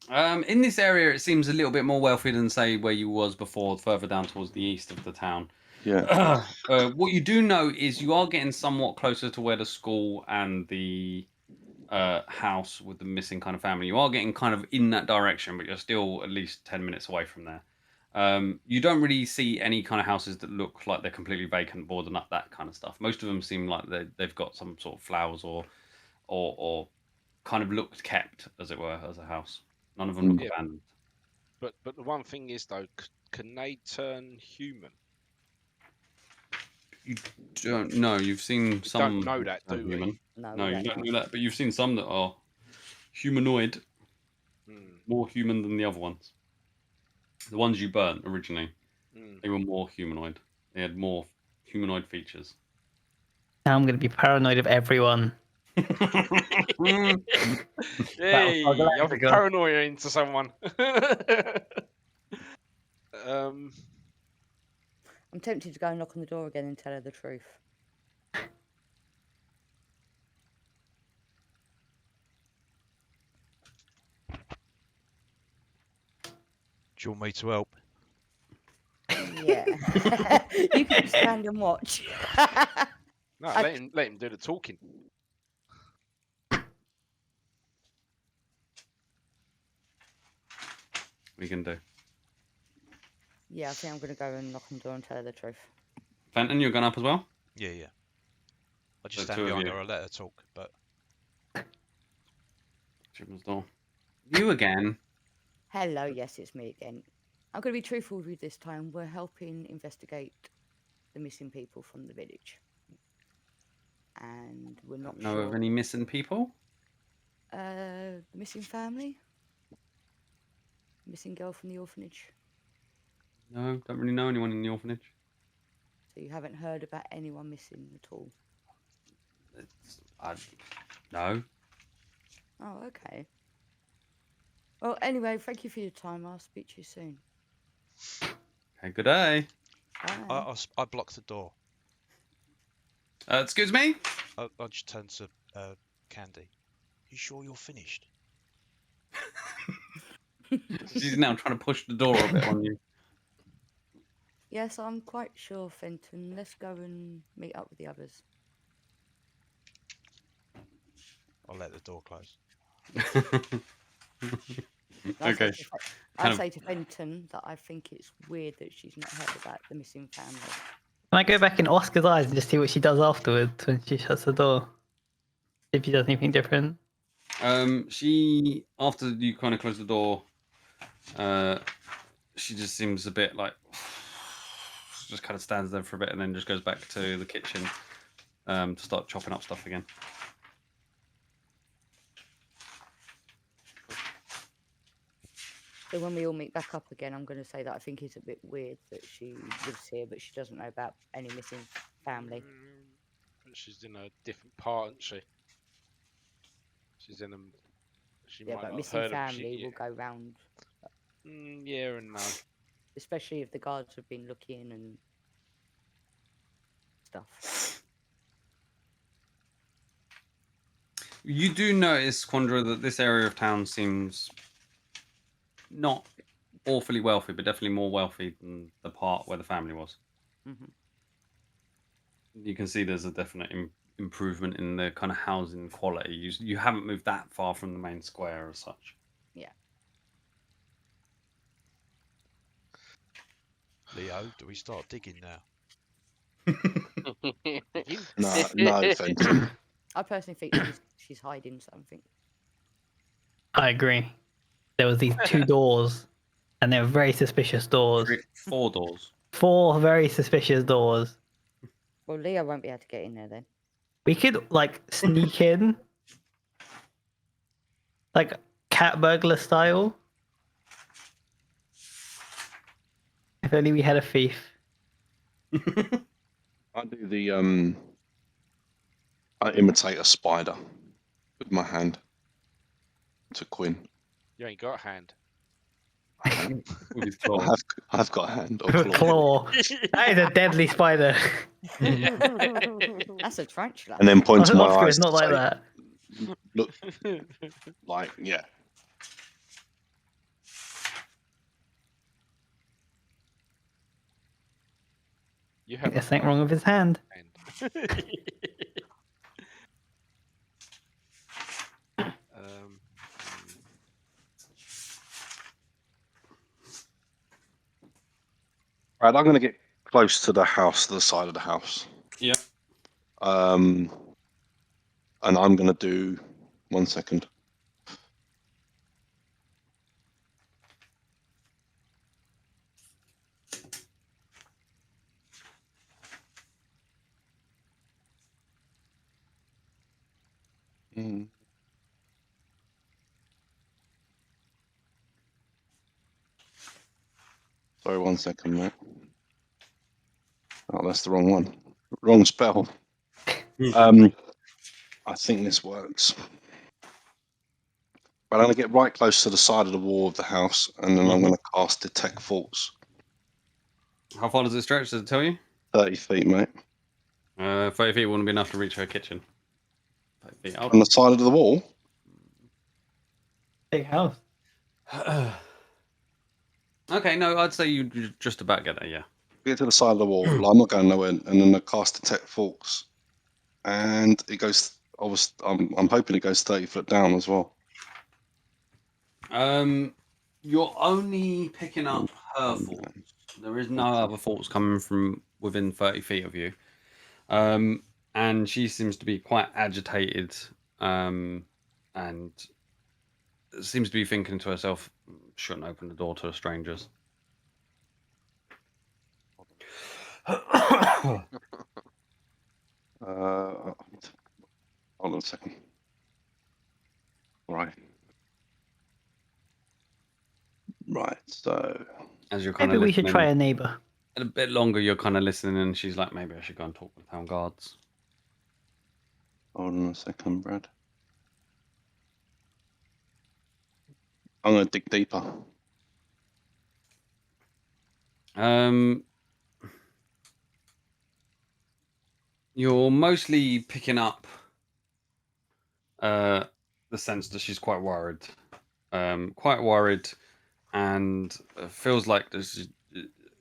In this area, it seems a little bit more wealthy than, say, where you was before, further down towards the east of the town. Yeah. What you do know is you are getting somewhat closer to where the school and the house with the missing kind of family. You are getting kind of in that direction, but you're still at least 10 minutes away from there. You don't really see any kind of houses that look like they're completely vacant, boarded up, that kind of stuff. Most of them seem like they've got some sort of flowers or kind of looked kept, as it were, as a house. None of them look Yeah. abandoned. But the one thing is though, can they turn human? You don't know. You've seen We some don't know that, that are do we? human. No, No, we you don't don't know. know that, but you've seen some that are humanoid, more human than the other ones. The ones you burnt originally, they were more humanoid. They had more humanoid features. Now I'm going to be paranoid of everyone. Hey, our I'm Galactica. paranoia into someone. I'm tempted to go and knock on the door again and tell her the truth. Do you want me to help? Yeah. You can just stand and watch. No, let him do the talking. We can do. Yeah, I think I'm going to go and knock on the door and tell her the truth. Fenton, you're going up as well? Yeah, yeah. I just The stand two of behind you. her. I let her talk, but Chipman's door. You again? Hello, yes, it's me again. I'm going to be truthful with you this time. We're helping investigate the missing people from the village. And we're not Know sure. of any missing people? The missing family? Missing girl from the orphanage? No, don't really know anyone in the orphanage. So you haven't heard about anyone missing at all? No. Oh, okay. Well, anyway, thank you for your time. I'll speak to you soon. Okay, good day. Bye. I blocked the door. Excuse me? I just turned to Candy. You sure you're finished? She's now trying to push the door a bit on you. Yes, I'm quite sure, Fenton. Let's go and meet up with the others. I'll let the door close. Okay. I'll say to Fenton that I think it's weird that she's not heard about the missing family. Can I go back in Oscar's eyes and just see what she does afterwards when she shuts the door? If she does anything different. She, after you kind of close the door, she just seems a bit like, just kind of stands there for a bit and then just goes back to the kitchen to start chopping up stuff again. So when we all meet back up again, I'm going to say that I think it's a bit weird that she lives here, but she doesn't know about any missing family. She's in a different part, isn't she? She's in a. She Yeah, might but not missing have heard family of. will go round. Yeah and no. Especially if the guards have been looking and stuff. You do notice, Quandra, that this area of town seems not awfully wealthy, but definitely more wealthy than the part where the family was. Mm-hmm. You can see there's a definite improvement in the kind of housing quality. You haven't moved that far from the main square as such. Yeah. Leo, do we start digging now? No, Fenton. I personally think she's hiding something. I agree. There was these two doors, and they were very suspicious doors. 4 doors. 4 very suspicious doors. Well, Leo won't be able to get in there then. We could like sneak in, like cat burglar style. If only we had a thief. I do the I imitate a spider with my hand to Quinn. You ain't got a hand. With his I claw. have, I've got a hand or With a claw. claw. That is a deadly spider. That's a tarantula. And then point to my Oscar eyes is not to like say, that. look, like, yeah. You have There's something wrong with his hand. Right, I'm going to get close to the house, to the side of the house. Yep. And I'm going to do 1 second. Sorry, 1 second, mate. Oh, that's the wrong one. Wrong spell. I think this works. But I'm going to get right close to the side of the wall of the house, and then I'm going to cast Detect Faults. How far does it stretch? Does it tell you? 30 feet, mate. 30 feet wouldn't be enough to reach her kitchen. 30 feet. On the side of the wall? Big house. Okay, no, I'd say you just about get there, yeah. Get to the side of the wall. Well, I'm not going nowhere, and then I cast Detect Faults. And it goes, I'm hoping it goes 30 foot down as well. You're only picking up her faults. There is no other faults coming from within 30 feet of you. And she seems to be quite agitated, and seems to be thinking to herself, shouldn't open the door to strangers. Hold on a second. Right. Right, so... As you're kind Maybe of we should try a neighbour. A bit longer, you're kind of listening, and she's like, maybe I should go and talk with the town guards. Hold on a second, Brad. I'm going to dig deeper. You're mostly picking up the sense that she's quite worried. And feels like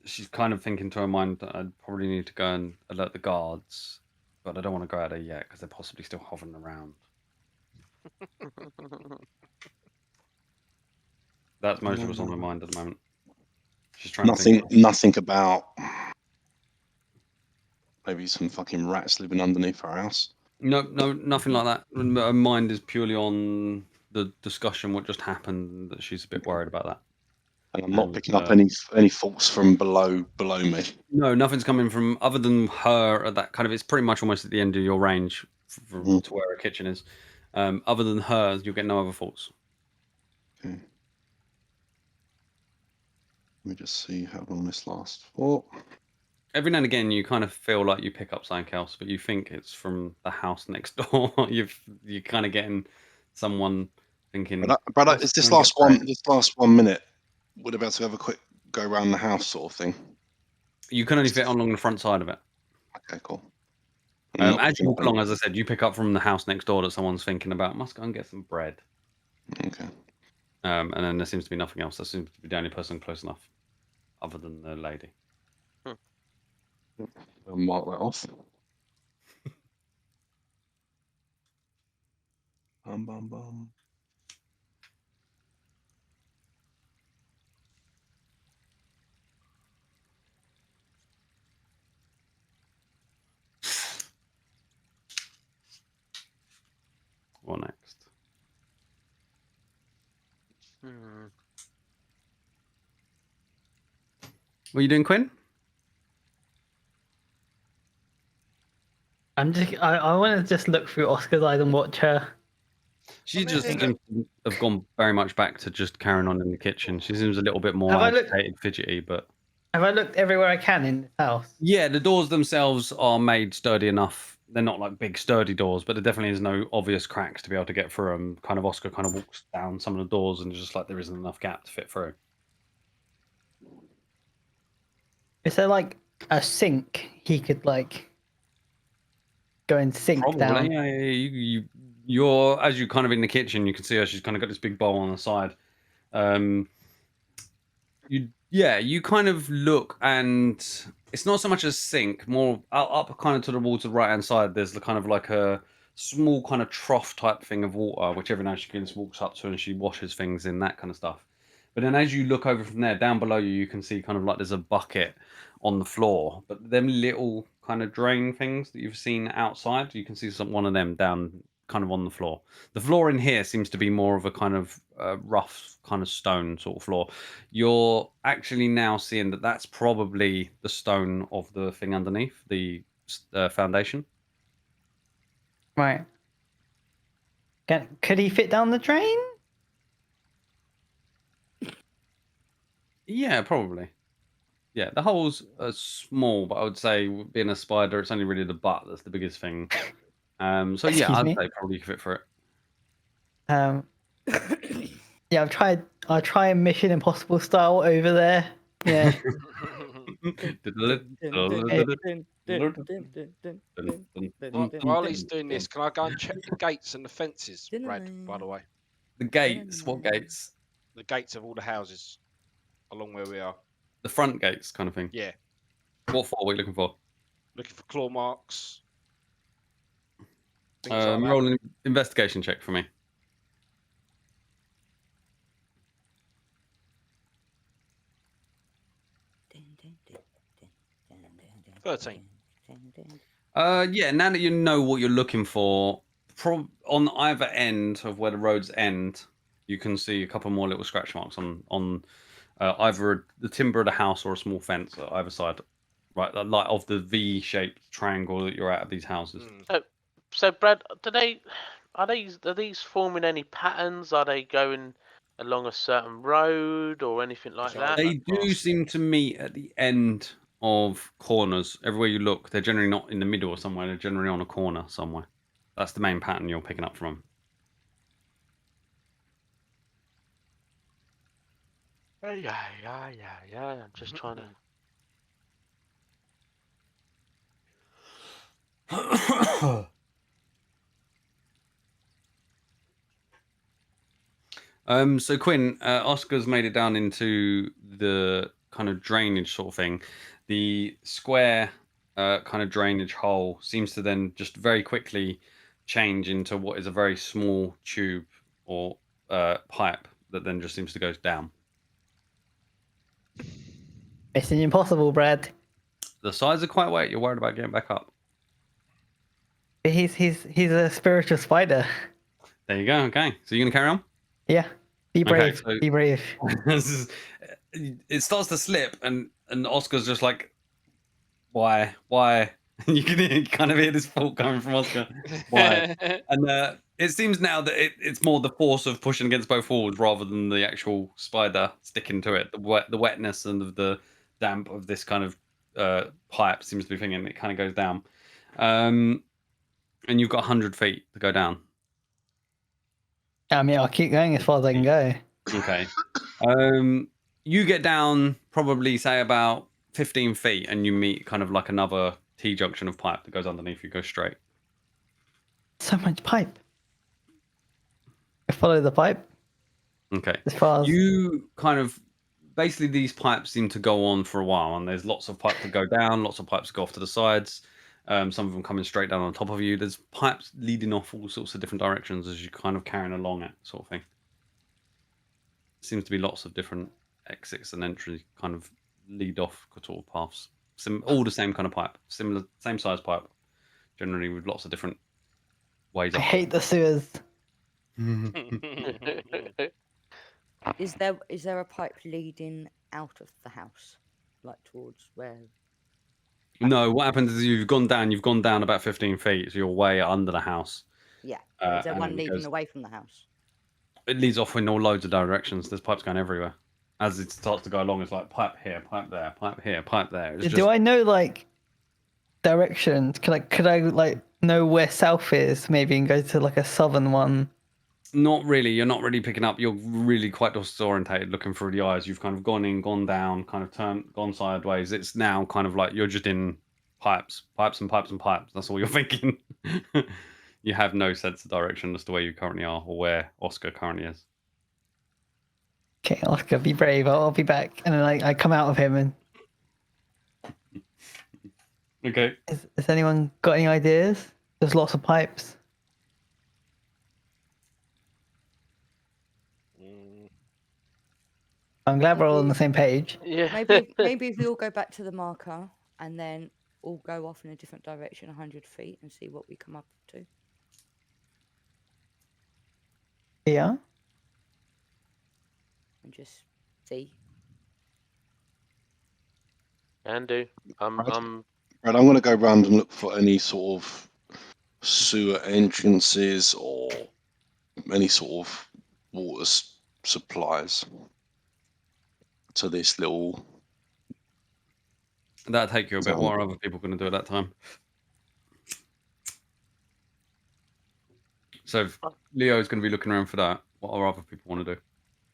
she's kind of thinking to her mind that I'd probably need to go and alert the guards, but I don't want to go out there yet because they're possibly still hovering around. That's mostly what's on her mind at the moment. She's trying to think. Nothing about maybe some fucking rats living underneath our house. No, nothing like that. Her mind is purely on the discussion, what just happened. That she's a bit worried about that. And I'm not picking up any faults from below me. No, nothing's coming from other than her at that kind of. It's pretty much almost at the end of your range to where her kitchen is. Other than her, you'll get no other faults. Okay. Let me just see how long this lasts for. Every now and again, you kind of feel like you pick up something else, but you think it's from the house next door. You're kind of getting someone thinking. But is this last 1 minute? Would about to have a quick go around the house sort of thing? You can only fit along the front side of it. Okay, cool. As you walk along, as I said, you pick up from the house next door that someone's thinking about. Must go and get some bread. Okay. And then there seems to be nothing else. That seems to be the only person close enough, other than the lady. I'll mark that off. Bum. What next? What are you doing, Quinn? I want to just look through Oscar's eyes and watch her. She just seems to have gone very much back to just carrying on in the kitchen. She seems a little bit more agitated, fidgety, but... Have I looked everywhere I can in the house? Yeah, the doors themselves are made sturdy enough. They're not like big sturdy doors, but there definitely is no obvious cracks to be able to get through them. Kind of Oscar kind of walks down some of the doors and just like there isn't enough gap to fit through. Is there like a sink he could like go and sink Probably. down? Yeah, you're as you kind of in the kitchen. You can see her. She's kind of got this big bowl on the side. You kind of look, and it's not so much a sink, more up kind of to the wall to the right hand side. There's the kind of like a small kind of trough type thing of water, which every now and she walks up to and she washes things in, that kind of stuff. But then as you look over from there, down below you, you can see kind of like there's a bucket on the floor. But them little kind of drain things that you've seen outside, you can see one of them down kind of on the floor. The floor in here seems to be more of a kind of rough kind of stone sort of floor. You're actually now seeing that that's probably the stone of the thing underneath the foundation. Right. Could he fit down the drain? Yeah, probably. Yeah, the holes are small, but I would say being a spider, it's only really the butt that's the biggest thing. So yeah, Excuse I'd me? say probably you could fit for it. Yeah, I'll try Mission Impossible style over there. Yeah. While he's doing this, can I go and check the gates and the fences, Brad? By the way, The gates? What gates? the gates of all the houses along where we are. The front gates kind of thing? Yeah. What for? What are you looking for? Looking for claw marks. Things like that. Roll an investigation check for me. $13. Yeah, now that you know what you're looking for, on either end of where the roads end, you can see a couple more little scratch marks on either the timber of the house or a small fence at either side, right? Like of the V-shaped triangle that you're at of these houses. So Brad, are these forming any patterns? Are they going along a certain road or anything like that? They do seem to meet at the end of corners. Everywhere you look, they're generally not in the middle or somewhere. They're generally on a corner somewhere. That's the main pattern you're picking up from. Yeah. I'm just trying to. So Quinn, Oscar's made it down into the kind of drainage sort of thing. The square kind of drainage hole seems to then just very quickly change into what is a very small tube or pipe that then just seems to go down. Mission Impossible, Brad. The sides are quite wet. You're worried about getting back up. He's a spiritual spider. There you go. Okay, so you're gonna carry on. Yeah. Be brave. Okay, so- Be brave. It starts to slip, and Oscar's just like, why? And you can kind of hear this thought coming from Oscar. Why? And it seems now that it's more the force of pushing against both walls rather than the actual spider sticking to it. The wetness and the damp of this kind of pipe seems to be thinking it kind of goes down. And you've got 100 feet to go down. I mean, I'll keep going as far as I can go. Okay. You get down probably say about 15 feet and you meet kind of like another T-junction of pipe that goes underneath you, go straight. So much pipe. I follow the pipe. Okay. As far as You kind of basically these pipes seem to go on for a while, and there's lots of pipes that go down, lots of pipes go off to the sides. Some of them coming straight down on top of you. There's pipes leading off all sorts of different directions as you're kind of carrying along it, sort of thing. Seems to be lots of different exits and entries kind of lead off sort of paths. All the same kind of pipe, similar, same size pipe, generally with lots of different ways I up. hate the sewers. Is there a pipe leading out of the house, like towards where? No, what happens is you've gone down about 15 feet, so you're way under the house. Yeah. Is there and one then it leading goes- away from the house? It leads off in all loads of directions. There's pipes going everywhere. As it starts to go along, it's like pipe here, pipe there, pipe here, pipe there. It's Do I know like directions? Could I like know where south is maybe and go to like a southern one? Not really. You're not really picking up. You're really quite disorientated, looking through the eyes. You've kind of gone in, gone down, kind of gone sideways. It's now kind of like you're just in pipes, pipes and pipes and pipes. That's all you're thinking. You have no sense of direction as to where you currently are or where Oscar currently is. Okay, Oscar, be brave. I'll be back. And then I come out of him and Okay. has anyone got any ideas? There's lots of pipes. I'm glad we're all on the same page. Yeah. Maybe if we all go back to the marker and then all go off in a different direction 100 feet and see what we come up to. Yeah. And just see. Can do. Right, I'm going to go round and look for any sort of sewer entrances or any sort of water supplies to this little. That'll take you a bit. What are other people going to do at that time? So if Leo's going to be looking around for that, what are other people want to do?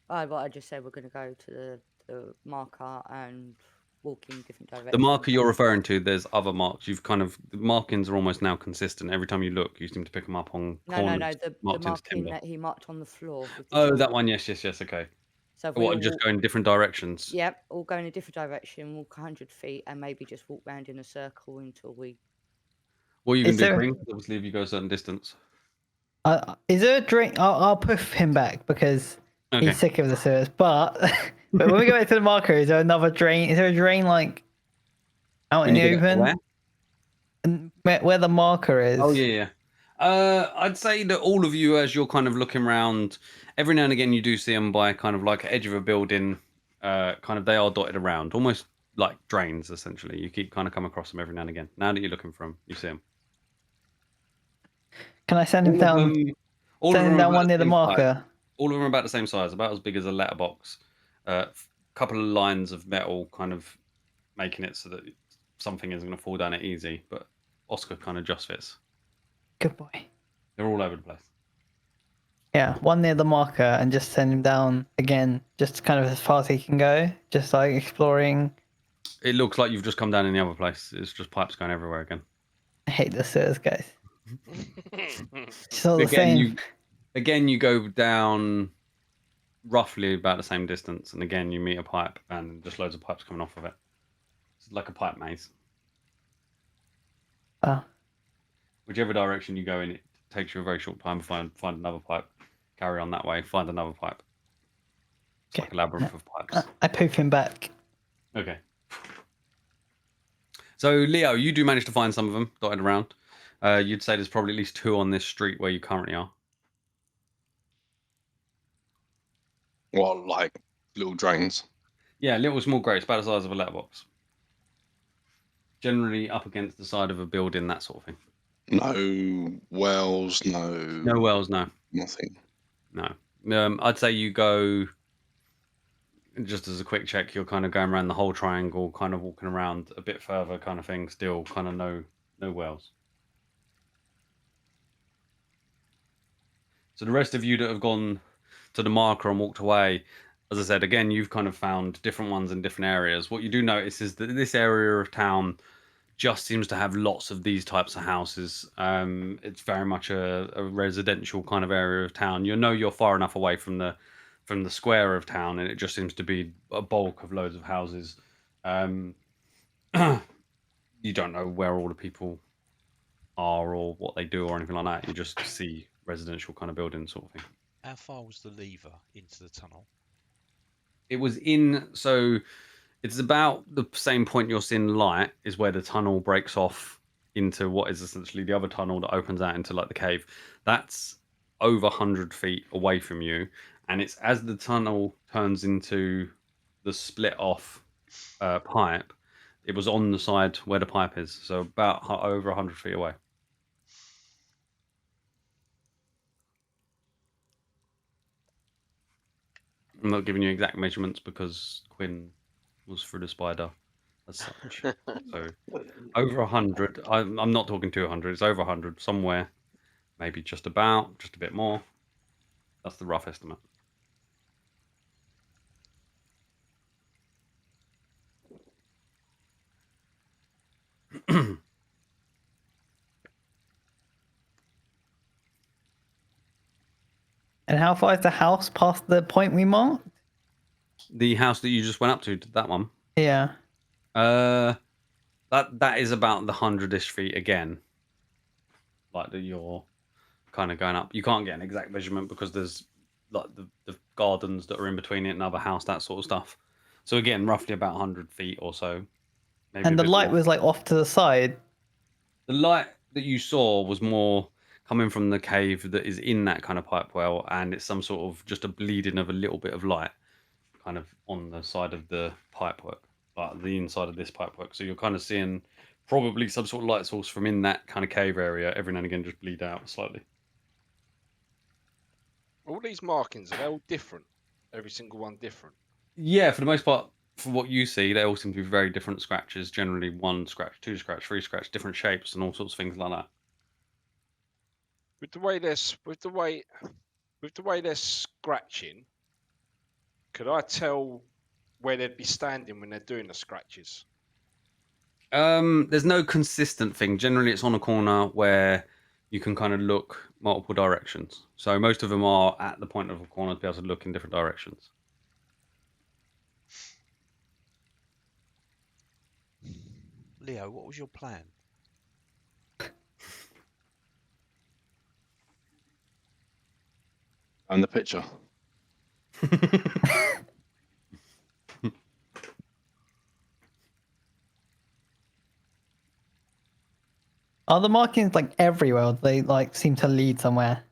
What I just said, we're going to go to the marker and walk in different directions. The marker you're referring to, there's other marks. You've kind of the markings are almost now consistent. Every time you look, you seem to pick them up on corners. No. The marking that he marked on the floor. With the Oh, children. that one. Yes. Okay. So if What? we Just walk, go in different directions. Yep, all go in a different direction, walk 100 feet, and maybe just walk round in a circle until we. What are you going Is to do, there- Green? Obviously, if you go a certain distance. Is there a drain? I'll push him back because Okay. he's sick of the sewers. But when we go back to the marker, is there another drain? Is there a drain like out When in you the go back to open? And where the marker is. Oh yeah. I'd say that all of you, as you're kind of looking around, every now and again you do see them by kind of like edge of a building. Kind of they are dotted around, almost like drains. Essentially, you keep kind of come across them every now and again. Now that you're looking for them, you see them. Can I send him down? All Send of him them are down about one the near the same size. marker. All of them are about the same size, about as big as a letterbox. Couple of lines of metal, kind of making it so that something isn't going to fall down it easy. But Oscar kind of just fits. Good boy. They're all over the place. Yeah, one near the marker and just send him down again, just kind of as far as he can go, just like exploring. It looks like you've just come down in the other place. It's just pipes going everywhere again. I hate the sewers, guys. It's all the same. Again, you go down roughly about the same distance, and again you meet a pipe, and just loads of pipes coming off of it. It's like a pipe maze. Whichever direction you go in, it takes you a very short time to find another pipe. Carry on that way, find another pipe. It's like a labyrinth of pipes. I poof him back. Okay. So Leo, you do manage to find some of them dotted around. You'd say there's probably at least 2 on this street where you currently are. Well, like little drains. Yeah, little small grates, about the size of a letterbox. Generally up against the side of a building, that sort of thing. No wells, No wells, no. nothing. No. I'd say you go, just as a quick check, you're kind of going around the whole triangle, kind of walking around a bit further kind of thing, still kind of no wells. So the rest of you that have gone to the marker and walked away, as I said, again, you've kind of found different ones in different areas. What you do notice is that this area of town just seems to have lots of these types of houses. It's very much a residential kind of area of town. You know you're far enough away from the square of town, and it just seems to be a bulk of loads of houses. You don't know where all the people are or what they do or anything like that. You just see residential kind of buildings sort of thing. How far was the lever into the tunnel? It was so it's about the same point you're seeing light is where the tunnel breaks off into what is essentially the other tunnel that opens out into like the cave. That's over 100 feet away from you, and it's as the tunnel turns into the split off pipe, it was on the side where the pipe is, so about over 100 feet away. I'm not giving you exact measurements because Quinn was through the spider as such. So over 100. I'm not talking 200. It's over 100 somewhere. Maybe just a bit more. That's the rough estimate. And how far is the house past the point we marked? The house that you just went up to, that one. Yeah. That is about the 100-ish feet again. Like that you're kind of going up. You can't get an exact measurement because there's like the gardens that are in between it, another house, that sort of stuff. So again, roughly about 100 feet or so. Maybe And a the bit light more. was like off to the side. The light that you saw was more coming from the cave that is in that kind of pipe well, and it's some sort of just a bleeding of a little bit of light kind of on the side of the pipework, like the inside of this pipework. So you're kind of seeing probably some sort of light source from in that kind of cave area every now and again just bleed out slightly. All these markings, are they all different? Every single one different? Yeah, for the most part, for what you see, they all seem to be very different scratches. Generally, 1 scratch, 2 scratch, 3 scratch, different shapes, and all sorts of things like that. With the way they're scratching, could I tell where they'd be standing when they're doing the scratches? There's no consistent thing. Generally, it's on a corner where you can kind of look multiple directions. So most of them are at the point of a corner to be able to look in different directions. Leo, what was your plan? And the picture. Are the markings like everywhere? They like seem to lead somewhere.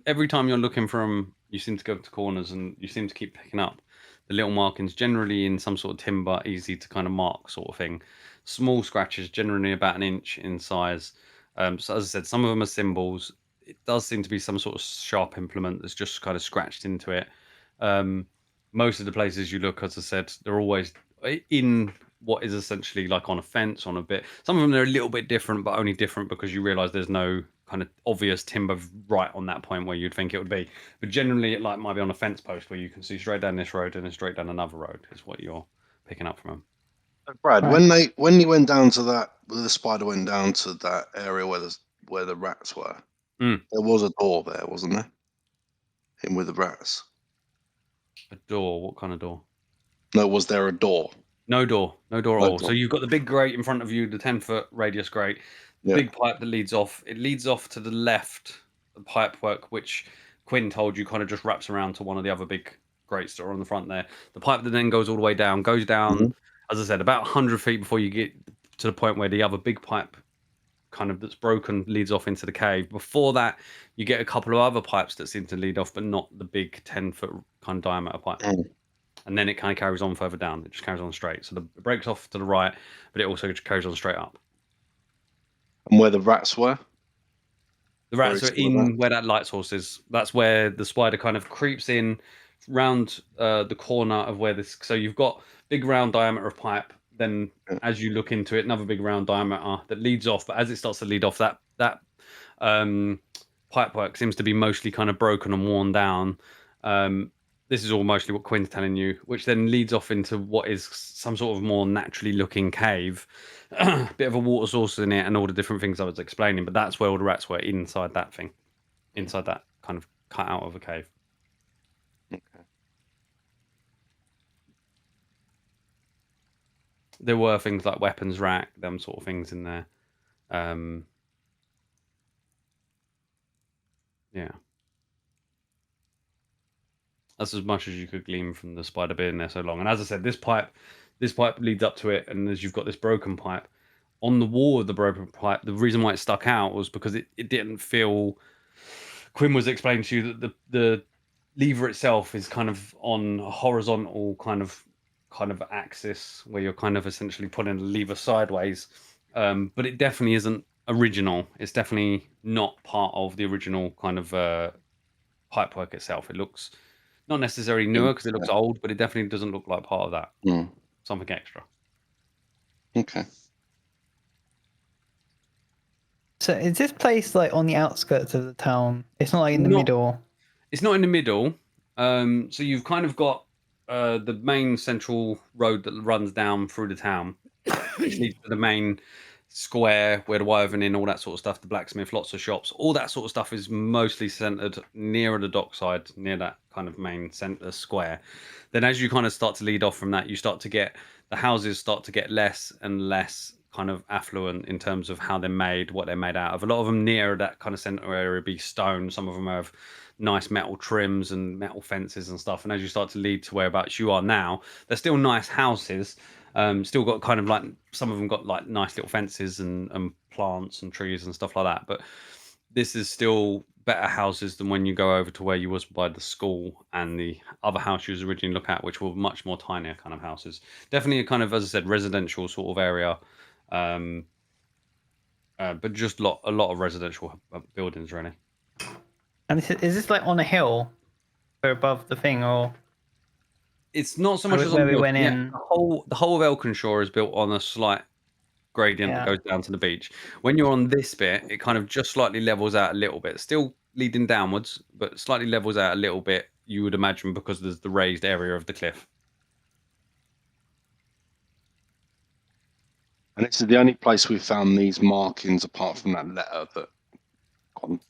Every time you're looking for them, you seem to go to corners and you seem to keep picking up the little markings, generally in some sort of timber, easy to kind of mark sort of thing. Small scratches, generally about an inch in size. So as I said, some of them are symbols. It does seem to be some sort of sharp implement that's just kind of scratched into it. Most of the places you look, as I said, they're always in what is essentially like on a fence, on a bit. Some of them they're a little bit different, but only different because you realise there's no kind of obvious timber right on that point where you'd think it would be. But generally, it like might be on a fence post where you can see straight down this road and then straight down another road. Is what you're picking up from them. Brad, Right. when you went down to that, the spider went down to that area where the rats were. There was a door there, wasn't there? In with the rats. A door? What kind of door? No, was there a door? No door. No door at No all. So door. you've got the big grate in front of you, the 10-foot radius grate, Yeah. big pipe that leads off. It leads off to the left, the pipework, which Quinn told you kind of just wraps around to one of the other big grates that are on the front there. The pipe that then goes all the way down, goes down, as I said, about 100 feet before you get to the point where the other big pipe kind of that's broken leads off into the cave. Before that, you get a couple of other pipes that seem to lead off, but not the big 10-foot kind of diameter pipe. And then it kind of carries on further down. It just carries on straight. So it breaks off to the right, but it also just carries on straight up. And where the rats were? The rats are in where that light source is. That's where the spider kind of creeps in round the corner of where this. So you've got big round diameter of pipe. Then as you look into it, another big round diameter that leads off. But as it starts to lead off, that pipework seems to be mostly kind of broken and worn down. This is all mostly what Quinn's telling you, which then leads off into what is some sort of more naturally looking cave. Bit of a water source in it and all the different things I was explaining, but that's where all the rats were, inside that thing. Inside that kind of cut out of a cave. Okay. There were things like weapons rack, them sort of things in there. Yeah. That's as much as you could glean from the spider being there so long. And as I said, this pipe leads up to it, and as you've got this broken pipe, on the wall of the broken pipe, the reason why it stuck out was because it didn't feel. Quinn was explaining to you that the lever itself is kind of on a horizontal kind of axis where you're kind of essentially putting the lever sideways. But it definitely isn't original. It's definitely not part of the original kind of pipework itself. It looks not necessarily newer because it looks old, but it definitely doesn't look like part of that. Something extra. Okay. So is this place like on the outskirts of the town? It's not like in the middle. It's not in the middle. So you've kind of got the main central road that runs down through the town, which leads to the main square where the Wyvern Inn, all that sort of stuff, the blacksmith, lots of shops, all that sort of stuff is mostly centered nearer the dockside, near that kind of main center square. Then as you kind of start to lead off from that, you start to get the houses start to get less and less kind of affluent in terms of how they're made, what they're made out of. A lot of them near that kind of center area be stone. Some of them have nice metal trims and metal fences and stuff. And as you start to lead to whereabouts you are now, they're still nice houses. Still got kind of like some of them got like nice little fences and plants and trees and stuff like that. But this is still better houses than when you go over to where you was by the school and the other house you was originally look at, which were much more tinier kind of houses. Definitely a kind of, as I said, residential sort of area. But just a lot of residential buildings, really. And is this like on a hill or above the thing, or it's not so much as where on we the went yeah, in? The whole of Elkinshaw is built on a slight gradient that goes down to the beach. When you're on this bit, it kind of just slightly levels out a little bit, still leading downwards, but slightly levels out a little bit. You would imagine because there's the raised area of the cliff. And this is the only place we've found these markings apart from that letter that.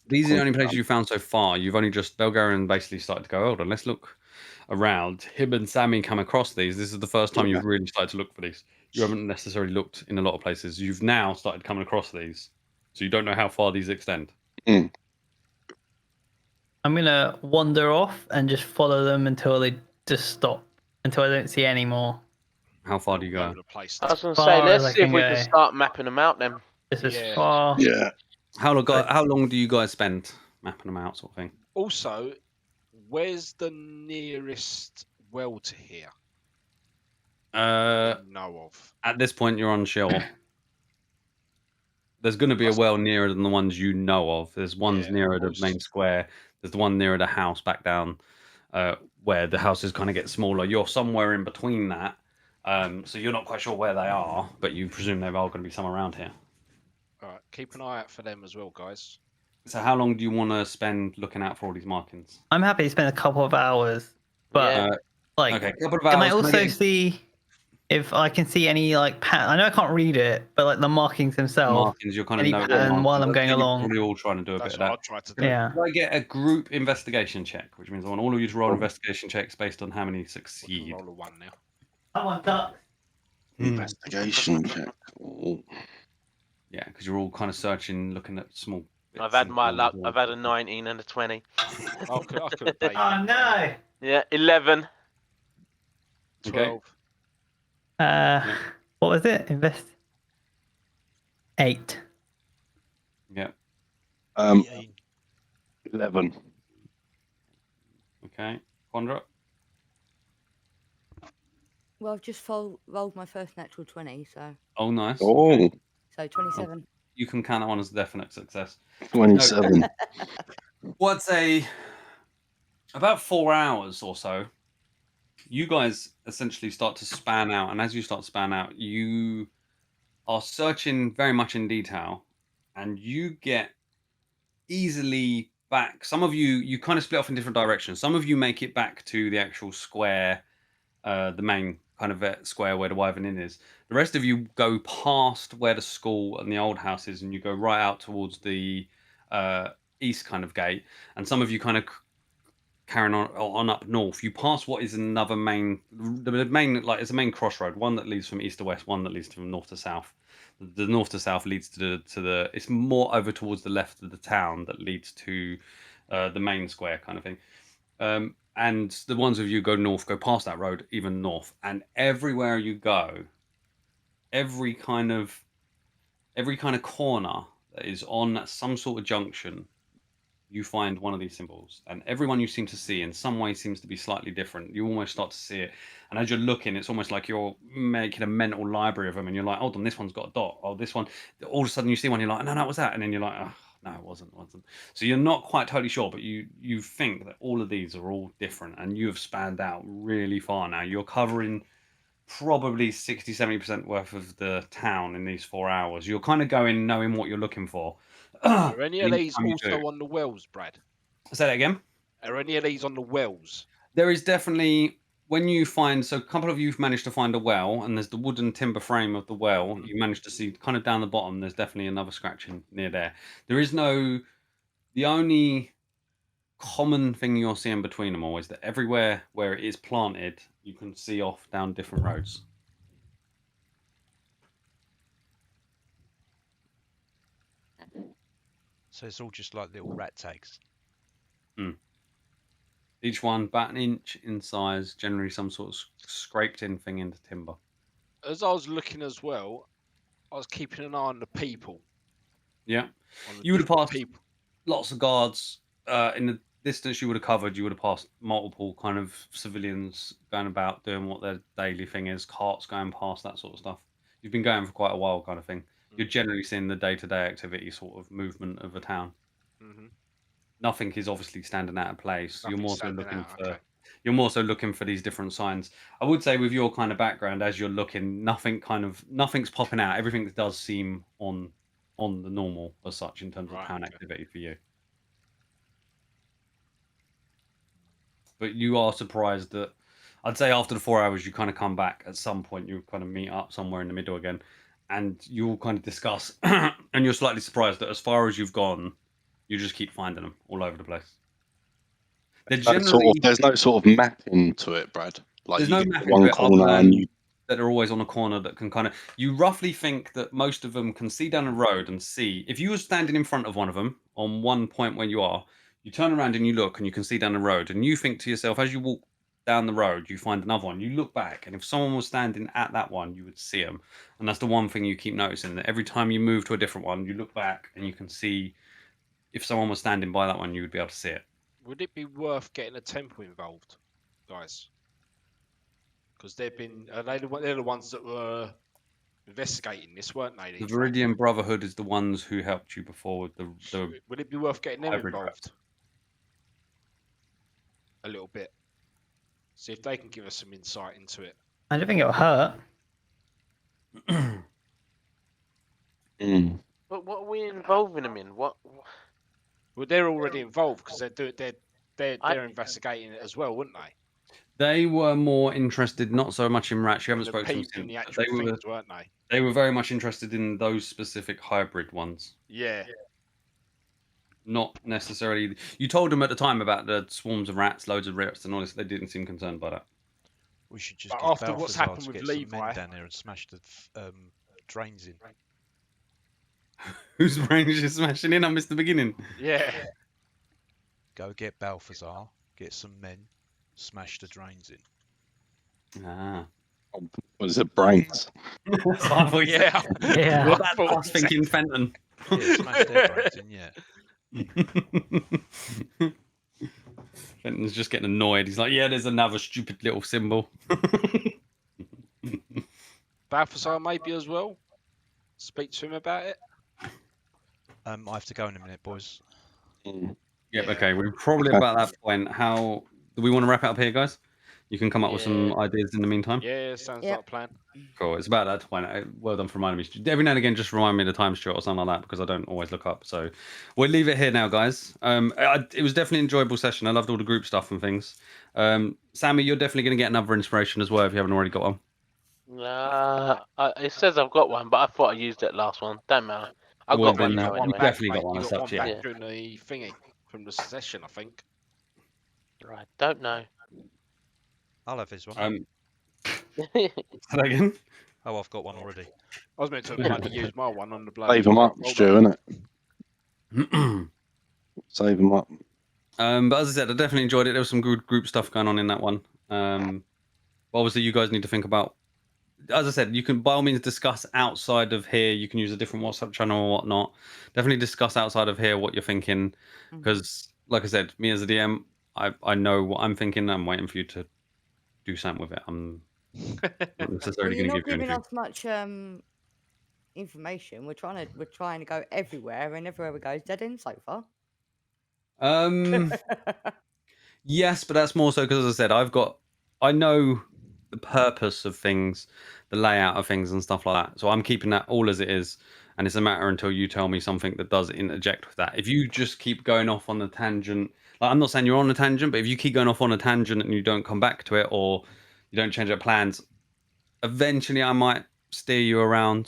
These are the only places you found so far. You've only just Belgarian basically started to go, hold on, let's look around. Him and Sammy come across these. This is the first time you've really started to look for these. You haven't necessarily looked in a lot of places. You've now started coming across these, so you don't know how far these extend. I'm gonna wander off and just follow them until they just stop, until I don't see any more. How far do you go? I was going to say, let's see if we can start mapping them out then. Just as far. Yeah. How long do you guys spend mapping them out, sort of thing? Also, where's the nearest well to here? Know of. At this point, you're on shore. There's going to be a well nearer than the ones you know of. There's ones nearer the main square. There's the one nearer the house back down, where the houses kind of get smaller. You're somewhere in between that, so you're not quite sure where they are, but you presume they're all going to be somewhere around here. All right, keep an eye out for them as well, guys. So how long do you want to spend looking out for all these markings? I'm happy to spend a couple of hours, but okay, a couple of hours. Can I also see if I can see any like I know I can't read it, but like the markings themselves. Markings, you're kind of noting pattern while I'm going along. Probably all trying to do a bit of that. I'll try to do. Yeah. Can I get a group investigation check, which means I want all of you to roll investigation checks based on how many succeed. Roll a 1 now. I want duck. Investigation check. Ooh. Yeah, because you're all kind of searching, looking at small. I've had my luck. I've had a 19 and a 20. I could have paid. Oh no. Yeah, 11. 12. What was it? 8. Yeah. 11. Okay, Quandra. Well, I've just rolled my first natural 20, so. Oh, nice. Oh. Okay. So 27. You can count that one as a definite success. 27. What's about 4 hours or so? You guys essentially start to span out, and as you start to span out, you are searching very much in detail, and you get easily back. Some of you kind of split off in different directions. Some of you make it back to the actual square, the main kind of square where the Wyvern Inn is. The rest of you go past where the school and the old house is, and you go right out towards the east kind of gate. And some of you kind of carrying on up north. You pass what is another the main, like it's a main crossroad, one that leads from east to west, one that leads from north to south. The north to south leads to the it's more over towards the left of the town that leads to the main square kind of thing. And the ones of you go north, go past that road, even north, and everywhere you go, every kind of corner that is on some sort of junction, you find one of these symbols, and everyone you seem to see in some way seems to be slightly different. You almost start to see it, and as you're looking, it's almost like you're making a mental library of them, and you're like, hold on, this one's got a dot. Oh, this one. All of a sudden you see one, you're like, no, what's that? And then you're like, oh, no, it wasn't. So you're not quite totally sure, but you think that all of these are all different, and you have spanned out really far now. You're covering probably 60-70% worth of the town in these 4 hours. You're kind of going knowing what you're looking for. Are any of these also on the wells, Brad? Say that again. Are any of these on the wells? There is definitely, when you find, so a couple of you've managed to find a well, and there's the wooden timber frame of the well. You managed to see kind of down the bottom. There's definitely another scratching near there. There is no. The only common thing you're seeing between them all is that everywhere where it is planted, you can see off down different roads. So it's all just like little rat tags. Each one about an inch in size, generally some sort of scraped in thing into timber. As I was looking as well, I was keeping an eye on the people. Yeah. On the You would have different passed people. lots of guards. In the distance you would have covered, you would have passed multiple kind of civilians going about doing what their daily thing is, carts going past, that sort of stuff. You've been going for quite a while, kind of thing. You're generally seeing the day-to-day activity sort of movement of a town. Mm-hmm. Nothing is obviously standing out of place. You're more so You're looking for these different signs. I would say with your kind of background, as you're looking, nothing's popping out. Everything does seem on the normal as such in terms of town activity for you. But you are surprised that I'd say after the 4 hours you kind of come back at some point, you kind of meet up somewhere in the middle again, and you all kind of discuss and you're slightly surprised that as far as you've gone, you just keep finding them all over the place. They're generally There's no sort of mapping to it, Brad. Like there's you no get to mapping to one it other corner and than you that are always on a corner that can kind of, you roughly think that most of them can see down a road and see. If you were standing in front of one of them on one point where you are, you turn around and you look and you can see down the road, and you think to yourself as you walk down the road, you find another one. You look back, and if someone was standing at that one, you would see them. And that's the one thing you keep noticing, that every time you move to a different one, you look back and you can see if someone was standing by that one, you would be able to see it. Would it be worth getting a temple involved, guys? Because they're the ones that were investigating this, weren't they? The Viridian Brotherhood is the ones who helped you before with the Would it be worth getting them hybrid involved? A little bit. See if they can give us some insight into it. I don't think it'll hurt. But what are we involving them in? What? Well, they're already involved because they're investigating it as well, wouldn't they? They were more interested, not so much in rats. You haven't The spoken to people in them the since. actual things, weren't they? They were very much interested in those specific hybrid ones. Yeah. Not necessarily. You told them at the time about the swarms of rats, loads of rats, and all this. They didn't seem concerned by that. We should just But get after what's Balthazar happened to with get some Levi- men down there and smash the drains in. Whose brain is just smashing in? I missed the beginning. Yeah. Go get Balthazar, get some men, smash the drains in. Ah. what is it, brains? Yeah. Yeah. Well, that's I was thinking Fenton. Yeah, smash their brains in, yeah. Fenton's just getting annoyed. He's like, yeah, there's another stupid little symbol. Balthazar maybe as well. Speak to him about it. I have to go in a minute, boys. Yep, okay. We're probably about that point. How do we want to wrap it up here, guys? You can come up with some ideas in the meantime. Yeah, sounds like a plan. Cool. It's about that point. Well done for reminding me. Every now and again, just remind me the time short or something like that, because I don't always look up. So we'll leave it here now, guys. It was definitely an enjoyable session. I loved all the group stuff and things. Sammy, you're definitely going to get another inspiration as well if you haven't already got one. It says I've got one, but I thought I used it last one. Don't matter. I've got one now You anyway. definitely got one You as got such, one yeah. back during the thingy from the session, I think. Right, don't know. I'll have his one. Say that again? Oh, I've got one already. I was meant to bloody use my one on the bloody. Save them up, Hold Stu, on. innit? Save them up. But as I said, I definitely enjoyed it. There was some good group stuff going on in that one. Obviously, you guys need to think about. As I said, you can by all means discuss outside of here. You can use a different WhatsApp channel or whatnot. Definitely discuss outside of here what you're thinking, because, like I said, me as a DM, I know what I'm thinking. I'm waiting for you to do something with it. I'm not necessarily You're going to not give you giving anything. us much information. We're trying to go everywhere, and everywhere we go is dead end so far. Yes, but that's more so because, as I said, I know the purpose of things, the layout of things, and stuff like that. So I'm keeping that all as it is, and it's a matter until you tell me something that does interject with that. If you just keep going off on a tangent, like, I'm not saying you're on a tangent, but if you keep going off on a tangent and you don't come back to it, or you don't change your plans, eventually I might steer you around